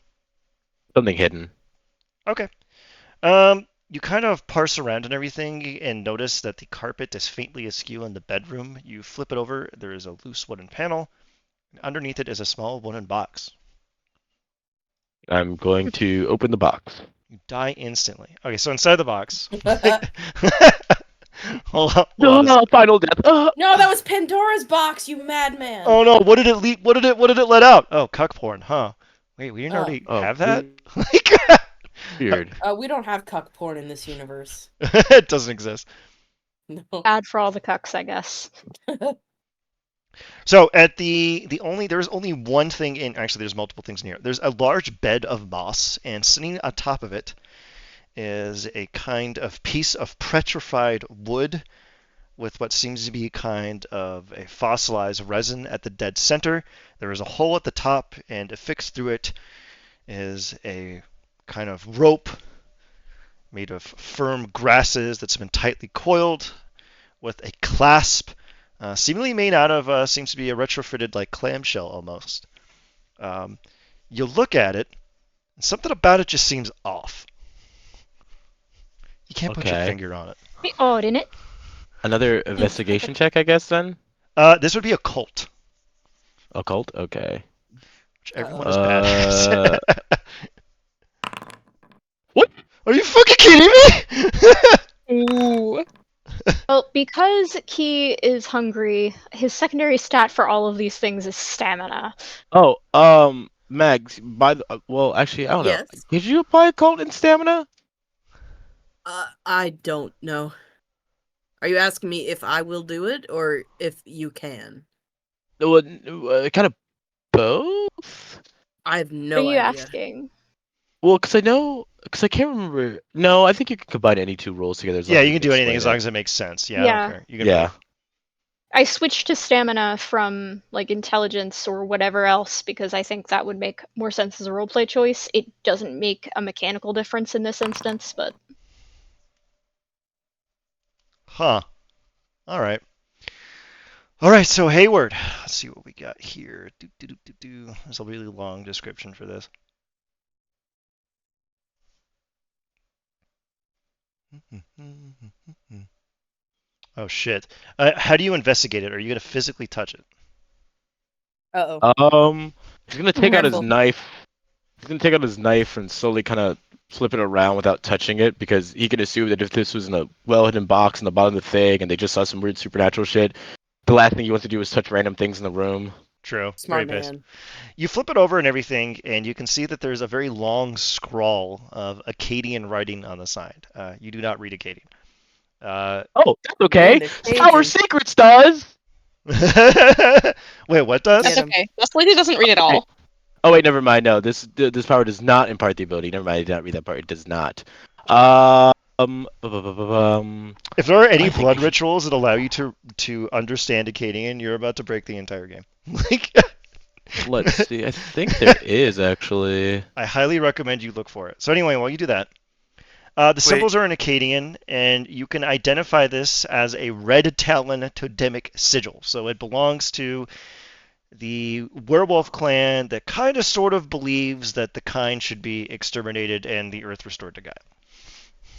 Something hidden. Okay. You kind of parse around and everything and notice that the carpet is faintly askew in the bedroom. You flip it over, there is a loose wooden panel, and underneath it is a small wooden box. I'm going to open the box. You die instantly. Okay, so inside the box. Hold on. No, final death. No, that was Pandora's box, you madman. Oh no, what did it leak? What did it let out? Oh, cuck porn, huh? Wait, we didn't already Oh, have that? Weird. We don't have cuck porn in this universe. It doesn't exist. No. Bad for all the cucks, I guess. So at there's only one thing in, actually there's multiple things in here. There's a large bed of moss, and sitting atop of it is a kind of piece of petrified wood with what seems to be kind of a fossilized resin at the dead center. There is a hole at the top, and affixed through it is a kind of rope made of firm grasses that's been tightly coiled with a clasp seemingly made out of seems to be a retrofitted like clamshell almost. You look at it, and something about it just seems off. You can't put your finger on it. Be odd, innit? Another investigation check, I guess, then? This would be occult, Occult? Okay. which everyone is bad at. What? Are you fucking kidding me? Ooh. Well, because Key is hungry, his secondary stat for all of these things is stamina. Oh, Mags, well, actually, I don't know. Yes. Did you apply cult and stamina? I don't know. Are you asking me if I will do it or if you can? Well, kind of both. I have Are no you idea. asking? Well, because I can't remember. No, I think you can combine any two roles together as long Yeah, as you you can can do anything explain as long it. as it makes sense. Yeah, I Yeah. don't care. You can Yeah. both. I switched to stamina from like intelligence or whatever else because I think that would make more sense as a roleplay choice. It doesn't make a mechanical difference in this instance, but Huh. All right. All right, so Hayward. Let's see what we got here. There's a really long description for this. Oh shit. How do you investigate it? Are you gonna physically touch it? Uh-oh. He's gonna take out his Careful. knife. He's gonna take out his knife and slowly kind of flip it around without touching it because he can assume that if this was in a well-hidden box in the bottom of the thing and they just saw some weird supernatural shit, the last thing he wants to do is touch random things in the room. True. Smart Great base. man. You flip it over and everything, and you can see that there's a very long scrawl of Akkadian writing on the side. You do not read Akkadian. Oh, that's okay. they're Tower Cajun. Secrets does. Wait, what does? That's Get 'em. okay. This lady doesn't read at all. Oh wait, never mind. No, this power does not impart the ability. Never mind. I did not read that part. It does not. If there are any I think blood I should- rituals that allow you to understand Akkadian, you're about to break the entire game. Like, Let's see. I think there is actually. I highly recommend you look for it. So anyway, while you do that, the symbols are in Akkadian, and you can identify this as a red talon totemic sigil. So it belongs to the werewolf clan that kind of sort of believes that the kind should be exterminated and the earth restored to Gaia.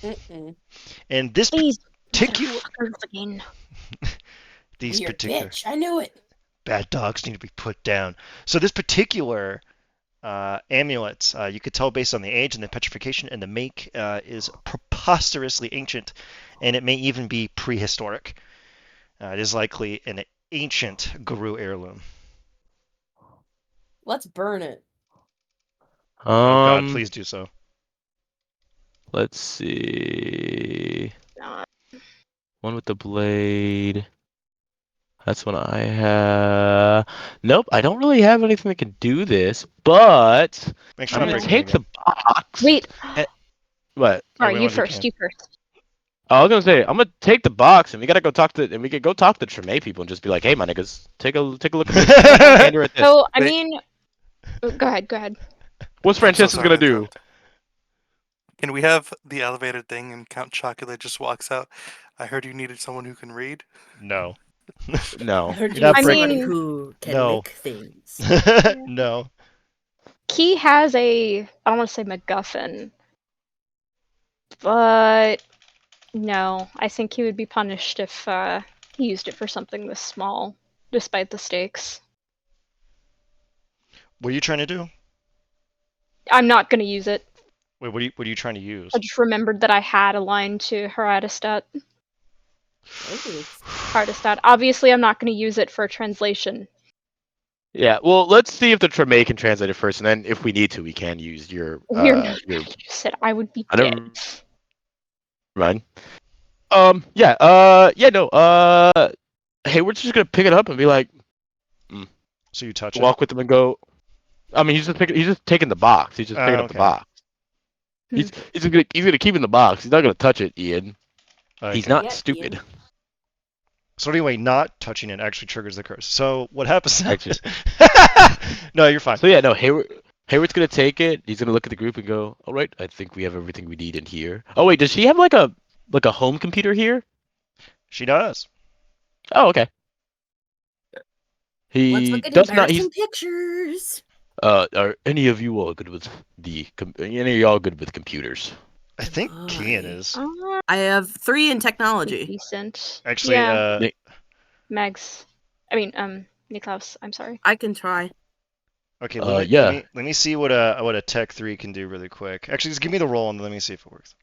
Mm-mm. And this these particular motherfuckers again. these Weird particular bitch. I knew it. bad dogs need to be put down. So this particular amulet, you could tell based on the age and the petrification and the make, is preposterously ancient, and it may even be prehistoric. It is likely an ancient Guru heirloom. Let's burn it. Oh God, please do so. Let's see. Uh, One with the blade. That's one I have. Nope, I don't really have anything that can do this, but Make sure I'm not gonna breaking take the anything. box. Wait. What? Yeah, Sorry, we you want to be first. can. You first. Oh, I was gonna say I'm gonna take the box and we gotta go talk to and we could go talk to Treme people and just be like, hey, my niggas, take a look at this. Candy right this. So I Wait. mean, go ahead. Go ahead. What's I'm so Francesca's sorry gonna to do? interrupt. Can we have the elevated thing and Count Chocula just walks out? I heard you needed someone who can read. No. I No. heard you You're not need somebody breaking- who can No. lick things. No. Key has a, I don't want to say MacGuffin, but no, I think he would be punished if he used it for something this small, despite the stakes. What are you trying to do? I'm not going to use it. Wait, what are you trying to use? I just remembered that I had a line to Heradistat. Oh. Heradistat. Obviously, I'm not going to use it for a translation. Yeah. Well, let's see if the Treme can translate it first, and then if we need to, we can use your We're not. your. You said I would be I dead. never mind. Yeah. Yeah. No. Hey, we're just gonna pick it up and be like, So you touch it? walk with them and go. I mean, he's just taking the box. He's just picking up the Okay. box. Hmm. He's gonna keep it in the box. He's not gonna touch it, Ian. He's Okay. not Yeah, stupid. Ian. So anyway, not touching it actually triggers the curse. So what happens? Actually- No, you're fine. So yeah, no. Hayward's gonna take it. He's gonna look at the group and go, "All right, I think we have everything we need in here." Oh wait, does she have like a home computer here? She does. Oh okay. Let's He look at does not. He's embarrassing pictures. Are any of you all good with any of y'all good with computers? I think Am Kian I? is. I have 3 in technology. Decent. Actually, Yeah, Megs. I mean, Niklaus. I'm sorry. I can try. okay, Yeah. let me see what a Tech 3 can do really quick. Actually, just give me the roll and let me see if it works.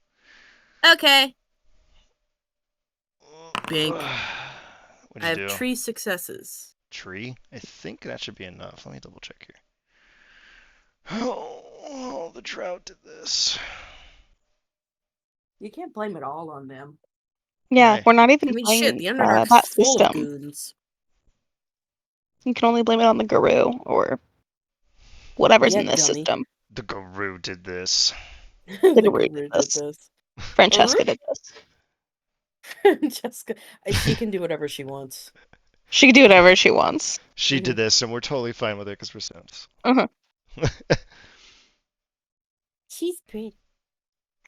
Okay. Bink. What'd I you have do? 3 successes. Tree? I think that should be enough. Let me double check here. the drought did this. You can't blame it all on them. Yeah, Hey. we're not even I mean, playing shit, the Underdark's that full of system. goons. You can only blame it on the Guru or whatever's Yeah, in this dummy. system. The Guru did this. The The Guru Guru did did this. this. Francesca did this. Jessica, she can do whatever she wants. She can do whatever she wants. She did this, and we're totally fine with it because we're Sims. Uh-huh. She's pretty.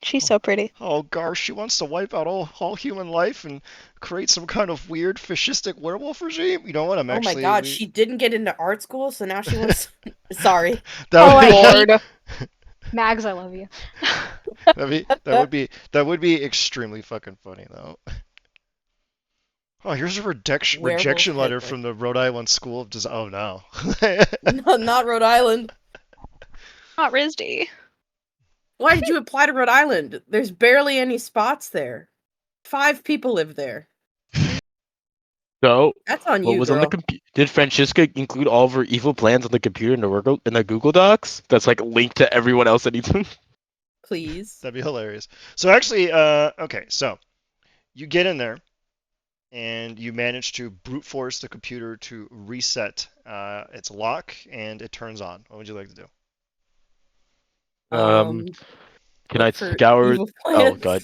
She's so pretty. Oh gosh, she wants to wipe out all human life and create some kind of weird fascistic werewolf regime. You know what? I'm Oh actually. my god, she didn't get into art school, so now she wants. Sorry. That would, Lord. Mags, I love you. that would be extremely fucking funny though. Oh, here's a rejection Werewolf letter Hitler. from the Rhode Island School of Design. Oh no. No, not Rhode Island. Not RISD. Why did you apply to Rhode Island? There's barely any spots there. 5 people live there. So, That's on what you, was on girl. the computer? Did Francesca include all of her evil plans on the computer in the Google Docs? That's like linked to everyone else that needs them. Please. That'd be hilarious. So actually, okay, so you get in there, and you manage to brute force the computer to reset its lock, and it turns on. What would you like to do? Can I Look for scour? evil Oh plans. god,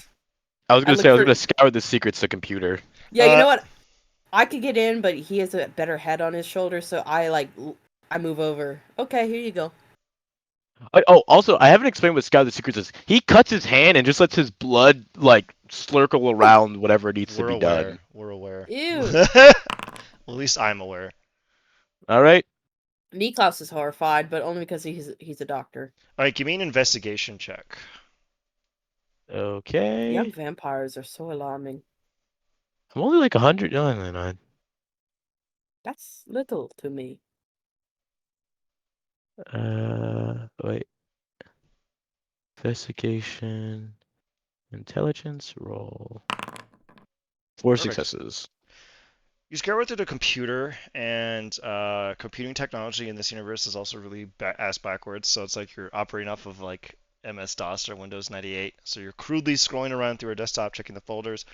I was I gonna look say I was for- gonna scour the secrets to computer. Yeah, you Uh, know what? I could get in, but he has a better head on his shoulder, so I move over. Okay, here you go. Also, I haven't explained what scour the secrets is. He cuts his hand and just lets his blood like slurkle around whatever needs to We're be aware. done. We're aware. Ew. Well, at least I'm aware. All right. Niklaus is horrified, but only because he's a doctor. All right, give me an investigation check. Okay. Young vampires are so alarming. I'm only like 100. That's little to me. Wait. Investigation, intelligence roll. 4 Perfect. successes. You scour through the computer, and computing technology in this universe is also really ass backwards. So it's like you're operating off of like MS-DOS or Windows 98. So you're crudely scrolling around through a desktop, checking the folders.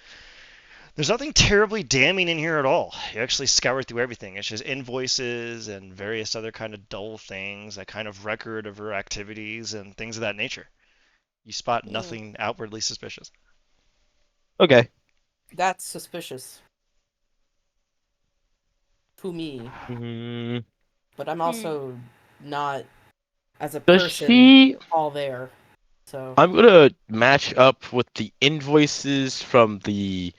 There's nothing terribly damning in here at all. You actually scour through everything. It's just invoices and various other kind of dull things, a kind of record of her activities and things of that nature. You spot nothing outwardly suspicious. Okay. That's suspicious. To me. Mm, But I'm also not, as a does person, she? all there. So. I'm gonna match up with the invoices from the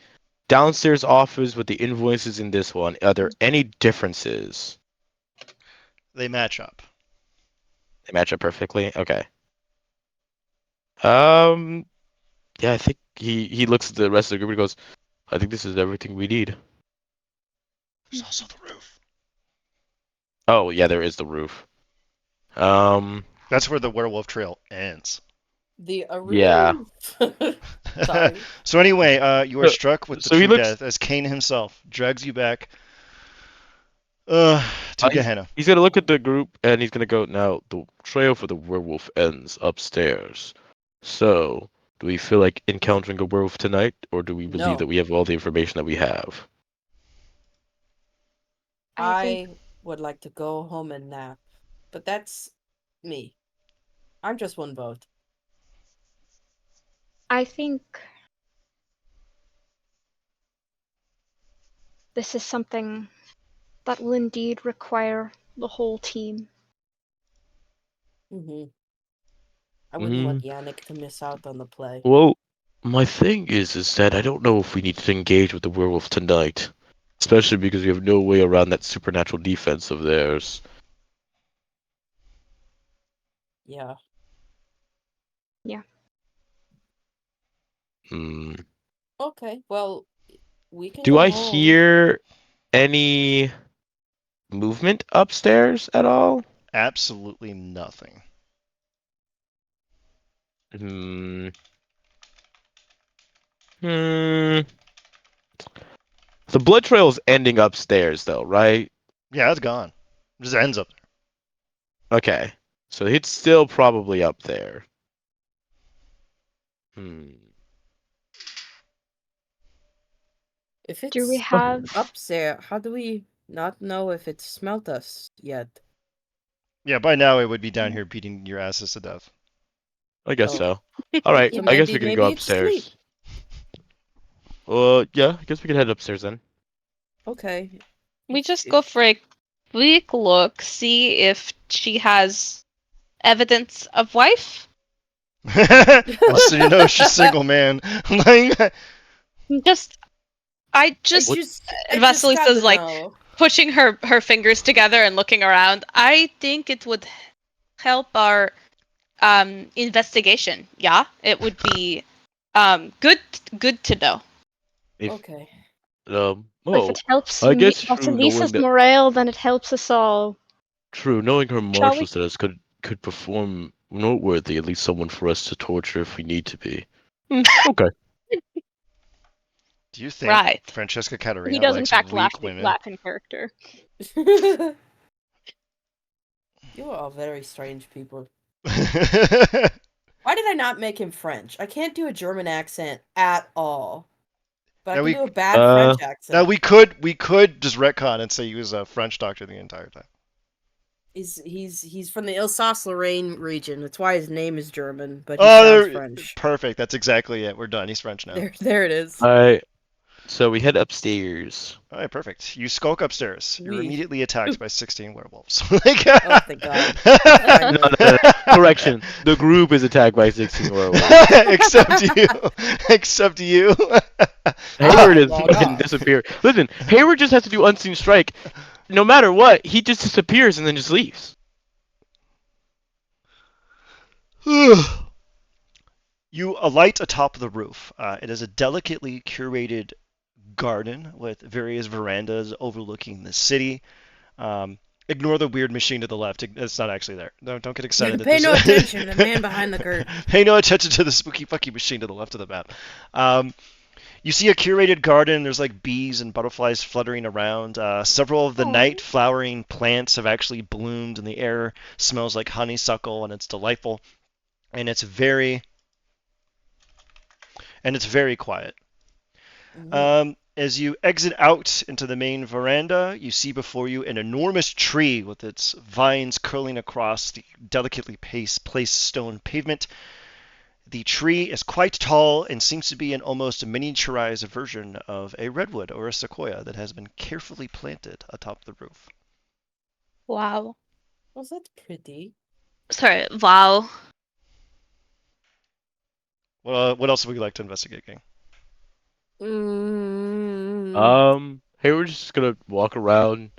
downstairs office with the invoices in this one. Are there any differences? They match up. They match up perfectly. Okay. Yeah, I think he looks at the rest of the group and goes, "I think this is everything we need." There's also the roof. Oh yeah, there is the roof. That's where the werewolf trail ends. The Yeah. Sorry. So anyway, you are struck with the so he true looks- death as Cain himself drags you back to Gehenna. He's gonna look at the group and he's gonna go, "Now the trail for the werewolf ends upstairs. So, do we feel like encountering a werewolf tonight, or do we believe No. that we have all the information that we have?" I would like to go home and nap. But that's me. I'm just one vote. I think this is something that will indeed require the whole team. Mm-hmm. I wouldn't want Yannick to miss out on the play. Well, my thing is that I don't know if we need to engage with the werewolf tonight, especially because we have no way around that supernatural defense of theirs. Yeah. Hmm. Okay, well, we can Do go I home. hear any movement upstairs at all? Absolutely nothing. Hmm. Hmm. The blood trail is ending upstairs, though, right? Yeah, it's gone. It just ends up there. Okay. So it's still probably up there. If Do we it's have? up there, how do we not know if it's smelt us yet? Yeah, by now it would be down here beating your asses to death. I guess Oh. so. All right, So I guess we can go maybe it's asleep. upstairs. Yeah, I guess we can head upstairs then. Okay. We If- just if- go for a quick look, see if she has evidence of wife. So you know she's single, man. Like, Just, I I just, I Vasily gotta says, like, know. pushing her fingers together and looking around. I think it would help our investigation. Yeah, it would be good to know. If Okay. If oh, it helps I guess true. Knowing Vasilisa's that morale, then it helps us all. true, knowing her Shall martial we? status could perform noteworthy. At least someone for us to torture if we need to be. Okay. do you think Right. Francesca He Caterina does in likes fact weak women? laugh in character. You are all very strange people. Why did I not make him French? I can't do a German accent at all. But Now I we- can do a bad French accent. Now we could just retcon and say he was a French doctor the entire time. He's from the Alsace-Lorraine region. That's why his name is German, but he Oh, sounds French. perfect. That's exactly it. We're done. He's French now. There it is. Alright. So we head upstairs. All right, perfect. You skulk upstairs. You're We- immediately attacked by 16 werewolves. Like, Oh, thank God. No. Correction. The group is attacked by 16 werewolves. Except you. Except you. Hayward is well, fucking no. disappear. Listen, Hayward just has to do unseen strike. No matter what, he just disappears and then just leaves. You alight atop the roof. It is a delicately curated garden with various verandas overlooking the city. Ignore the weird machine to the left. It's not actually there. Don't get excited. Pay no attention to the man behind the curtain. Pay no attention to the spooky fucky machine to the left of the map. You see a curated garden. There's like bees and butterflies fluttering around. Several of the night flowering plants have actually bloomed, and the air smells like honeysuckle, and it's delightful. And it's very quiet. As you exit out into the main veranda, you see before you an enormous tree with its vines curling across the delicately placed stone pavement. The tree is quite tall and seems to be an almost miniaturized version of a redwood or a sequoia that has been carefully planted atop the roof. Wow. Was that pretty? Sorry. Wow. What else would you like to investigate, King? Hayward's just gonna walk around,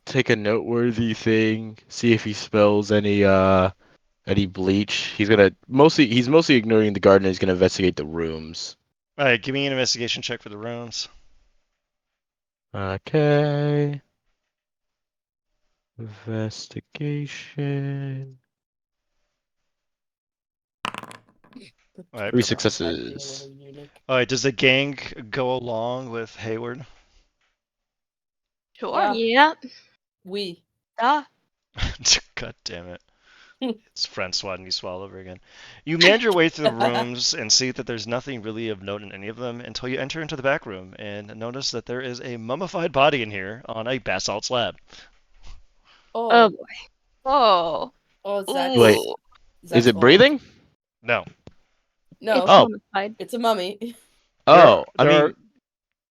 take a noteworthy thing, see if he smells any bleach. He's mostly ignoring the garden. He's gonna investigate the rooms. All right, give me an investigation check for the rooms. Okay. Investigation. All right, 3 perfect. successes. All right, does the gang go along with Hayward? Sure. Yeah. Yep. We. Duh. God damn it. It's Francois and Nice all over again. You meander your way through the rooms and see that there's nothing really of note in any of them until you enter into the back room and notice that there is a mummified body in here on a basalt slab. Oh Oh. boy. Oh. Oh, is that? Wait, Ooh. is it breathing? No. No. It's Oh. mummified. It's a mummy. Oh, I mean,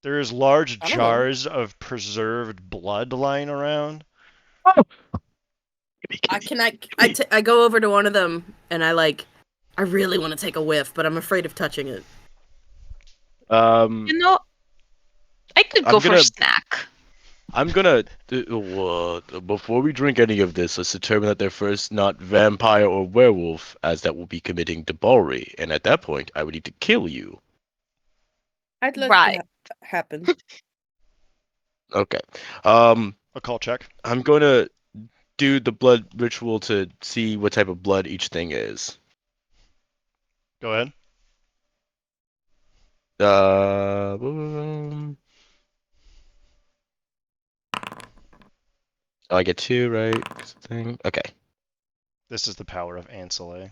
there's large I don't know. jars of preserved blood lying around. I go over to one of them and I really want to take a whiff, but I'm afraid of touching it. You know, I could I'm go for gonna- a snack. I'm gonna before we drink any of this, let's determine that they're first not vampire or werewolf, as that will be committing debauchery, and at that point, I would need to kill you. I'd let Right. that happen. Okay. A call check. I'm gonna do the blood ritual to see what type of blood each thing is. Go ahead. I get 2, right? Thing. Okay. This is the power of Ancillary.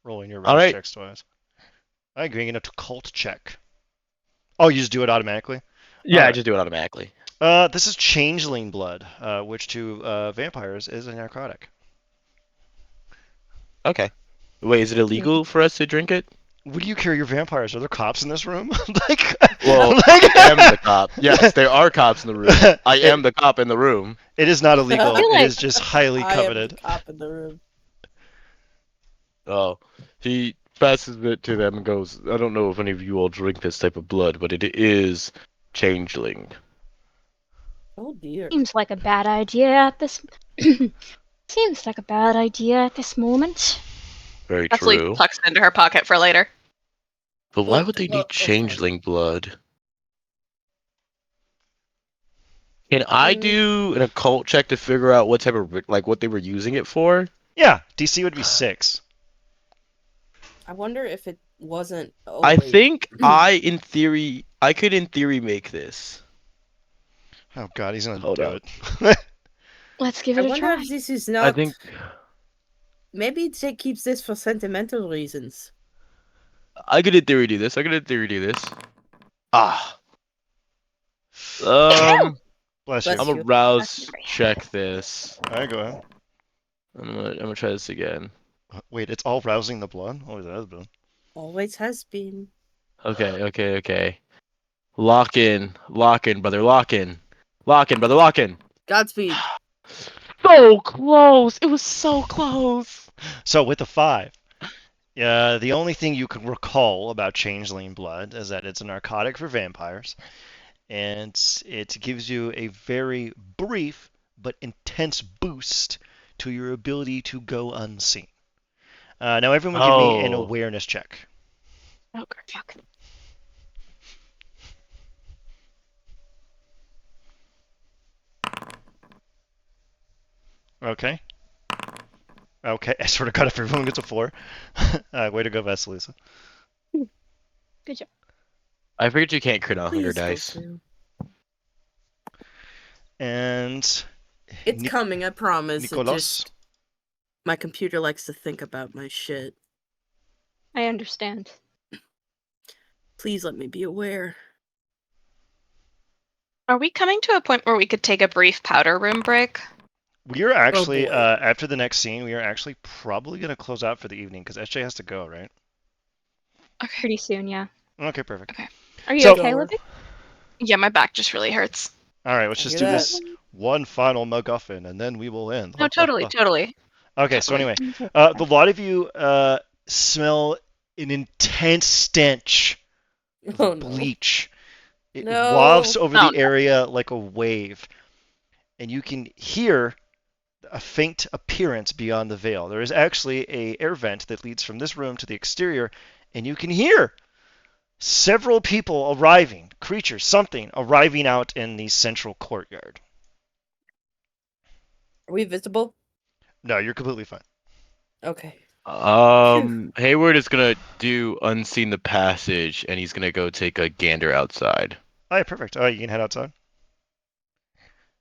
Rolling your All rouse right. checks twice. I agree. An occult check. Oh, you just do it automatically? Yeah, I Alright. just do it automatically. This is changeling blood, which to vampires is a narcotic. Okay. Wait, is it illegal for us to drink it? What do you care? You're vampires. Are there cops in this room? like, Well, like- I am the cop. Yes, there are cops in the room. I am the cop in the room. It is not illegal. feel It like- is just highly I am the coveted. cop in the room. Oh, he passes it to them and goes, I don't know if any of you all drink this type of blood, but it is changeling. Oh dear. Seems like a bad idea at this. Seems like a bad idea at this moment. Very Leslie true. tucks it into her pocket for later. But why Well, would they well, need changeling blood? Can I do an occult check to figure out what type of what they were using it for? Yeah, DC would be 6. I wonder if it wasn't. Oh, I wait. think I could in theory make this. Oh god, he's gonna Hold do up. it. Let's give I it a wonder try. if this is I not. think Maybe it keeps this for sentimental reasons. I could in theory do this. Ah. Um, Bless Bless you. I'm gonna you. rouse check this. Alright, go ahead. I'm gonna try this again. Wait, it's all rousing the blood? Oh, that has been. Always has been. Okay. Lock in, brother, lock in, brother. Godspeed. So close. It was so close. So with the 5, the only thing you can recall about changeling blood is that it's a narcotic for vampires, and it gives you a very brief but intense boost to your ability to go unseen. Now everyone give me an Oh. awareness check. Oh, fuck. Okay. Okay, I sort of got if everyone gets a 4. Way to go, Vasilisa. Good job. I figured you can't crit on hunger Please go dice. through. And It's Ni- coming, I promise. It Nicolas? just my computer likes to think about my shit. I understand. Please let me be aware. Are we coming to a point where we could take a brief powder room break? We are actually, boy. after the next scene, we are actually probably going to close out for the evening because SJ has to go, right? Okay. Pretty soon, yeah. Okay, perfect. Are you So- okay, Door. Libby? Yeah, my back just really hurts. All right, let's I just hear do that. this one final MacGuffin, and then we will end. No, totally. Okay, so Totally. anyway, the lot of you smell an intense stench of Oh no. bleach. It No. wafts over Oh, the area like a wave, and you can hear a faint appearance beyond the veil. There is actually a air vent that leads from this room to the exterior, and you can hear several people arriving, creatures, something arriving out in the central courtyard. Are we visible? No, you're completely fine. Okay. Hayward is gonna do unseen the passage, and he's gonna go take a gander outside. All right, perfect. All right, you can head outside.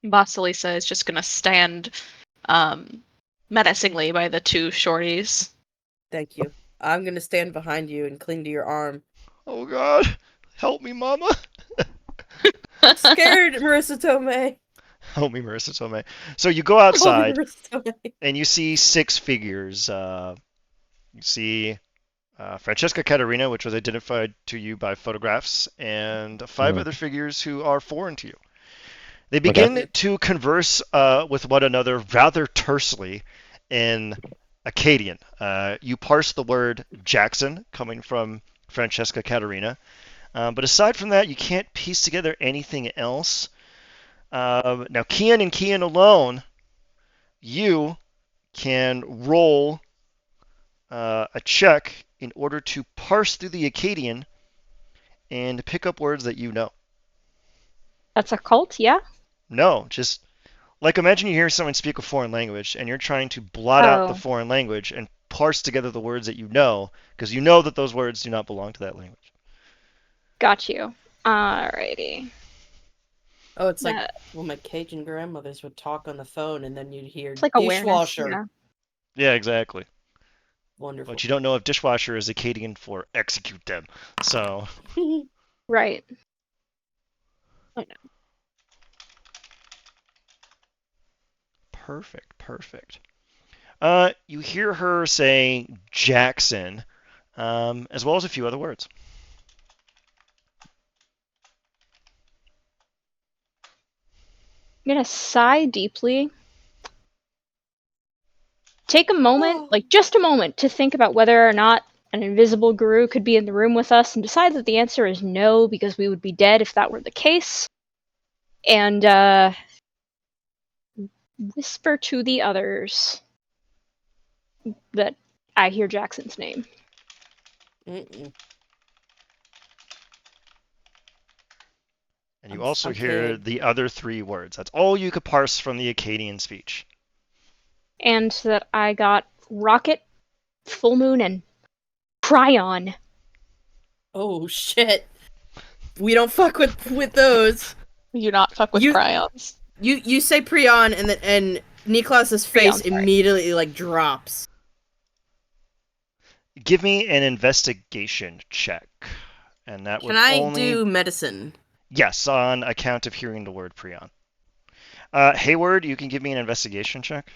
Basilisa is just gonna stand menacingly by the two shorties. Thank you. I'm gonna stand behind you and cling to your arm. Oh God, help me, Mama. Scared, Marissa Tomei. Help me, Marissa Tomei. So you go outside, Marissa Tomei. and you see 6 figures. You see Francesca Caterina, which was identified to you by photographs, and 5 other figures who are foreign to you. They begin to converse with one another rather tersely in Akkadian. You parse the word Jackson coming from Francesca Caterina, but aside from that, you can't piece together anything else. Now, Kian and Kian alone, you can roll a check in order to parse through the Akkadian and pick up words that you know. That's a cult, yeah? No, just like imagine you hear someone speak a foreign language and you're trying to blot out the Oh. foreign language and parse together the words that you know because you know that those words do not belong to that language. Got you. Alrighty. Oh, it's like That- when my Cajun grandmothers would talk on the phone, and then you'd hear It's like awareness, dishwasher. yeah. Yeah, exactly. Wonderful. But you don't know if dishwasher is Akkadian for execute them. So Right. perfect. You hear her saying Jackson, as well as a few other words. I'm gonna sigh deeply. Take a moment, like just a moment, to think about whether or not an invisible guru could be in the room with us, and decide that the answer is no, because we would be dead if that were the case. And whisper to the others that I hear Jackson's name. Mm-mm. And you also I'm hear scared. the other three words. That's all you could parse from the Akkadian speech. And that I got rocket, full moon, and prion. Oh shit. We don't fuck with those. You not fuck with You- prions. You say Prion and Niklaus's face Prion's right. immediately like drops. Give me an investigation check. And that would Can I only... do medicine? Yes, on account of hearing the word prion. Hayward, you can give me an investigation check.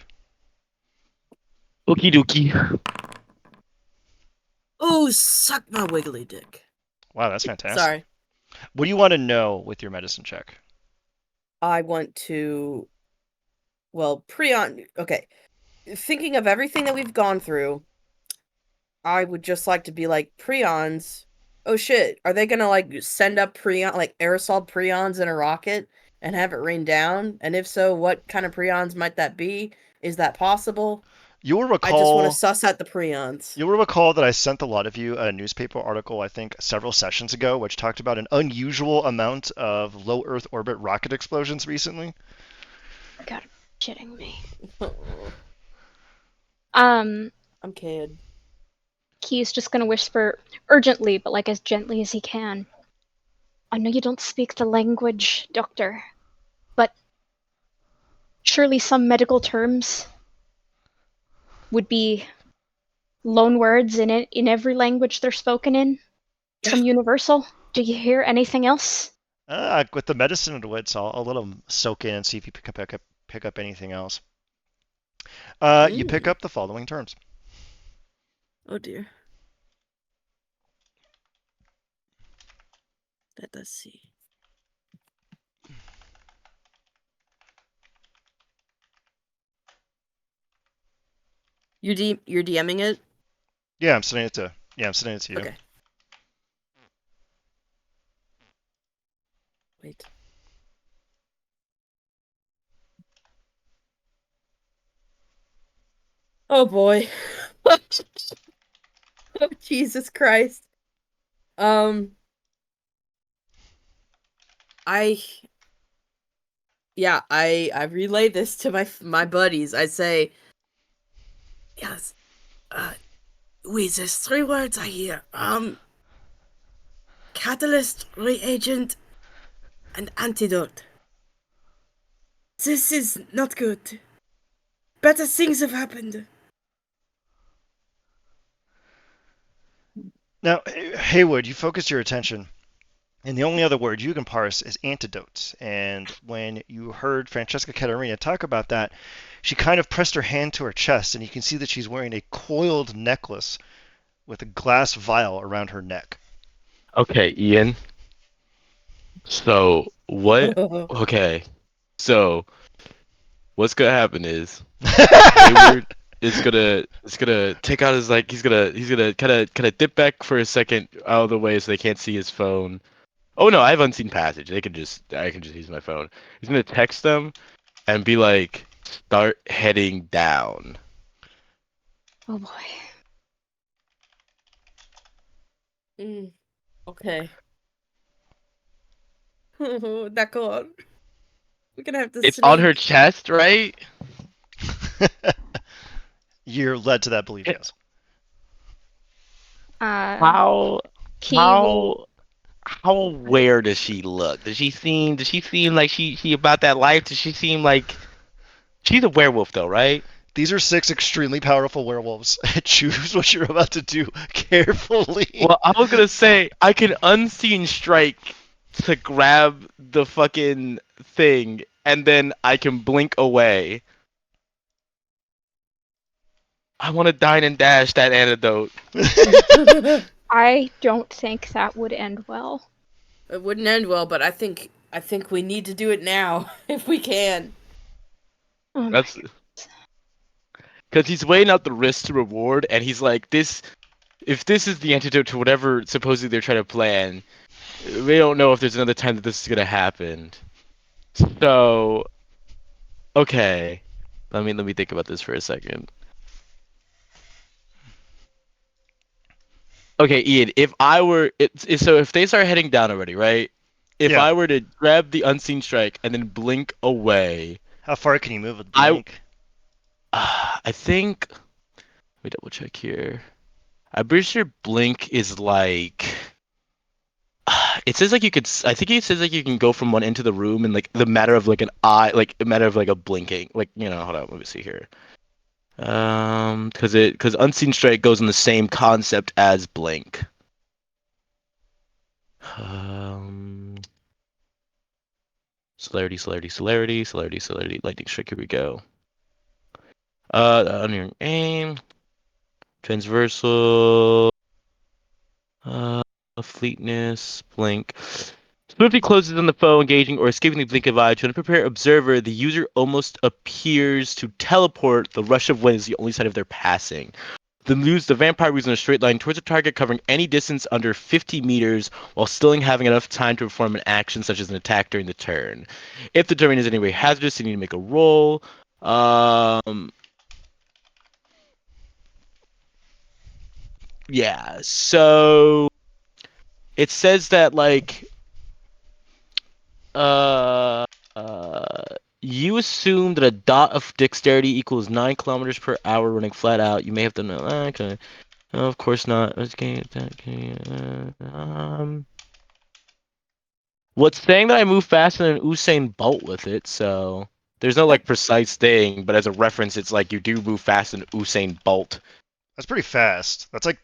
Okie dokie. Oh, suck my wiggly dick. Wow, that's fantastic. Sorry. What do you want to know with your medicine check? I want to. Well, Prion. Okay. Thinking of everything that we've gone through, I would just like to be like, Prions. Oh shit. Are they gonna like send up Prion, like aerosol Prions in a rocket and have it rain down? And if so, what kind of Prions might that be? Is that possible? You will I just want recall... to suss out the Prions. You'll recall that I sent a lot of you a newspaper article, I think, several sessions ago, which talked about an unusual amount of low Earth orbit rocket explosions recently. God, shitting me. I'm kid. He's just gonna whisper urgently, but like as gently as he can. I know you don't speak the language, Doctor, but surely some medical terms would be loan words in every language they're spoken in? Some universal? Do you hear anything else? With the medicine and wits, I'll let them soak in and see if you pick up anything else. You pick up the following terms. Oh dear. Let us see. You're DMing it? Yeah, I'm sending it to you. Okay. Wait. Oh boy. Oh Jesus Christ. I relay this to my buddies. I say, yes, wait, there's three words I hear. Catalyst, reagent, and antidote. This is not good. Better things have happened. Now, Haywood, you focus your attention, and the only other word you can parse is antidote. And when you heard Francesca Caterina talk about that, she kind of pressed her hand to her chest, and you can see that she's wearing a coiled necklace with a glass vial around her neck. Okay, Ian. So what? Okay. So what's gonna happen is Hayward is gonna take out his he's gonna kind of dip back for a second out of the way so they can't see his phone. Oh no, I have unseen passage. I can just use my phone. He's gonna text them and be like, start heading down. Oh boy. Okay. D'accord. We're gonna have to It's sneak. on her chest, right? You're led to that belief, yes. How aware does she look? Does she seem like she about that life? Does she seem like she's a werewolf though, right? These are 6 extremely powerful werewolves. Choose what you're about to do carefully. Well, I was gonna say I can unseen strike to grab the fucking thing, and then I can blink away. I want to dine and dash that antidote. I don't think that would end well. It wouldn't end well, but I think we need to do it now if we can. Oh my That's because he's weighing out the risk to reward, and he's like, "This, if this is the antidote to whatever supposedly they're trying to plan, we don't know if there's another time that this is gonna happen." So, okay, let me think about this for a second. Okay, Ian, if I were so if they start heading down already, right? If Yeah. I were to grab the unseen strike and then blink away, How far can you move with I blink? I think. Let me double check here. I'm pretty sure blink is like. It says like you could. I think it says like you can go from one end to the room in like the matter of like an eye, like a matter of like a blinking. Like hold on, let me see here. Because unseen strike goes in the same concept as blink. Celerity, lightning strike. Here we go. On your aim, transversal, fleetness, blink. Swiftly closes on the foe, engaging or escaping the blink of eye. To an unprepared observer, the user almost appears to teleport. The rush of wind is the only sign of their passing. The vampire moves in a straight line towards a target, covering any distance under 50 meters, while still having enough time to perform an action such as an attack during the turn. If the terrain is in any way hazardous, you need to make a roll. Yeah, so it says that like uh, you assume that a dot of dexterity equals 9 kilometers per hour running flat out. You may have to know. Okay. No, of course not. What's saying that I move faster than Usain Bolt with it, so there's no like precise thing, but as a reference, it's like you do move faster than Usain Bolt. That's pretty fast. That's like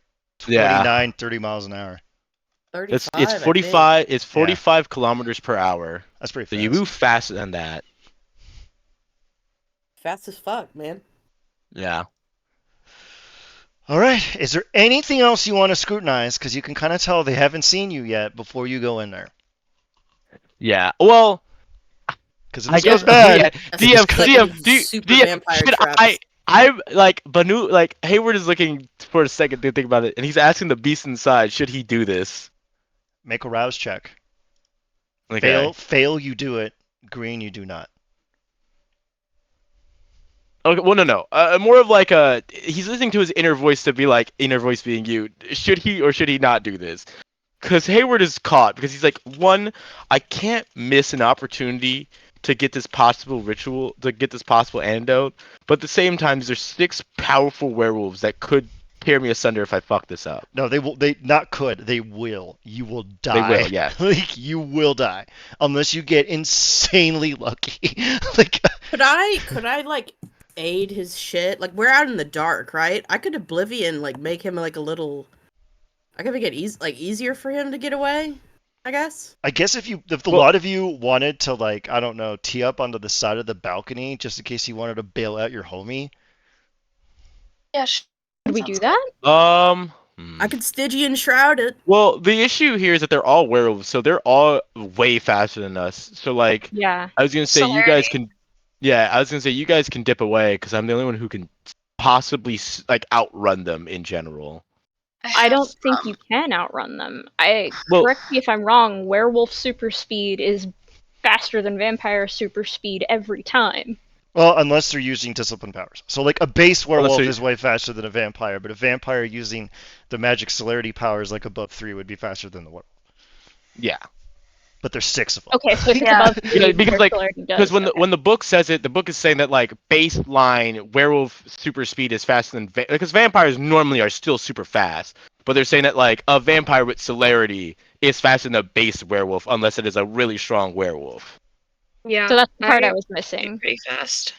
Yeah. 29, 30 miles an hour. 35. It's 45. It's 45 kilometers per hour. That's pretty So fast. you move faster than that. Fast as fuck, man. Yeah. All right. Is there anything else you want to scrutinize? Because you can kind of tell they haven't seen you yet before you go in there. Yeah. Well, Because if I this goes guess bad, DM, super DM, vampire should traps. I'm like Banu, like Hayward is looking for a second to think about it, and he's asking the beast inside, should he do this? make a rouse check. Okay. Fail, you do it. Green, you do not. Okay. Well, no. More of like he's listening to his inner voice to be like, inner voice being you. Should he or should he not do this? Because Hayward is caught because he's like, one, I can't miss an opportunity to get this possible ritual, to get this possible antidote. But at the same time, there's 6 powerful werewolves that could tear me asunder if I fuck this up. No, they will. They not could. They will. You will die. They will, yeah. Like you will die unless you get insanely lucky. Like Could I like aid his shit? Like we're out in the dark, right? I could oblivion like make him like a little. I could make it easier for him to get away. I guess. I guess if a Well- lot of you wanted to like I don't know tee up onto the side of the balcony just in case you wanted to bail out your homie. Yeah, Could we do that? I could Stygian shroud it. Well, the issue here is that they're all werewolves, so they're all way faster than us. So like, Yeah. I was gonna say you guys can, yeah, I was gonna say you guys can dip away because I'm the only one who can possibly like outrun them in general. I don't think you can outrun them. Well- Correct me if I'm wrong, werewolf super speed is faster than vampire super speed every time. Well, unless they're using discipline powers. So like a base werewolf they're- is way faster than a vampire, but a vampire using the magic celerity powers like above 3 would be faster than the werewolf. Yeah. But there's 6 of them. Okay, so if it's Yeah. above Yeah, three, because your like celerity does, because okay. when the book says it, the book is saying that like baseline werewolf super speed is faster than because vampires normally are still super fast, but they're saying that like a vampire with celerity is faster than a base werewolf unless it is a really strong werewolf. Yeah. So that's the part I I- was missing. Pretty fast.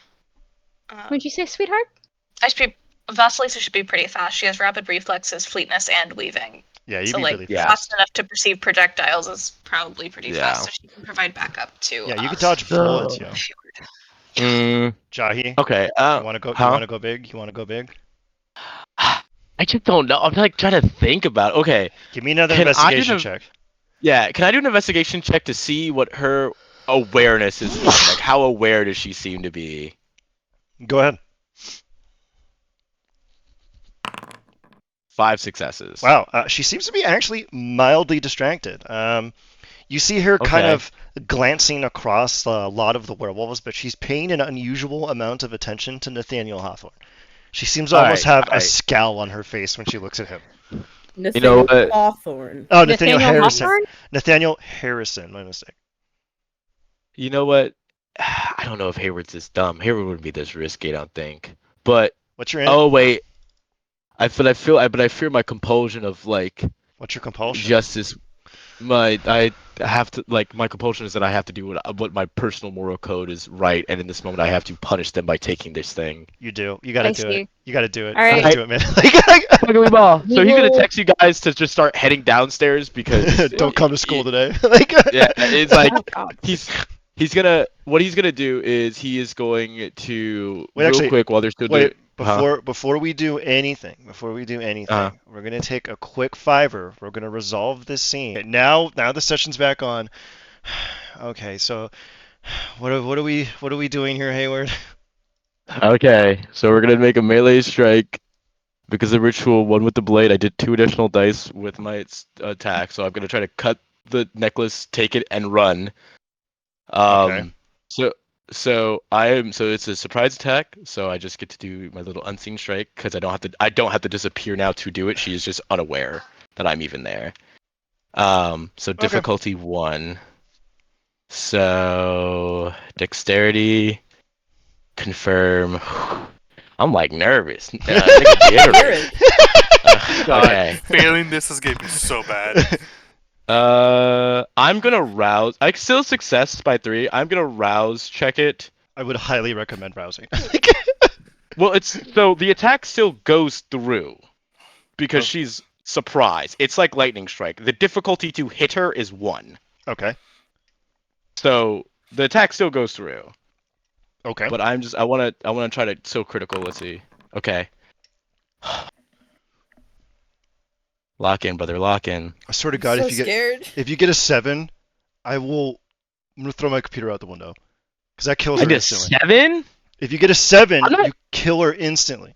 What'd you say, sweetheart? Vasilisa should be pretty fast. She has rapid reflexes, fleetness, and weaving. Yeah, you'd So be like really Yeah. fast. fast enough to perceive projectiles is probably pretty Yeah. fast. So she can provide backup to. Yeah, you could dodge So- bullets, yo. Jahi, Okay. you wanna go? You Huh? wanna go big? You wanna go big? I just don't know. I'm like trying to think about. Okay. Give me another Can I do investigation the- check. Yeah. Can I do an investigation check to see what her awareness is like? How aware does she seem to be? Go ahead. 5 successes. Wow, she seems to be actually mildly distracted. You see her kind Okay. of glancing across a lot of the werewolves, but she's paying an unusual amount of attention to Nathaniel Hawthorne. She seems to almost have a alright. scowl on her face when she looks at him. Nathaniel what? Hawthorne. Oh, Nathaniel Harrison. Hawthorne? Nathaniel Harrison, my mistake. You know what? I don't know if Hayward's this dumb. Hayward wouldn't be this risky, I don't think. But What's your oh wait, I fear my compulsion of like What's your compulsion? justice. I have to like my compulsion is that I have to do what my personal moral code is right, and in this moment I have to punish them by taking this thing. You do. You gotta I do see. it. You gotta do it. All You right. gotta do it, man. Like, So he's gonna will- text you guys to just start heading downstairs because don't come to school today. Like, Yeah, it's like Oh, God. he's gonna what he's gonna do is he is going to Wait, real actually, quick while they're still wait, doing before we do anything, Uh-huh. we're gonna take a quick fiver. We're gonna resolve this scene. Okay, now the session's back on. Okay, so what are we doing here, Hayward? Okay, so we're gonna make a melee strike because the ritual one with the blade. I did 2 additional dice with my attack, so I'm gonna try to cut the necklace, take it, and run. Okay. So it's a surprise attack. So I just get to do my little unseen strike because I don't have to disappear now to do it. She is just unaware that I'm even there. So difficulty 1. So dexterity, confirm. I'm like nervous. Nigga jittery. Okay. Failing this is gonna be so bad. I'm gonna rouse. I still success by 3. I'm gonna rouse check it. I would highly recommend rousing. Well, it's so the attack still goes through because Oh. she's surprised. It's like lightning strike. The difficulty to hit her is 1. Okay. So the attack still goes through. Okay. But I wanna try to so critical. Let's see. Okay. Lock in, brother. Lock in. I swear to God, so if scared. you get a 7, I'm gonna throw my computer out the window because that kills I her did instantly. 7. If you get a 7, I'm not- you kill her instantly.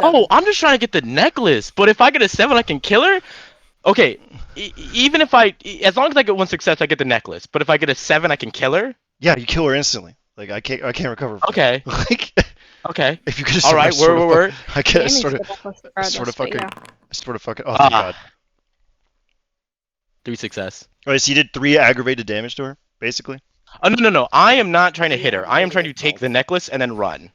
Oh, I'm just trying to get the necklace. But if I get a 7, I can kill her. Okay. Even if as long as I get 1 success, I get the necklace. But if I get a 7, I can kill her. Yeah, you kill her instantly. Like I can't recover. From Okay. that. Like Okay. if you get a 7, All right. Word. I get Damage sort to of the necklace I regardless, sort of but fucking yeah. Oh thank Ah. God. 3 success. Alright, so you did 3 aggravated damage to her, basically. Oh no. I am not trying to hit her. I am trying to take the necklace and then run.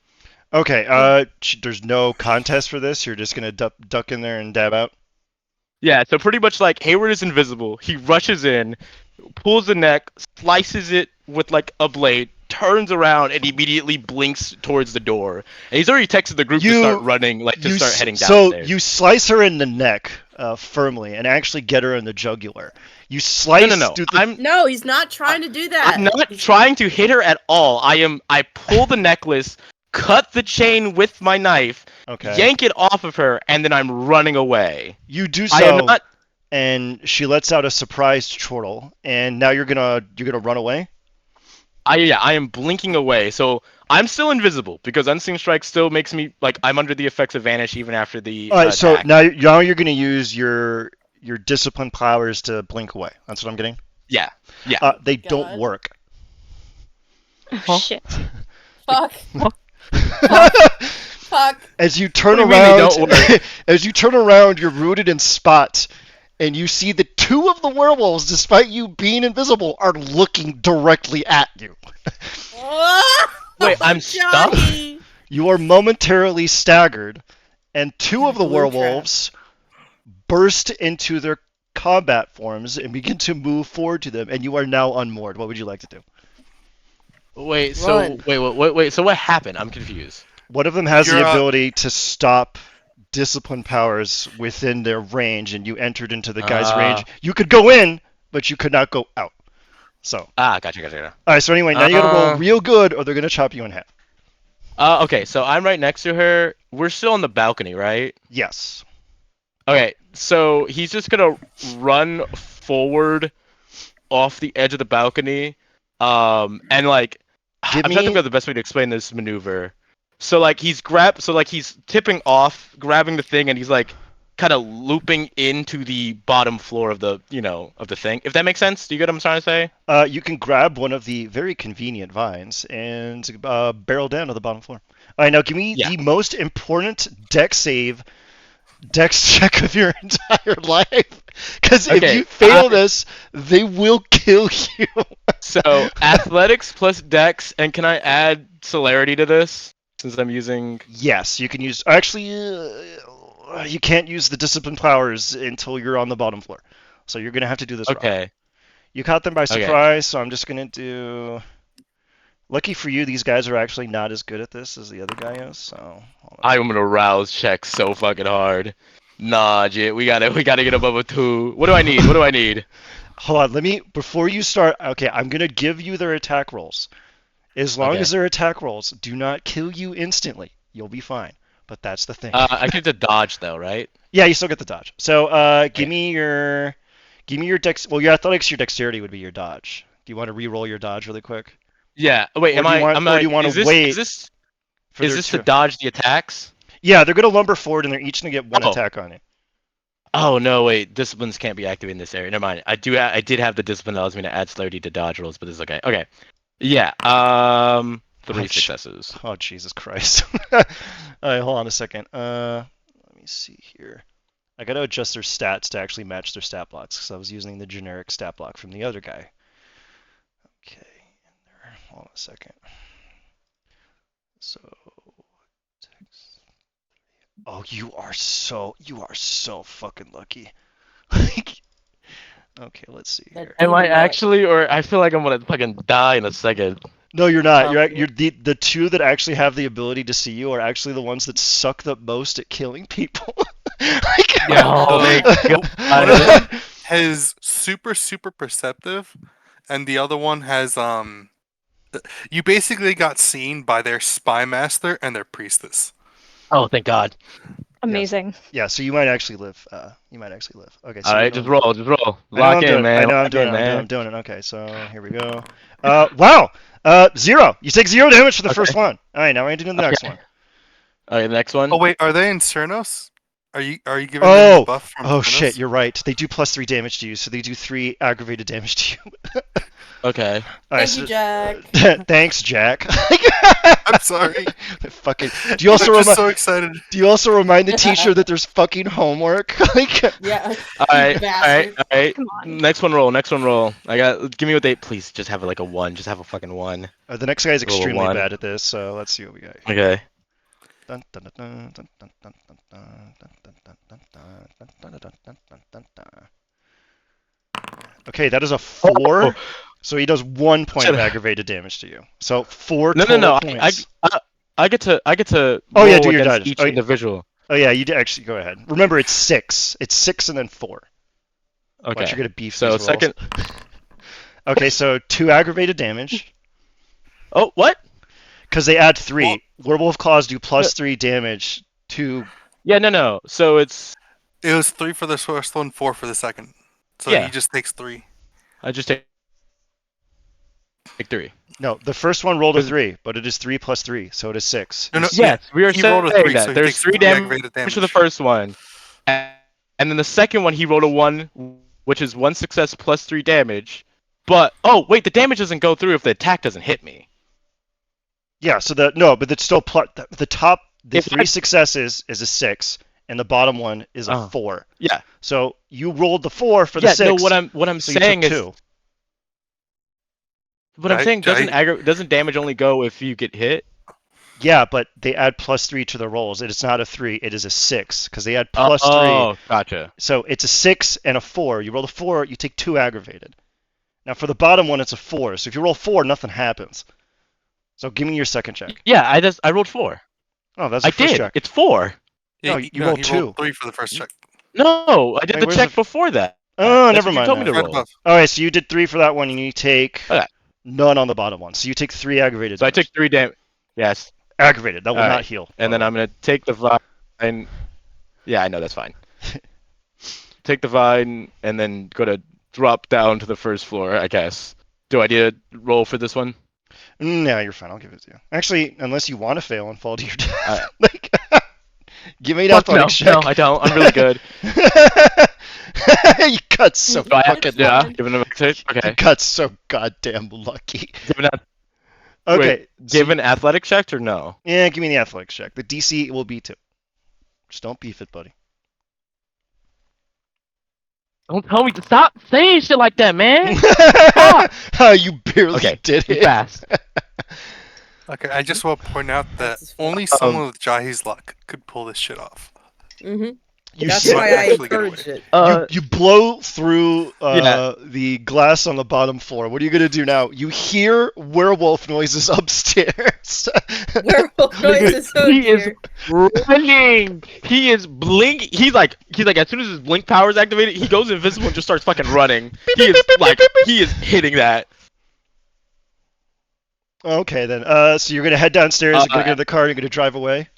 Okay. There's no contest for this. You're just gonna duck in there and dab out. Yeah, so pretty much like Hayward is invisible. He rushes in, pulls the neck, slices it with like a blade, turns around, and immediately blinks towards the door. And he's already texted the group to start running, like to start heading So downstairs. you slice her in the neck firmly and actually get her in the jugular. You slice. No. through the- No, he's not trying to do that. I'm not trying to hit her at all. I pull the necklace, cut the chain with my knife, Okay. yank it off of her, and then I'm running away. You do I am so, not. and she lets out a surprised chortle, and now you're gonna run away. I am blinking away. So I'm still invisible because Unseen Strike still makes me like I'm under the effects of vanish even after the All right. So attack. now you're gonna use your discipline powers to blink away. That's what I'm getting. Yeah. They God. don't work. Oh, shit. Fuck. Fuck. As you turn What do you mean they around, don't work? as you turn around, you're rooted in spot, and you see that 2 of the werewolves, despite you being invisible, are looking directly at you. Wait, I'm stuck? Johnny! You are momentarily staggered, and 2 of the Blue trap. werewolves burst into their combat forms and begin to move forward to them, and you are now unmoored. What would you like to do? Wait, Run. so wait. So what happened? I'm confused. One of them has You're, the ability to stop discipline powers within their range, and you entered into the guy's range. You could go in, but you could not go out. So. Gotcha. All right. So anyway, now you gotta roll real good, or they're gonna chop you in half. Okay, so I'm right next to her. We're still on the balcony, right? Yes. Okay, so he's just gonna run forward off the edge of the balcony, and like I'm trying to think of the best way to explain this maneuver. So like he's tipping off, grabbing the thing, and he's like kind of looping into the bottom floor of the of the thing. If that makes sense, do you get what I'm trying to say? You can grab one of the very convenient vines and barrel down to the bottom floor. All right, now give me the most important dex check of your entire life. Because if you fail this, they will kill you. So athletics plus dex, and can I add celerity to this since I'm using? Yes, you can use. Actually, you can't use the discipline powers until you're on the bottom floor. So you're gonna have to do this. Okay. Wrong. You caught them by surprise, so I'm just gonna do. Lucky for you, these guys are actually not as good at this as the other guy is. So I'm gonna rouse check so fucking hard. Nah, Jit, we gotta get above a 2. What do I need? Hold on, let me before you start. Okay, I'm gonna give you their attack rolls. As long as their attack rolls do not kill you instantly, you'll be fine. But that's the thing. I get to dodge though, right? Yeah, you still get the dodge. So give me your dex. Well, your athletics, your dexterity would be your dodge. Do you want to re-roll your dodge really quick? Yeah. Wait, or do you want to wait? Is this to dodge the attacks? Yeah, they're gonna lumber forward, and they're each gonna get one attack on you. Oh no, wait. Disciplines can't be activated in this area. Never mind. I did have the discipline that allows me to add celerity to dodge rolls, but this is okay. Okay. Yeah. 3 successes. Oh Jesus Christ. All right, hold on a second. Let me see here. I gotta adjust their stats to actually match their stat blocks because I was using the generic stat block from the other guy. Okay. Hold on a second. So. Oh, you are so fucking lucky. Okay, let's see here. Am I actually, or I feel like I'm gonna fucking die in a second? No, you're not. You're the two that actually have the ability to see you are actually the ones that suck the most at killing people. One of them has super perceptive, and the other one has You basically got seen by their spy master and their priestess. Oh, thank God. Amazing. Yeah, so you might actually live. Okay. So all right, just roll. Lock in, man. I know I'm doing it. Okay, so here we go. Wow. 0. You take 0 damage for the first one. All right, now we're gonna do the next one. All right, the next one. Oh wait, are they in Cernos? Are you giving them a buff from Cernos? Shit, you're right. They do +3 damage to you, so they do 3 aggravated damage to you. Okay. All right, Thank you, Jack. Thanks, Jack. I'm sorry. Fucking. Do you also I'm just so excited. Do you also remind the teacher that there's fucking homework? Yeah. All right. Come on. Next one roll. Give me what they. Please, just have like a 1. Just have a fucking 1. The next guy's Roll a extremely 1. bad at this, so let's see what we got. Okay. Okay, that is a 4. So he does 1 point of aggravated damage to you. So 4 total points. I get to. Oh yeah, roll do your against dodge. each individual. Oh yeah, you actually go ahead. Remember, it's 6. It's 6 and then 4. Okay. Watch, you're gonna beef So these second. rolls. Okay, so 2 aggravated damage. Oh, what? Because they add 3. Werewolf claws do +3 damage to. Yeah, no. So it was 3 for the first one, 4 for the second. So he just takes 3. I just take 3. No, the first one rolled a 3, but it is 3 + 3, so it is 6. No, yes, we are he saying rolled a 3, that. so There's 3 damage for the first one, and then the second one he rolled a 1, which is 1 success plus 3 damage. But wait, the damage doesn't go through if the attack doesn't hit me. Yeah, so but it's still the top. The 3 successes is a 6, and the bottom one is a 4. Yeah. So you rolled the 4 for the 6. No, what I'm so saying is. 2. What I'm saying doesn't damage only go if you get hit? Yeah, but they add +3 to the rolls. It's not a 3, it is a 6 because they add +3. Oh, gotcha. So it's a 6 and a 4. You roll a 4, you take 2 aggravated. Now for the bottom one, it's a 4. So if you roll 4, nothing happens. So give me your second check. Yeah, I rolled 4. Oh, that's I your first did. check. It's 4. No, you rolled he 2. 3 for the first check. No, I did Wait, the where's check the- before that. Oh, That's never what mind you told me then. to Right roll. above. Alright, so you did 3 for that one, and you take Okay. none on the bottom one. So you take 3 aggravated So I damage. took 3 damage. Yes. Aggravated, that will not Alright. heal. And then I'm gonna take the vine. Yeah, I know that's fine. Take the vine and then go to drop down to the first floor, I guess. Do I need to roll for this one? No, you're fine. I'll give it to you. Actually, unless you want to fail and fall to your death. Alright. Like, give me an Fuck no, athletics check. no, I don't. I'm really good. You got so Do I have fucking yeah, lucky. given a mistake? You Okay. got so goddamn lucky. Given a, Okay. wait, given athletic check or no? Yeah, give me the athletics check. The DC will be 2. Just don't beef it, buddy. Don't tell me to stop saying shit like that, man. You barely Okay, did be it. fast. Okay, I just want to point out that That's only someone with Jahi's luck could pull this shit off. Mm-hmm. You That's see- why might I actually get encouraged away. it. You blow through Yeah. the glass on the bottom floor. What are you gonna do now? You hear werewolf noises upstairs. Werewolf noises. Oh He is dear. running. He is blink. He's like as soon as his blink power is activated, he goes invisible and just starts fucking running. He is hitting that. Okay then. So you're gonna head downstairs. You're gonna get in the car. And you're gonna drive away.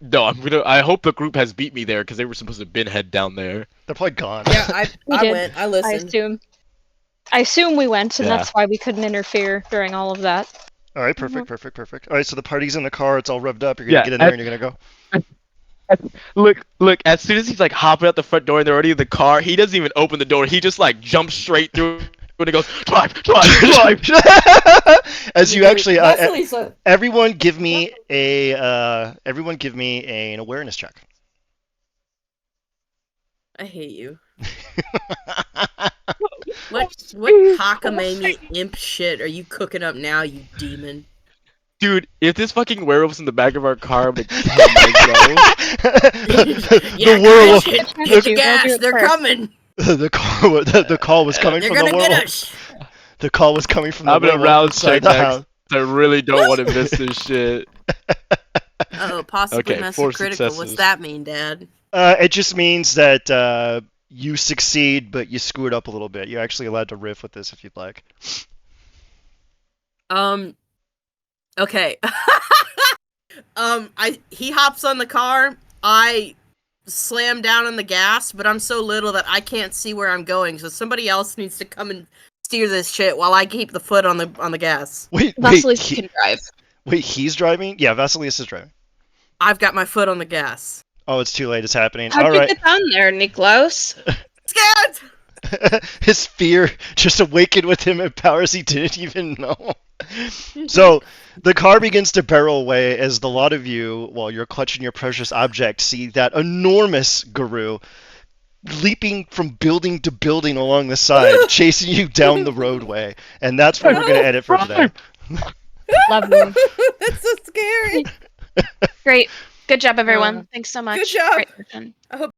No, I hope the group has beat me there because they were supposed to have been head down there. They're probably gone. Yeah, We I did. went. I I listened. assume we went, and Yeah. that's why we couldn't interfere during all of that. All right. Perfect. All right. So the party's in the car. It's all revved up. You're gonna get in there and you're gonna go. Look. As soon as he's like hopping out the front door and they're already in the car, he doesn't even open the door. He just like jumps straight through and he goes drive. As you actually, That's Lisa. everyone give me an awareness check. I hate you. What cockamamie imp shit are you cooking up now, you demon? Dude, if this fucking werewolf's in the back of our car, I'm gonna kill myself. The werewolf. Hit I'll the do gas, it they're first. coming. The call was coming They're from the gonna get werewolf. us. The call was coming from the I'm gonna werewolf rouse inside check the next. house. I really don't want to miss this shit. Oh, possibly Okay, messing 4 critical. What's successes. that mean, Dad? It just means that you succeed, but you screwed up a little bit. You're actually allowed to riff with this if you'd like. Okay. He hops on the car. I slam down on the gas, but I'm so little that I can't see where I'm going. So somebody else needs to come and steer this shit while I keep the foot on the gas. Wait, Vasilisa can drive. wait, he's driving? Yeah, Vasilisa is driving. I've got my foot on the gas. Oh, it's too late. It's happening. How'd All you right. get down there, Niklaus? Scared! His fear just awakened with him at powers he didn't even know. So the car begins to barrel away as the lot of you, while you're clutching your precious object, see that enormous guru leaping from building to building along the side, chasing you down the roadway. And that's where we're going to end it for today. Lovely. That's so scary. Great. Good job, everyone. Uh, Thanks so much. good job. Great session. I hope